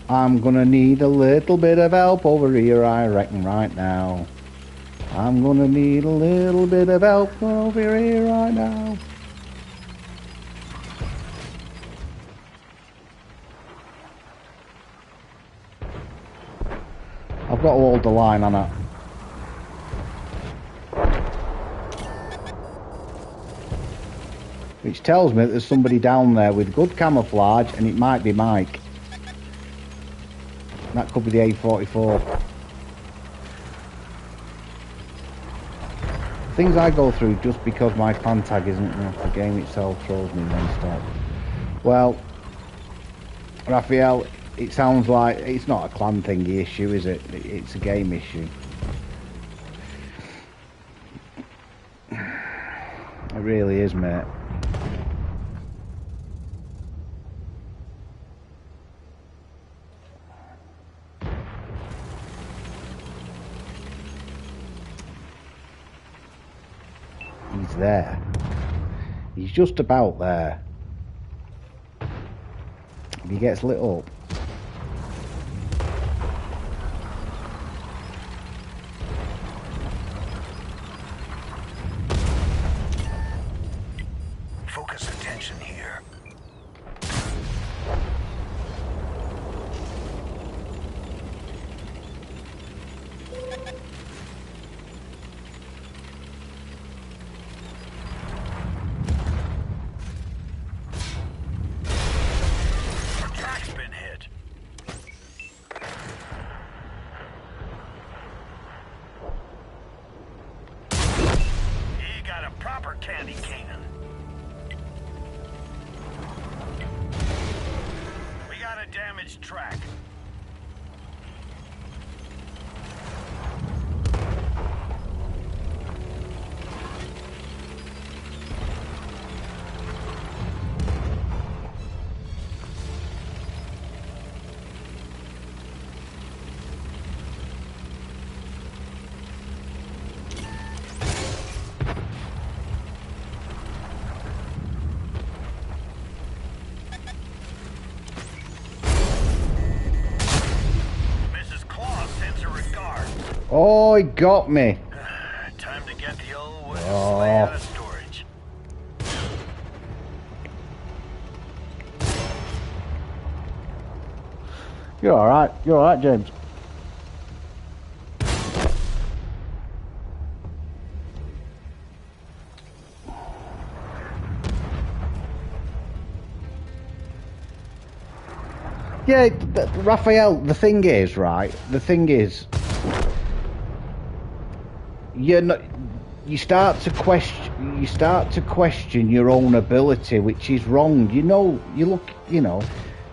I'm gonna need a little bit of help over here, I reckon, right now. I'm gonna need a little bit of help over here right now. I've got to hold the line on it. Which tells me that there's somebody down there with good camouflage, and it might be Mike. That could be the A44. Things I go through just because my clan tag isn't enough. The game itself throws me non-stop. Well, Raphael, it sounds like it's not a clan thingy issue, is it? It's a game issue. It really is, mate. He's there. He's just about there. If he gets lit up. Focus attention here. Track's been hit. He got a proper candy cannon. We got a damaged track. Mrs. Claus sends her regards. Oh, he got me. Time to get the old wooden Oh. sleigh out of storage. You're alright. You're alright, James. Yeah, Raphael, the thing is, right? The thing is, you're not. You start to question your own ability, which is wrong. You know,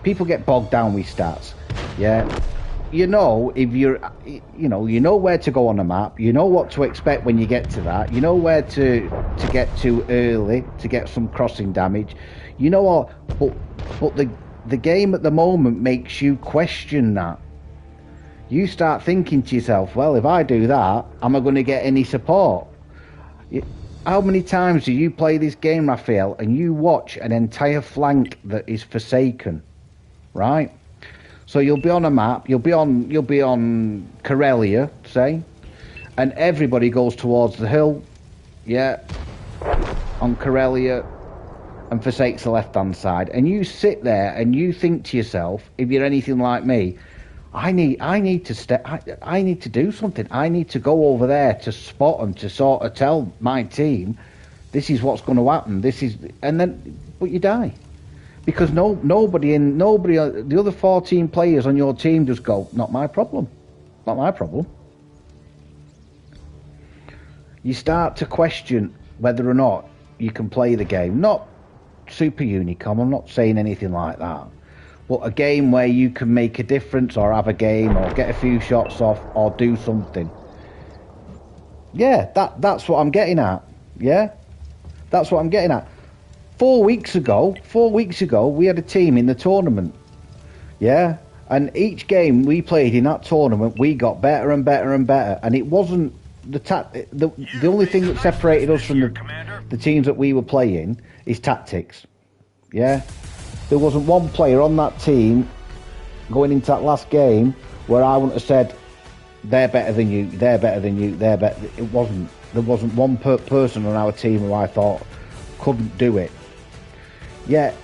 people get bogged down with stats. Yeah, if you're, you know where to go on the map. You know what to expect when you get to that. You know where to get to early to get some crossing damage. You know what? But the game at the moment makes you question that. You start thinking to yourself, well, if I do that, am I going to get any support? How many times do you play this game, Raphael, and you watch an entire flank that is forsaken, right? So you'll be on a map, you'll be on Karelia, say, and everybody goes towards the hill, yeah, on Karelia, and forsakes the left-hand side, and you sit there and you think to yourself, if you're anything like me, I need to do something. I need to go over there to spot them, to sort of tell my team, this is what's going to happen. But you die because nobody, the other 14 players on your team just go, not my problem, not my problem. You start to question whether or not you can play the game. Not Super Unicom. I'm not saying anything like that. But a game where you can make a difference or have a game or get a few shots off or do something. Yeah, that's what I'm getting at. Yeah? That's what I'm getting at. 4 weeks ago, we had a team in the tournament. Yeah? And each game we played in that tournament, we got better and better and better. And it wasn't the only thing that separated us from the teams that we were playing is tactics. Yeah? There wasn't one player on that team going into that last game where I wouldn't have said, they're better than you, they're better than you, they're better. It wasn't. There wasn't one person on our team who I thought couldn't do it. Yet,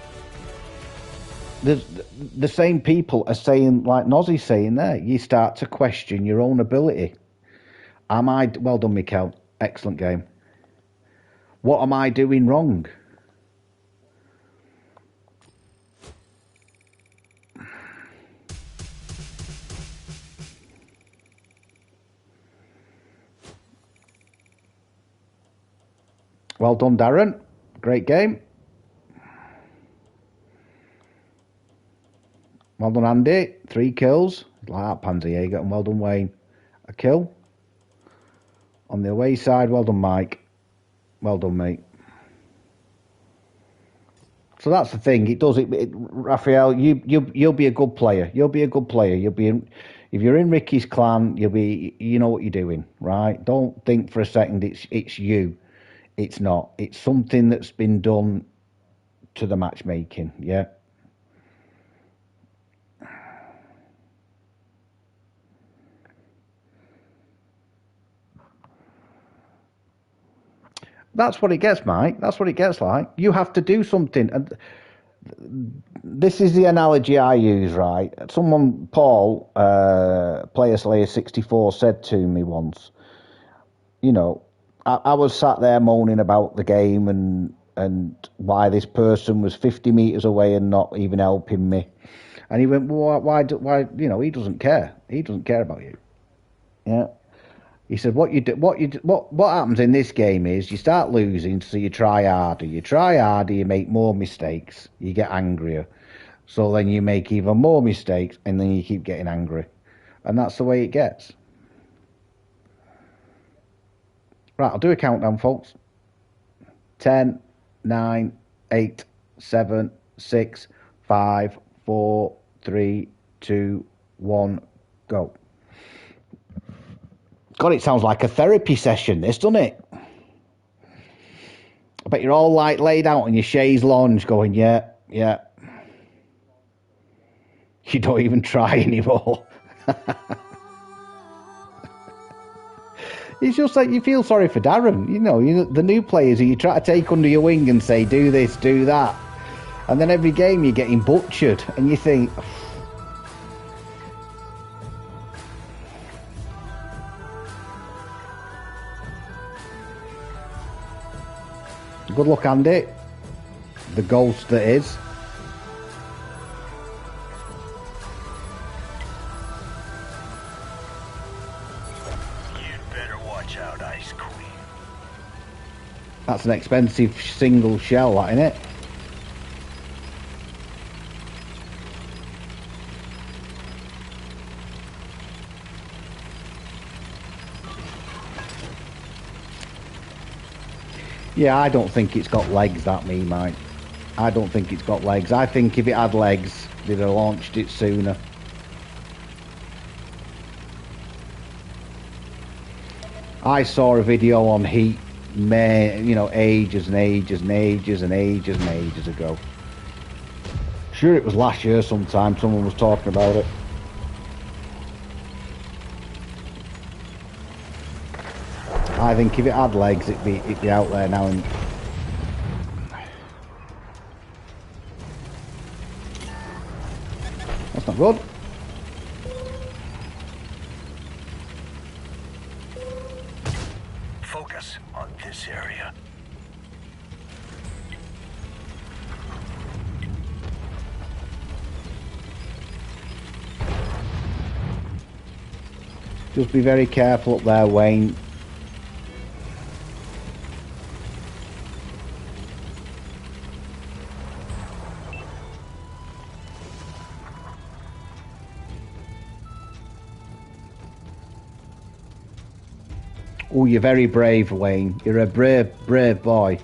the same people are saying, like Nozzy's saying there, you start to question your own ability. Well done, Mikkel. Excellent game. What am I doing wrong? Well done, Darren. Great game. Well done, Andy. 3 kills. Like that, Panzerjäger. And well done, Wayne. A kill. On the away side, well done, Mike. Well done, mate. So that's the thing. It does it, Raphael. You'll be a good player. You'll be a good player. You'll be if you're in Ricky's clan. You know what you're doing, right? Don't think for a second it's you. It's not. It's something that's been done to the matchmaking. Yeah. That's what it gets, Mike. That's what it gets like. You have to do something. And this is the analogy I use, right? Someone, Paul, Player Slayer 64, said to me once, you know, I was sat there moaning about the game and why this person was 50 metres away and not even helping me. And he went, well, why, you know, he doesn't care. He doesn't care about you. Yeah. He said, what happens in this game is you start losing, so you try harder. You try harder, you make more mistakes, you get angrier. So then you make even more mistakes, and then you keep getting angry. And that's the way it gets. Right, I'll do a countdown, folks. 10, 9, 8, 7, 6, 5, 4, 3, 2, 1, go. God, it sounds like a therapy session, this, doesn't it? I bet you're all like laid out on your chaise lounge going, yeah. You don't even try anymore. It's just like you feel sorry for Darren. You know, the new players who you try to take under your wing and say, do this, do that. And then every game you're getting butchered and you think... Good luck, Andy. The ghost that is. You'd better watch out, Ice Queen. That's an expensive single shell, that, isn't it? Yeah, I don't think it's got legs, that me, Mike. I don't think it's got legs. I think if it had legs, they'd have launched it sooner. I saw a video on Heat, you know, ages and ages and ages and ages and ages ago. Sure, it was last year sometime, someone was talking about it. I think if it had legs, it'd be out there now. And that's not good. Focus on this area. Just be very careful up there, Wayne. Oh, you're very brave, Wayne. You're a brave, brave boy.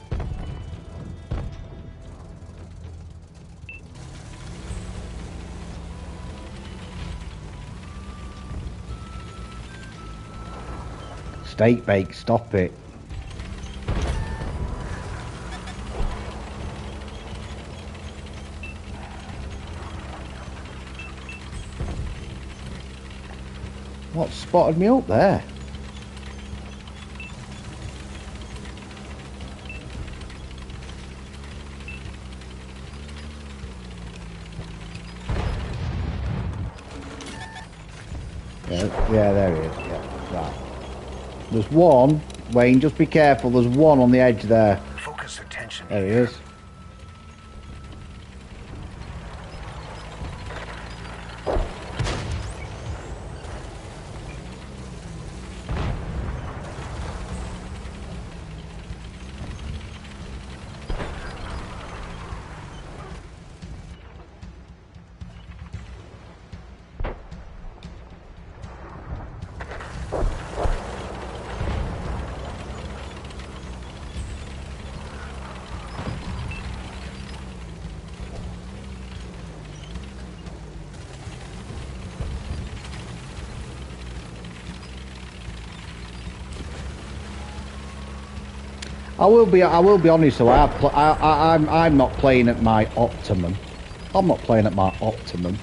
Steak bake, stop it. What spotted me up there? Yeah, there he is. Yeah, right. There's one. Wayne, just be careful. There's one on the edge there. Focus attention. There he is. I will be honest though. I'm not playing at my optimum. I'm not playing at my optimum.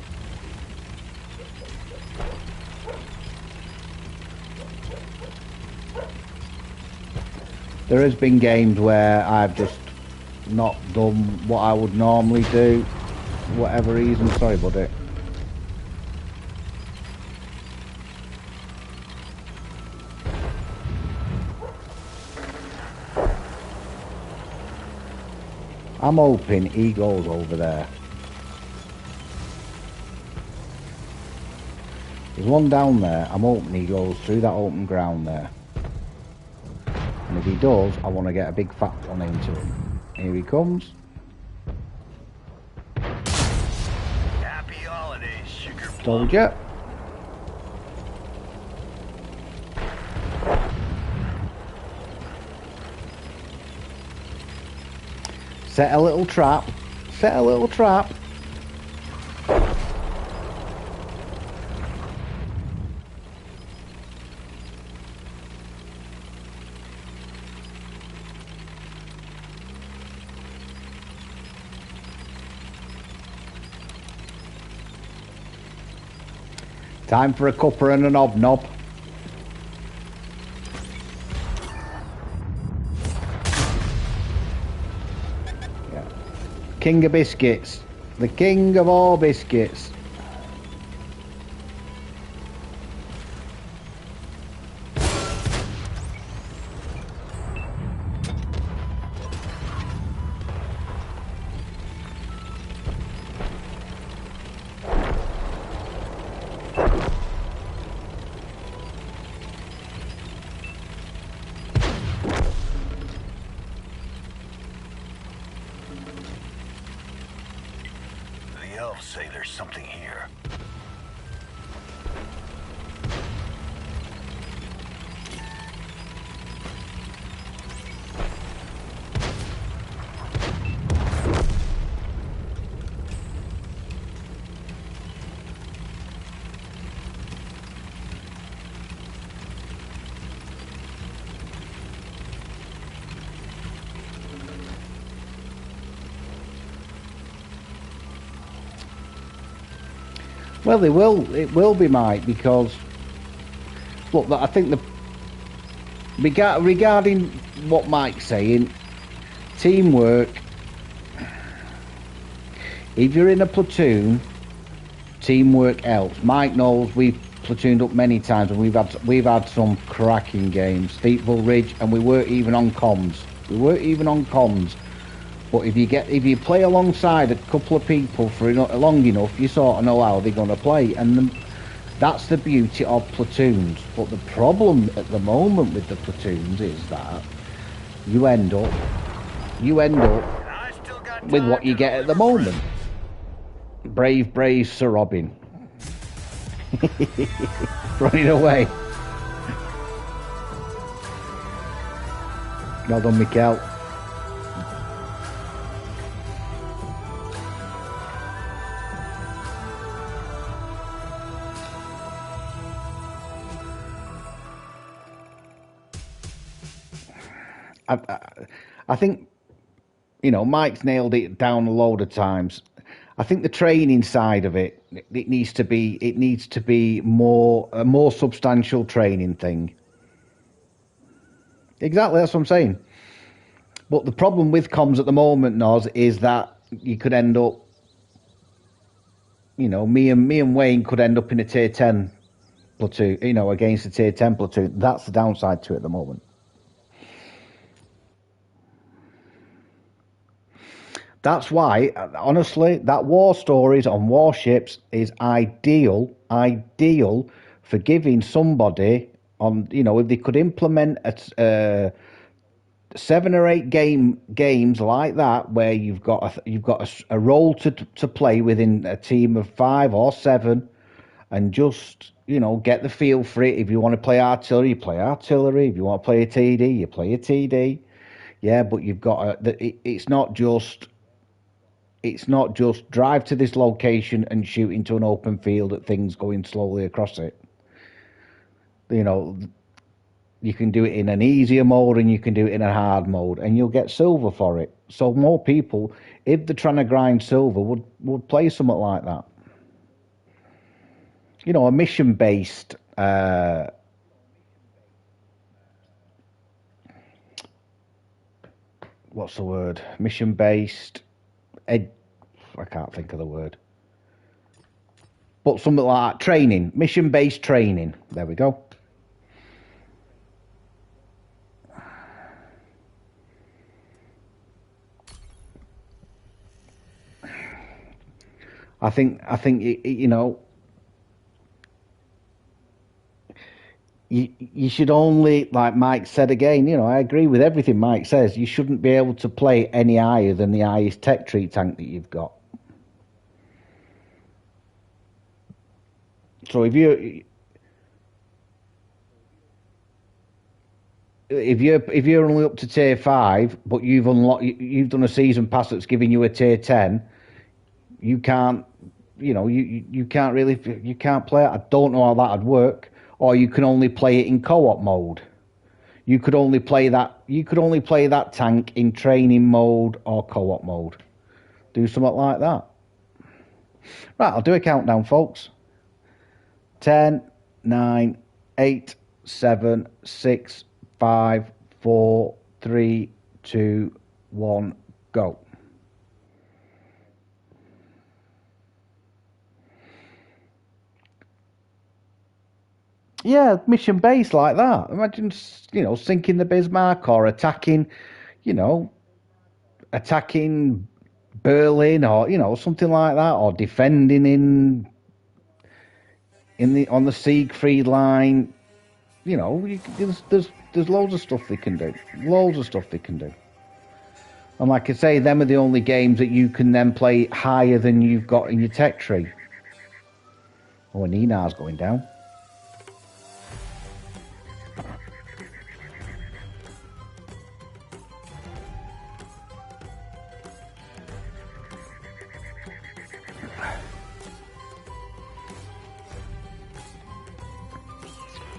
There has been games where I've just not done what I would normally do, for whatever reason. Sorry, buddy. I'm hoping he goes over there. There's one down there. I'm hoping he goes through that open ground there. And if he does, I want to get a big fat one into him. Here he comes. Happy holidays, sugar plum. Told you. Set a little trap. Set a little trap. Time for a cuppa and a knob. Yeah. King of biscuits. The king of all biscuits. The elves say there's something here. Well, it will be, Mike, because look, I think regarding what Mike's saying, teamwork. If you're in a platoon, teamwork helps. Mike knows we've platooned up many times, and we've had some cracking games. Steepville Ridge, and we weren't even on comms. But if you play alongside a couple of people for long enough, you sort of know how they're going to play, and that's the beauty of platoons. But the problem at the moment with the platoons is that you end up with what you get at the moment. Brave Sir Robin. Running away. Well done, Mikel. I think, Mike's nailed it down a load of times. I think the training side of it needs to be a more substantial training thing. Exactly, that's what I'm saying. But the problem with comms at the moment, Noz, is that you could end up, me and Wayne could end up in a tier 10 platoon, against a tier 10 platoon. That's the downside to it at the moment. That's why, honestly, that war stories on warships is ideal for giving somebody on, if they could implement 7 or 8 games like that, where you've got a role to play within a team of 5 or 7, and just get the feel for it. If you want to play artillery, you play artillery. If you want to play a TD, you play a TD. Yeah, but you've got it's not just drive to this location and shoot into an open field at things going slowly across it. You can do it in an easier mode and you can do it in a hard mode, and you'll get silver for it. So more people, if they're trying to grind silver, would play something like that. You know, a mission-based what's the word? Mission-based I can't think of the word. But something like that. Training. Mission-based training. There we go. I think you know, you should only, like Mike said again, you know, I agree with everything Mike says. You shouldn't be able to play any higher than the highest tech tree tank that you've got. So if you're only up to tier 5, but you've done a season pass that's giving you a tier 10, you can't, you know, you can't play it. I don't know how that'd work. Or you can only play it in co-op mode. You could only play that tank in training mode or co-op mode. Do something like that. Right, I'll do a countdown, folks. 10, 9, 8, 7, 6, 5, 4, 3, 2, 1, go. Yeah, mission based like that. Imagine, you know, sinking the Bismarck or attacking, you know, attacking Berlin or, you know, something like that, or defending on the Siegfried line. You know, there's loads of stuff they can do. Loads of stuff they can do. And like I say, them are the only games that you can then play higher than you've got in your tech tree. Oh, and Ninar's going down.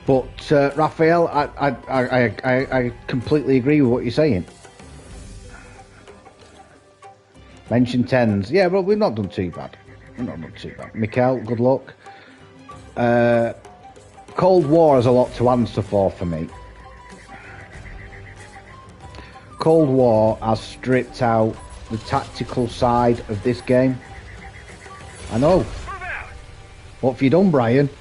But Raphael, I completely agree with what you're saying. Mention 10s. Yeah, but we've not done too bad. Mikhail, good luck. Cold War has a lot to answer for me. Cold War has stripped out the tactical side of this game. I know. What have you done, Brian?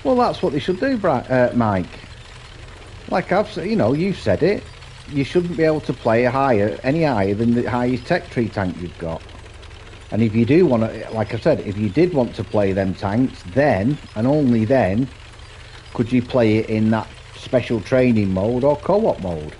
Well, that's what they should do, Mike. Like I've said, you know, you've said it. You shouldn't be able to play any higher than the highest tech tree tank you've got. And if you do want to, like I said, if you did want to play them tanks, then, and only then, could you play it in that special training mode or co-op mode.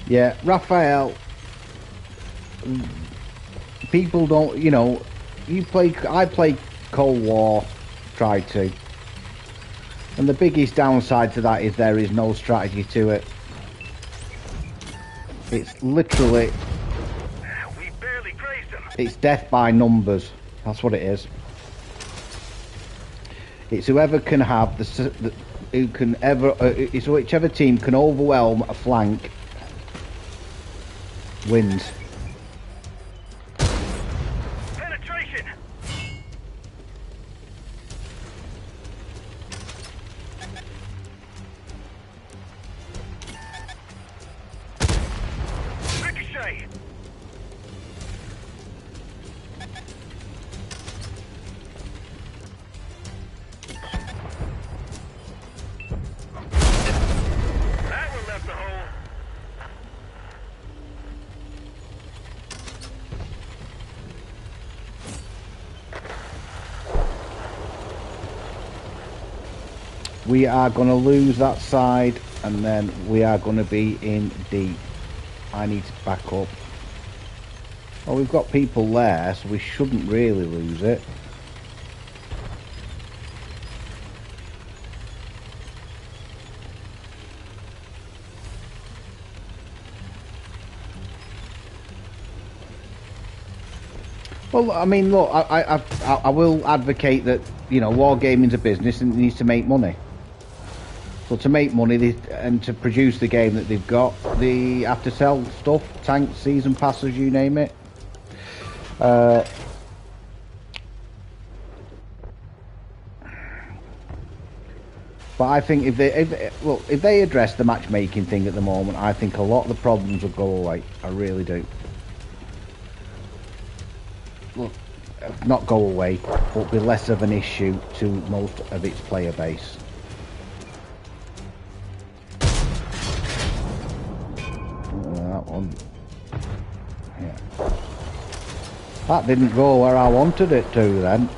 Yeah, Raphael, people don't, you know, I play Cold War, tried to. And the biggest downside to that is there is no strategy to it. It's literally, We barely grazed him. it's death by numbers. That's what it is. It's whoever can have it's whichever team can overwhelm a flank wins. Penetration. Ricochet. We are going to lose that side, and then we are going to be in deep. I need to back up. Well, we've got people there, so we shouldn't really lose it. Well, I mean, look, I will advocate that, you know, wargaming's a business and it needs to make money. So to make money and to produce the game that they've got, they have to sell stuff, tanks, season passes, you name it. But I think if they address the matchmaking thing at the moment, I think a lot of the problems will go away. I really do. Look, not go away, but be less of an issue to most of its player base. That one. Yeah. That didn't go where I wanted it to then.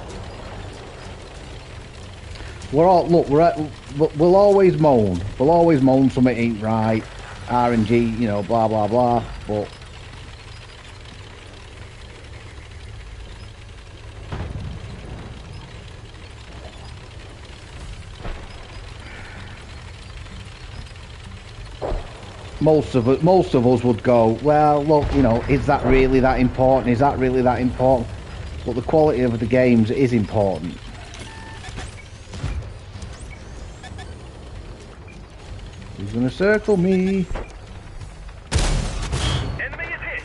We'll always moan. We'll always moan something ain't right. RNG, you know, blah blah blah. But most of us would go, well, look, you know, is that really that important? Is that really that important? But the quality of the games is important. He's gonna circle me. Enemy is hit.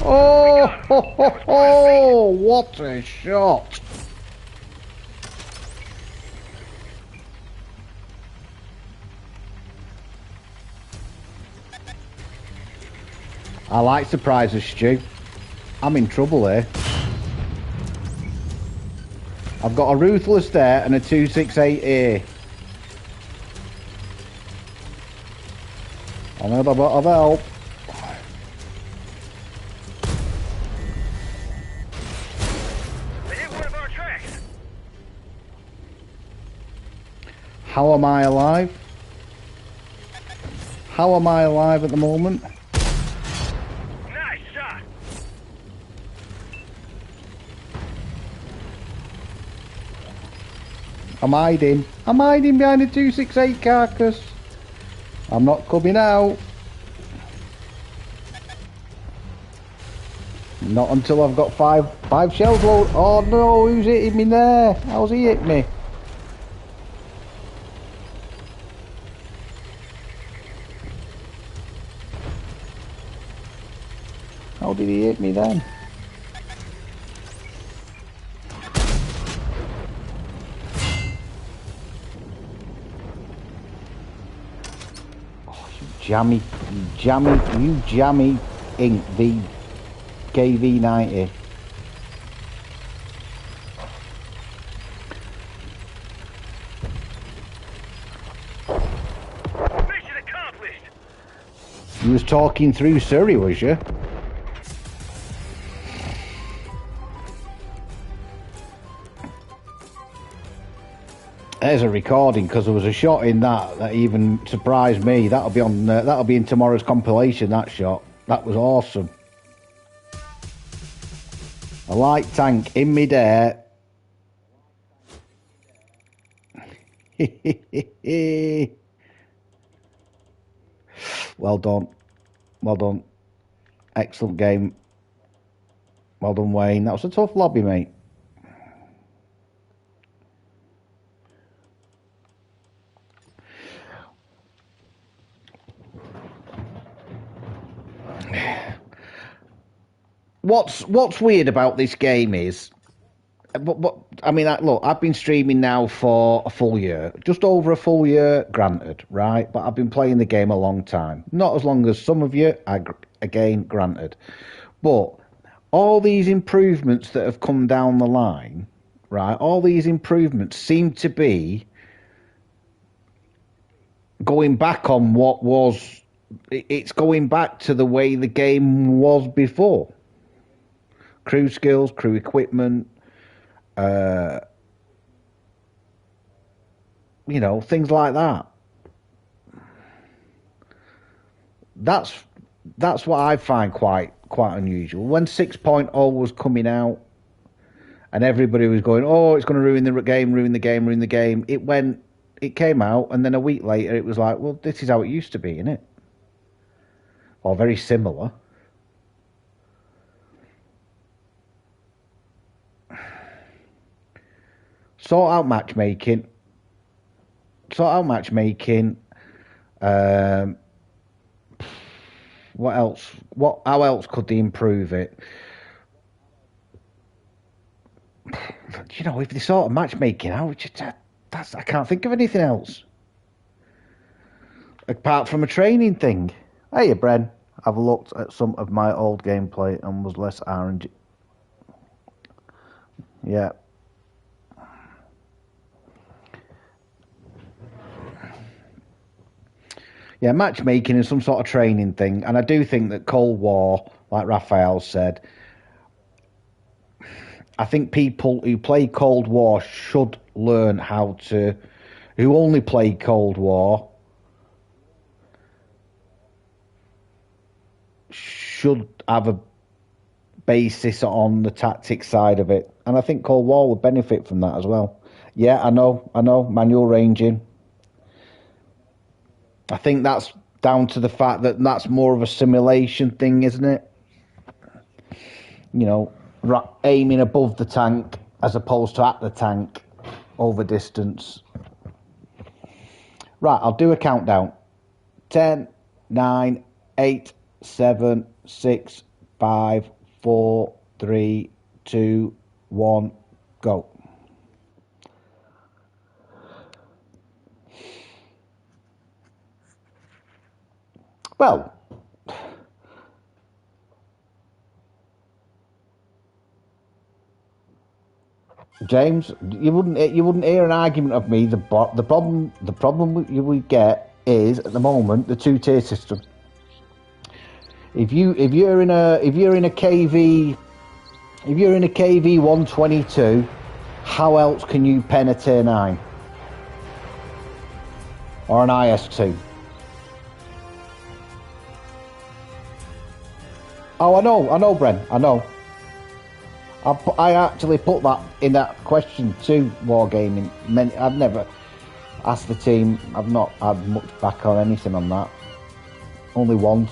Oh, ho, ho, ho, what a shot! I like surprises, Stu. I'm in trouble here. I've got a Ruthless there and a 268 here. I need a bit of help. They hit one of our tracks. How am I alive? How am I alive at the moment? Nice shot. I'm hiding. I'm hiding behind a 268 carcass. I'm not coming out. Not until I've got five shells load. Oh no, who's hitting me there? How's he hit me? How did he hit me then? Oh, you jammy ink V KV90. Mission accomplished. You was talking through Surrey, was you? There's a recording because there was a shot in that even surprised me. That'll be on. That'll be in tomorrow's compilation. That shot. That was awesome. A light tank in midair. Well done. Well done. Excellent game. Well done, Wayne. That was a tough lobby, mate. What's weird about this game is, but I mean, look, I've been streaming now for a full year, just over a full year, granted, right? But I've been playing the game a long time, not as long as some of you. Again, granted, but all these improvements that have come down the line, right? All these improvements seem to be going back on what was. It's going back to the way the game was before. crew skills, crew equipment, you know, things like that. That's what I find quite unusual. When 6.0 was coming out, and everybody was going, "Oh, it's going to ruin the game." It came out, and then a week later, it was like, "Well, this is how it used to be, isn't it?" Or very similar. Sort out matchmaking. What else? How else could they improve it? You know, if they sort of matchmaking out, I can't think of anything else apart from a training thing. Hey, Bren, I've looked at some of my old gameplay and was less RNG. Yeah. Yeah, matchmaking is some sort of training thing, and I do think that Cold War, like Raphael said, I think people who play Cold War should learn how to, who only play Cold War, should have a basis on the tactics side of it. And I think Cold War would benefit from that as well. Yeah, I know, manual ranging. I think that's down to the fact that that's more of a simulation thing, isn't it? You know, aiming above the tank as opposed to at the tank over distance. Right, I'll do a countdown. 10, 9, 8, 7, 6, 5, 4, 3, 2, 1, go. Well, James, you wouldn't hear an argument of me. The problem we get is at the moment the two-tier system. If you're in a KV 122, how else can you pen a tier 9 or an IS2? Oh, I know, Bren. I know. I actually put that in that question to Wargaming. I've never asked the team. I've not had much back on anything on that. Only once.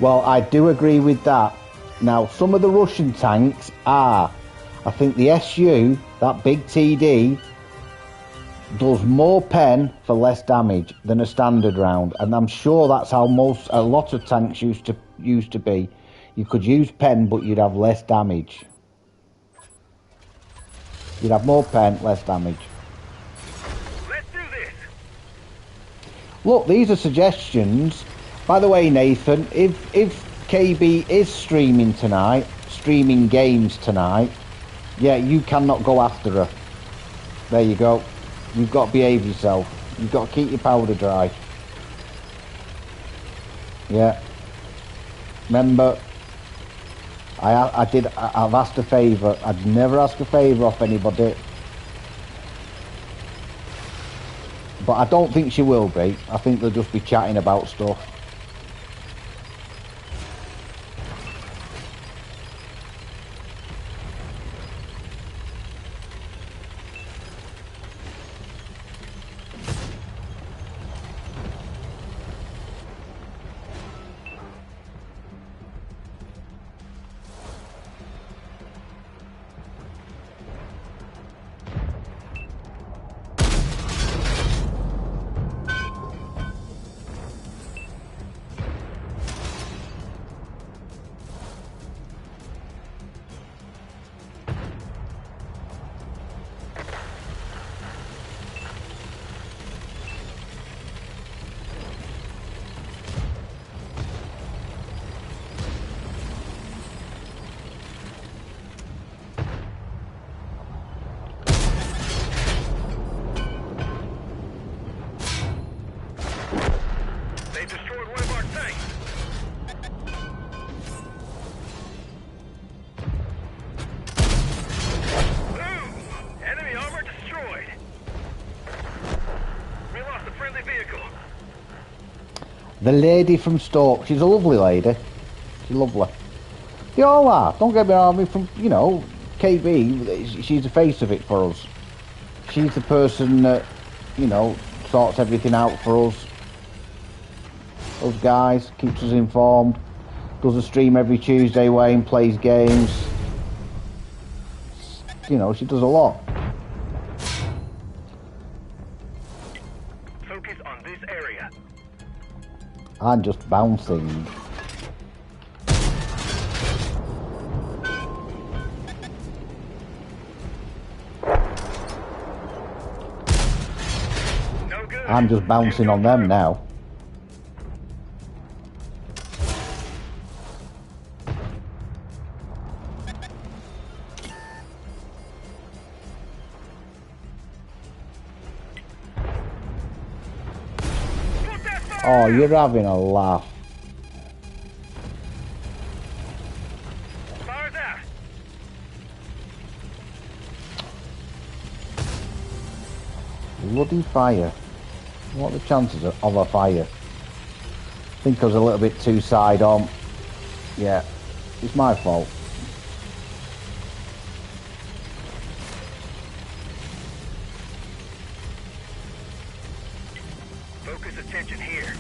Well, I do agree with that. Now, some of the Russian tanks are, I think the SU, that big TD, does more pen for less damage than a standard round, and I'm sure that's how a lot of tanks used to be. You could use pen, but you'd have less damage. You'd have more pen, less damage. Let's do this. Look, these are suggestions. By the way, Nathan, if KB is streaming tonight, streaming games tonight, yeah, you cannot go after her. There you go. You've got to behave yourself. You've got to keep your powder dry. Yeah. Remember, I've asked a favour. I'd never ask a favour off anybody. But I don't think she will be. I think they'll just be chatting about stuff. The lady from Stoke. She's a lovely lady. She's lovely. They all are. Don't get me wrong. I mean, from, you know, KB, she's the face of it for us. She's the person that, you know, sorts everything out for us. Us guys, keeps us informed. Does a stream every Tuesday, Wayne, plays games. You know, she does a lot. Focus on this area. I'm just bouncing. No good. I'm just bouncing on them now. Oh, you're having a laugh. Fire's out. Bloody fire. What are the chances of a fire? I think I was a little bit too side on. Yeah, it's my fault. Focus attention here.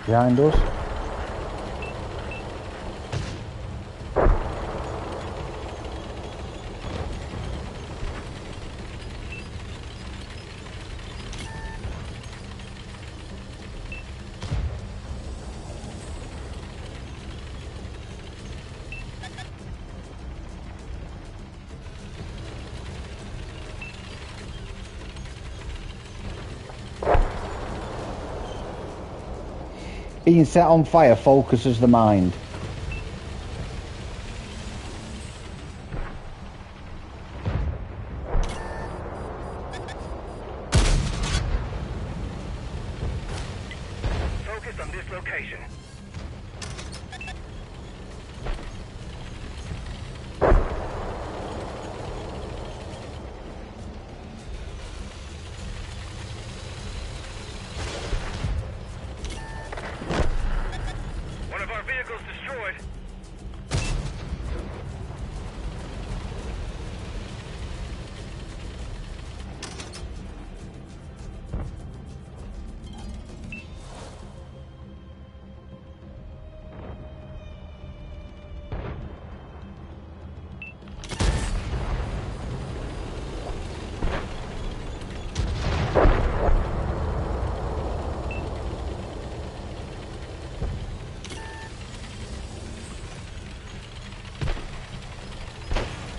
Behind us. Being set on fire focuses the mind. Focus on this location. One of our vehicles destroyed.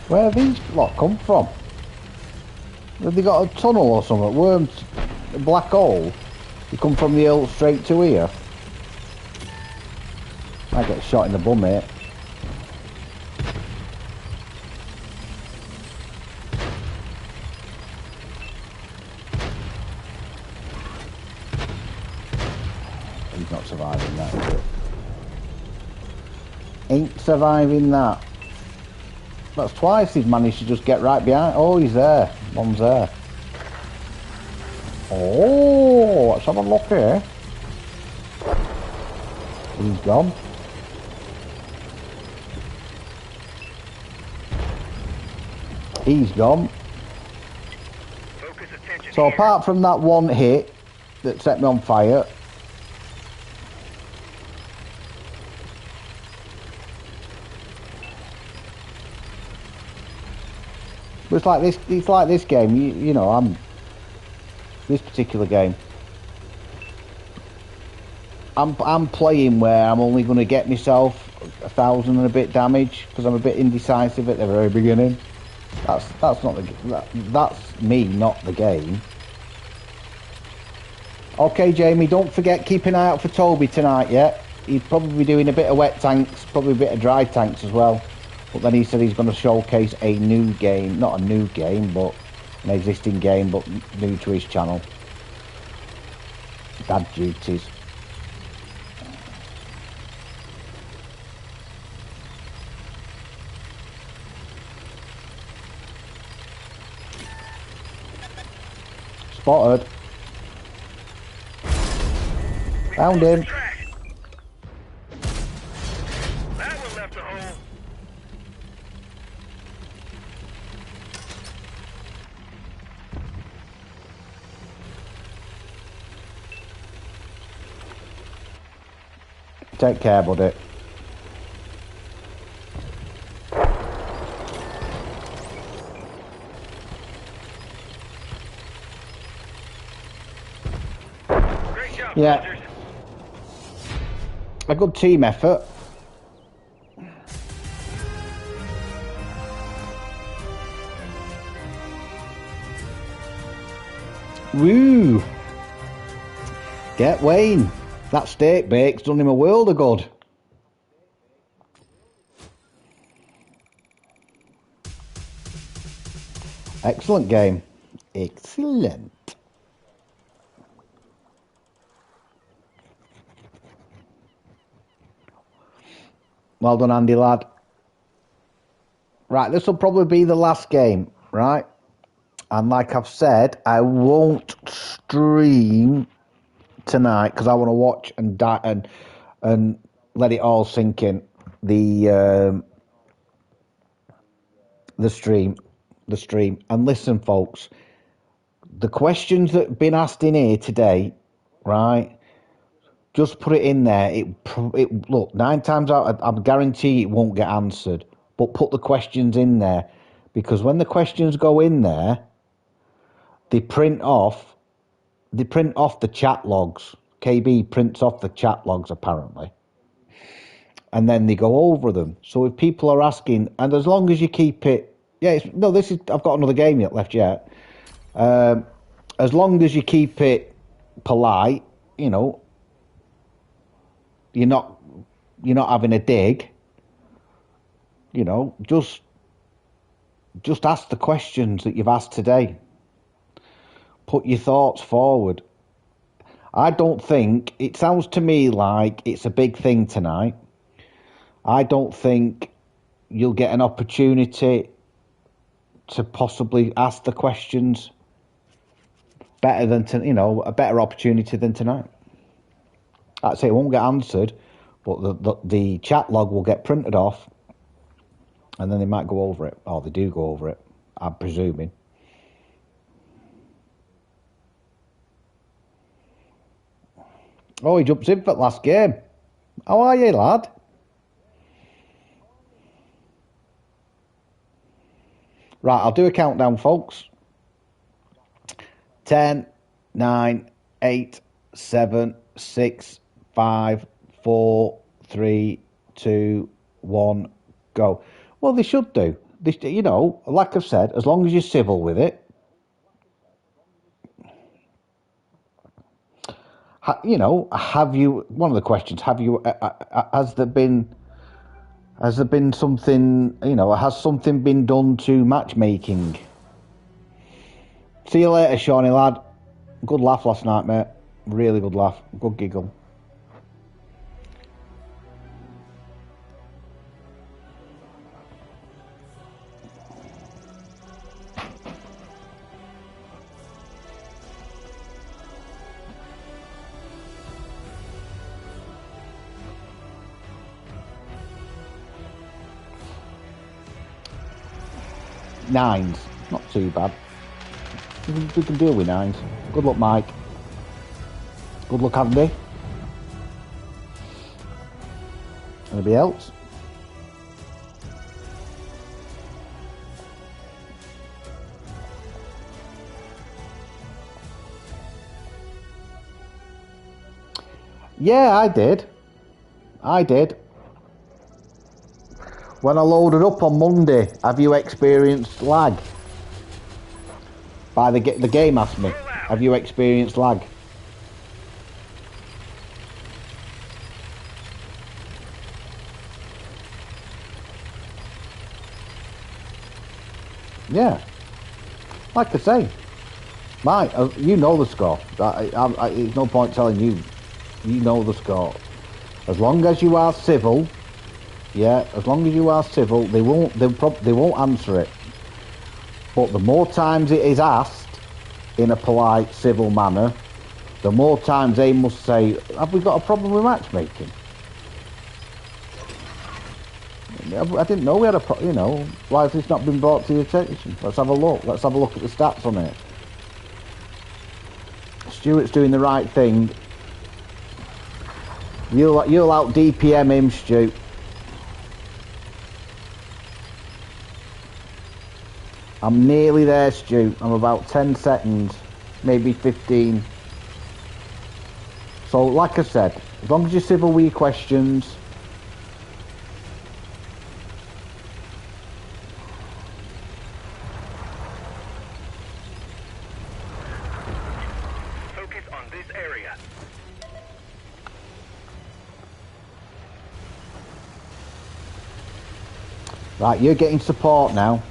Where have these lot come from? Have they got a tunnel or something? Worms, a black hole? You come from the hill straight to here? I get shot in the bum, mate. He's not surviving that, is it? Ain't surviving that. That's twice he's managed to just get right behind. Oh, he's there. One's there. Oh, let's have a look here. He's gone. He's gone. Focus attention So here. apart from that one hit that set me on fire, it's like this. It's like this game. You know, this particular game. I'm playing where I'm only going to get myself 1,000 and a bit damage because I'm a bit indecisive at the very beginning. That's not that's me, not the game. Okay, Jamie, don't forget, keep an eye out for Toby tonight. Yeah, he'd probably be doing a bit of wet tanks, probably a bit of dry tanks as well. But then he said he's going to showcase a new game, not a new game, but an existing game, but new to his channel. Dad duties. Spotted. Found him. That one left a hole. Take care, buddy. Great job, Yeah. soldiers. A good team effort. Woo! Get Wayne. That steak bake's done him a world of good. Excellent game. Excellent. Well done, Andy, lad. Right, this will probably be the last game, right? And like I've said, I won't stream tonight because I want to watch and let it all sink in. The stream. And listen, folks, the questions that have been asked in here today, right? Just put it in there. It look, 9 times out, I guarantee it won't get answered. But put the questions in there, because when the questions go in there, they print off the chat logs. KB prints off the chat logs apparently, and then they go over them. So if people are asking, and as long as you keep it, I've got another game left yet. As long as you keep it polite, you know, you're not having a dig. You know, just ask the questions that you've asked today. Put your thoughts forward. I don't think, it sounds to me like it's a big thing tonight. I don't think you'll get an opportunity to possibly ask the questions better than, a better opportunity than tonight. I'd say it won't get answered, but the chat log will get printed off, and then they might go over it, or they do go over it, I'm presuming. Oh, he jumps in for the last game. How are you, lad? Right, I'll do a countdown, folks. 10, 9, 8, 7, 6, 5, 4, 3, 2, 1, go. Well, they should do. Like I've said, as long as you're civil with it. Have you? One of the questions: have you? Has there been something? Has something been done to matchmaking? See you later, Shawnee lad. Good laugh last night, mate. Really good laugh. Good giggle. Nines, not too bad. We can deal with 9s. Good luck, Mike. Good luck, Andy. Anybody else? Yeah, I did. When I loaded up on Monday, have you experienced lag? The game asked me, have you experienced lag? Yeah. Like I say, you know the score. It's no point telling you. You know the score. As long as you are civil, yeah. As long as you are civil, they won't answer it. But the more times it is asked in a polite, civil manner, the more times they must say, "Have we got a problem with matchmaking?" I didn't know we had a problem. You know, why has this not been brought to your attention? Let's have a look. Let's have a look at the stats on it. Stuart's doing the right thing. You'll out DPM him, Stu. I'm nearly there, Stu. I'm about 10 seconds, maybe 15. So, like I said, as long as you're civil with your questions. Focus on this area. Right, you're getting support now.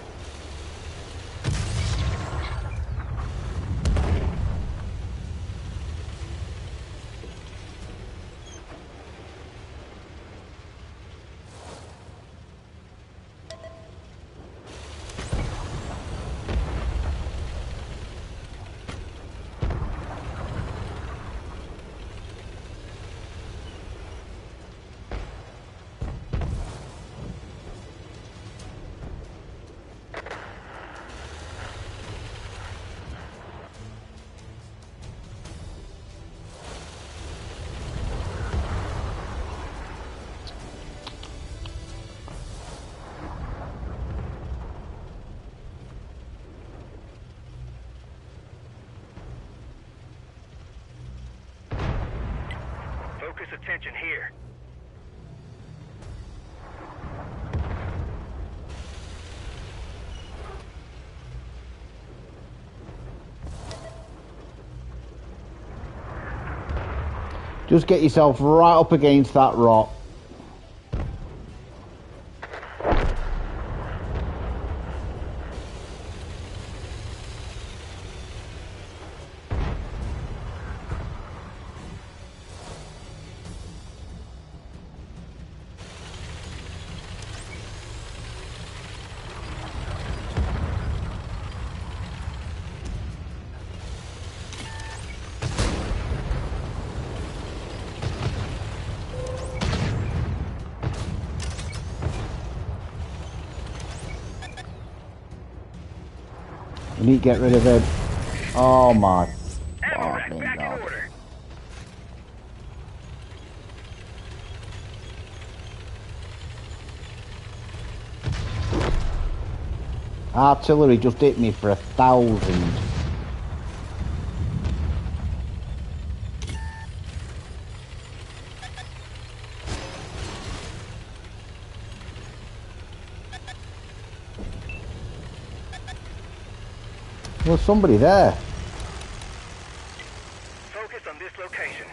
Focus attention here. Just get yourself right up against that rock. We need to get rid of it. Oh my Ammo rack fucking back in God. order. Artillery just hit me for 1,000. There's somebody there. Focus on this location.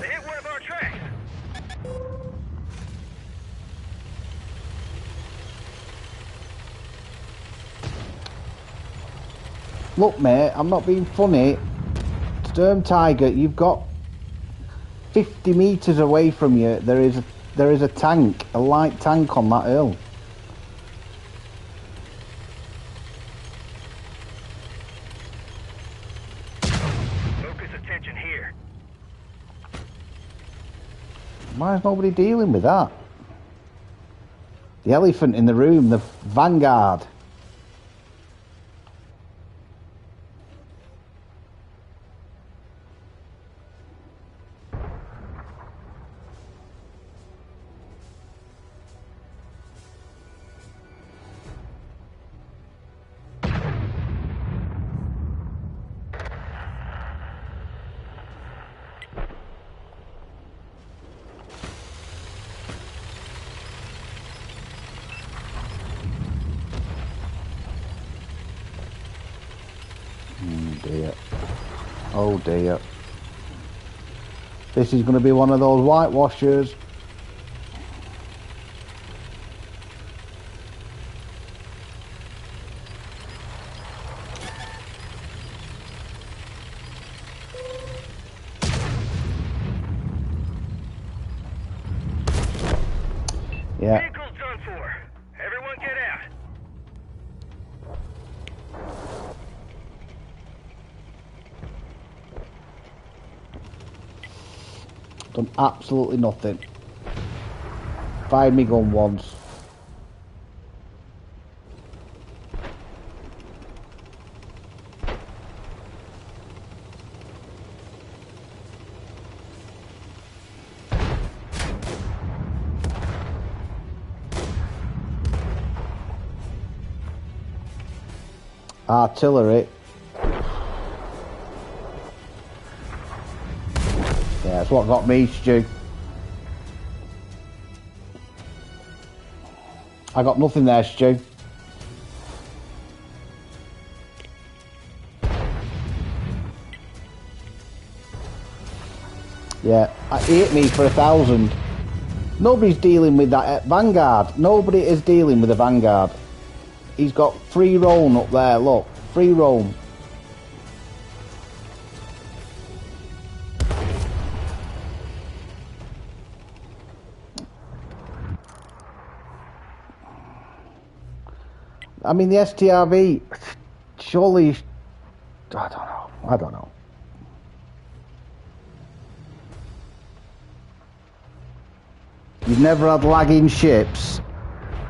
They hit one of our tracks. Look, mate, I'm not being funny. Sturm Tiger, you've got 50 meters away from you. There is a tank, a light tank on that hill. Focus attention here. Why is nobody dealing with that? The elephant in the room, the Vanguard. dear. Oh dear. This is going to be one of those whitewashers. Yeah. Vehicle's done for. Everyone get out. Done absolutely nothing. Fired me gun once. Artillery. Yeah, that's what got me, Stu. I got nothing there, Stu. Yeah, he hit me for 1,000. Nobody's dealing with that Vanguard. Nobody is dealing with the Vanguard. He's got free roam up there, look. Free roam. I mean, the STRV, surely, I don't know. You've never had lagging ships?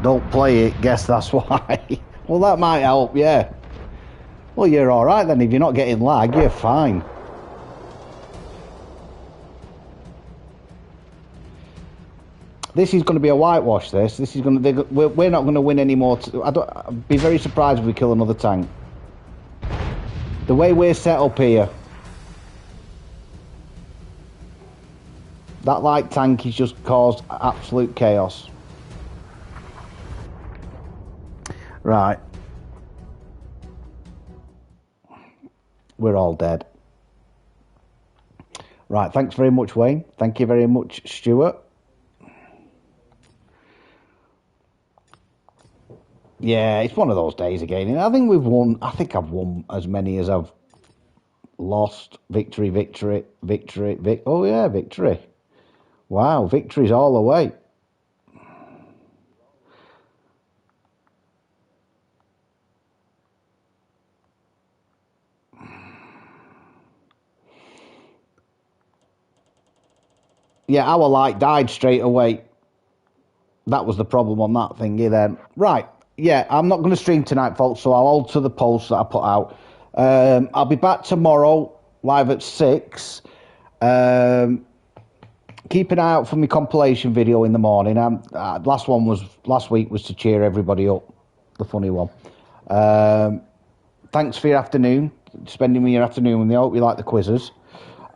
Don't play it, guess that's why. Well, that might help, yeah. Well, you're alright then, if you're not getting lag, you're fine. This is going to be a whitewash, this is going to, we're not going to win any more. I'd be very surprised if we kill another tank. The way we're set up here, that light tank has just caused absolute chaos. Right. We're all dead. Right, thanks very much, Wayne. Thank you very much, Stuart. Yeah, it's one of those days again. And I think we've won. I think I've won as many as I've lost. Victory, victory, victory, oh yeah, victory. Wow, victory's all the way. Yeah, our light died straight away. That was the problem on that thingy then. Right, yeah, I'm not going to stream tonight, folks, so I'll alter the post that I put out. I'll be back tomorrow, live at 6. Keep an eye out for my compilation video in the morning. Last week was to cheer everybody up, the funny one. Thanks for your afternoon, spending your afternoon with me. I hope you like the quizzes.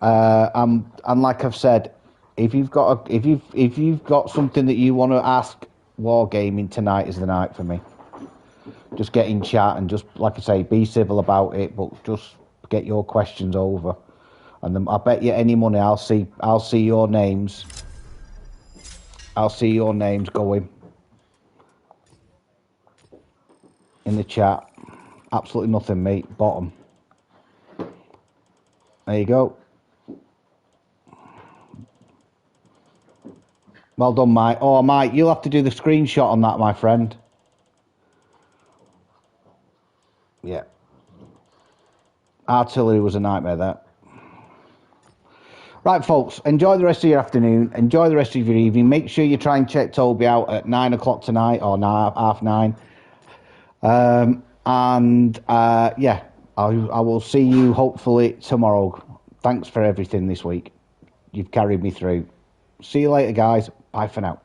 And like I've said, if you've got something that you want to ask, Wargaming tonight is the night for me. Just get in chat and just, like I say, be civil about it, but just get your questions over. And then I bet you any money I'll see your names. I'll see your names going in the chat. Absolutely nothing, mate. Bottom. There you go. Well done, Mike. Oh, Mike, you'll have to do the screenshot on that, my friend. Yeah. Artillery was a nightmare, that. Right, folks, enjoy the rest of your afternoon. Enjoy the rest of your evening. Make sure you try and check Toby out at 9 o'clock tonight, or 9:30. Yeah, I will see you hopefully tomorrow. Thanks for everything this week. You've carried me through. See you later, guys. Bye for now.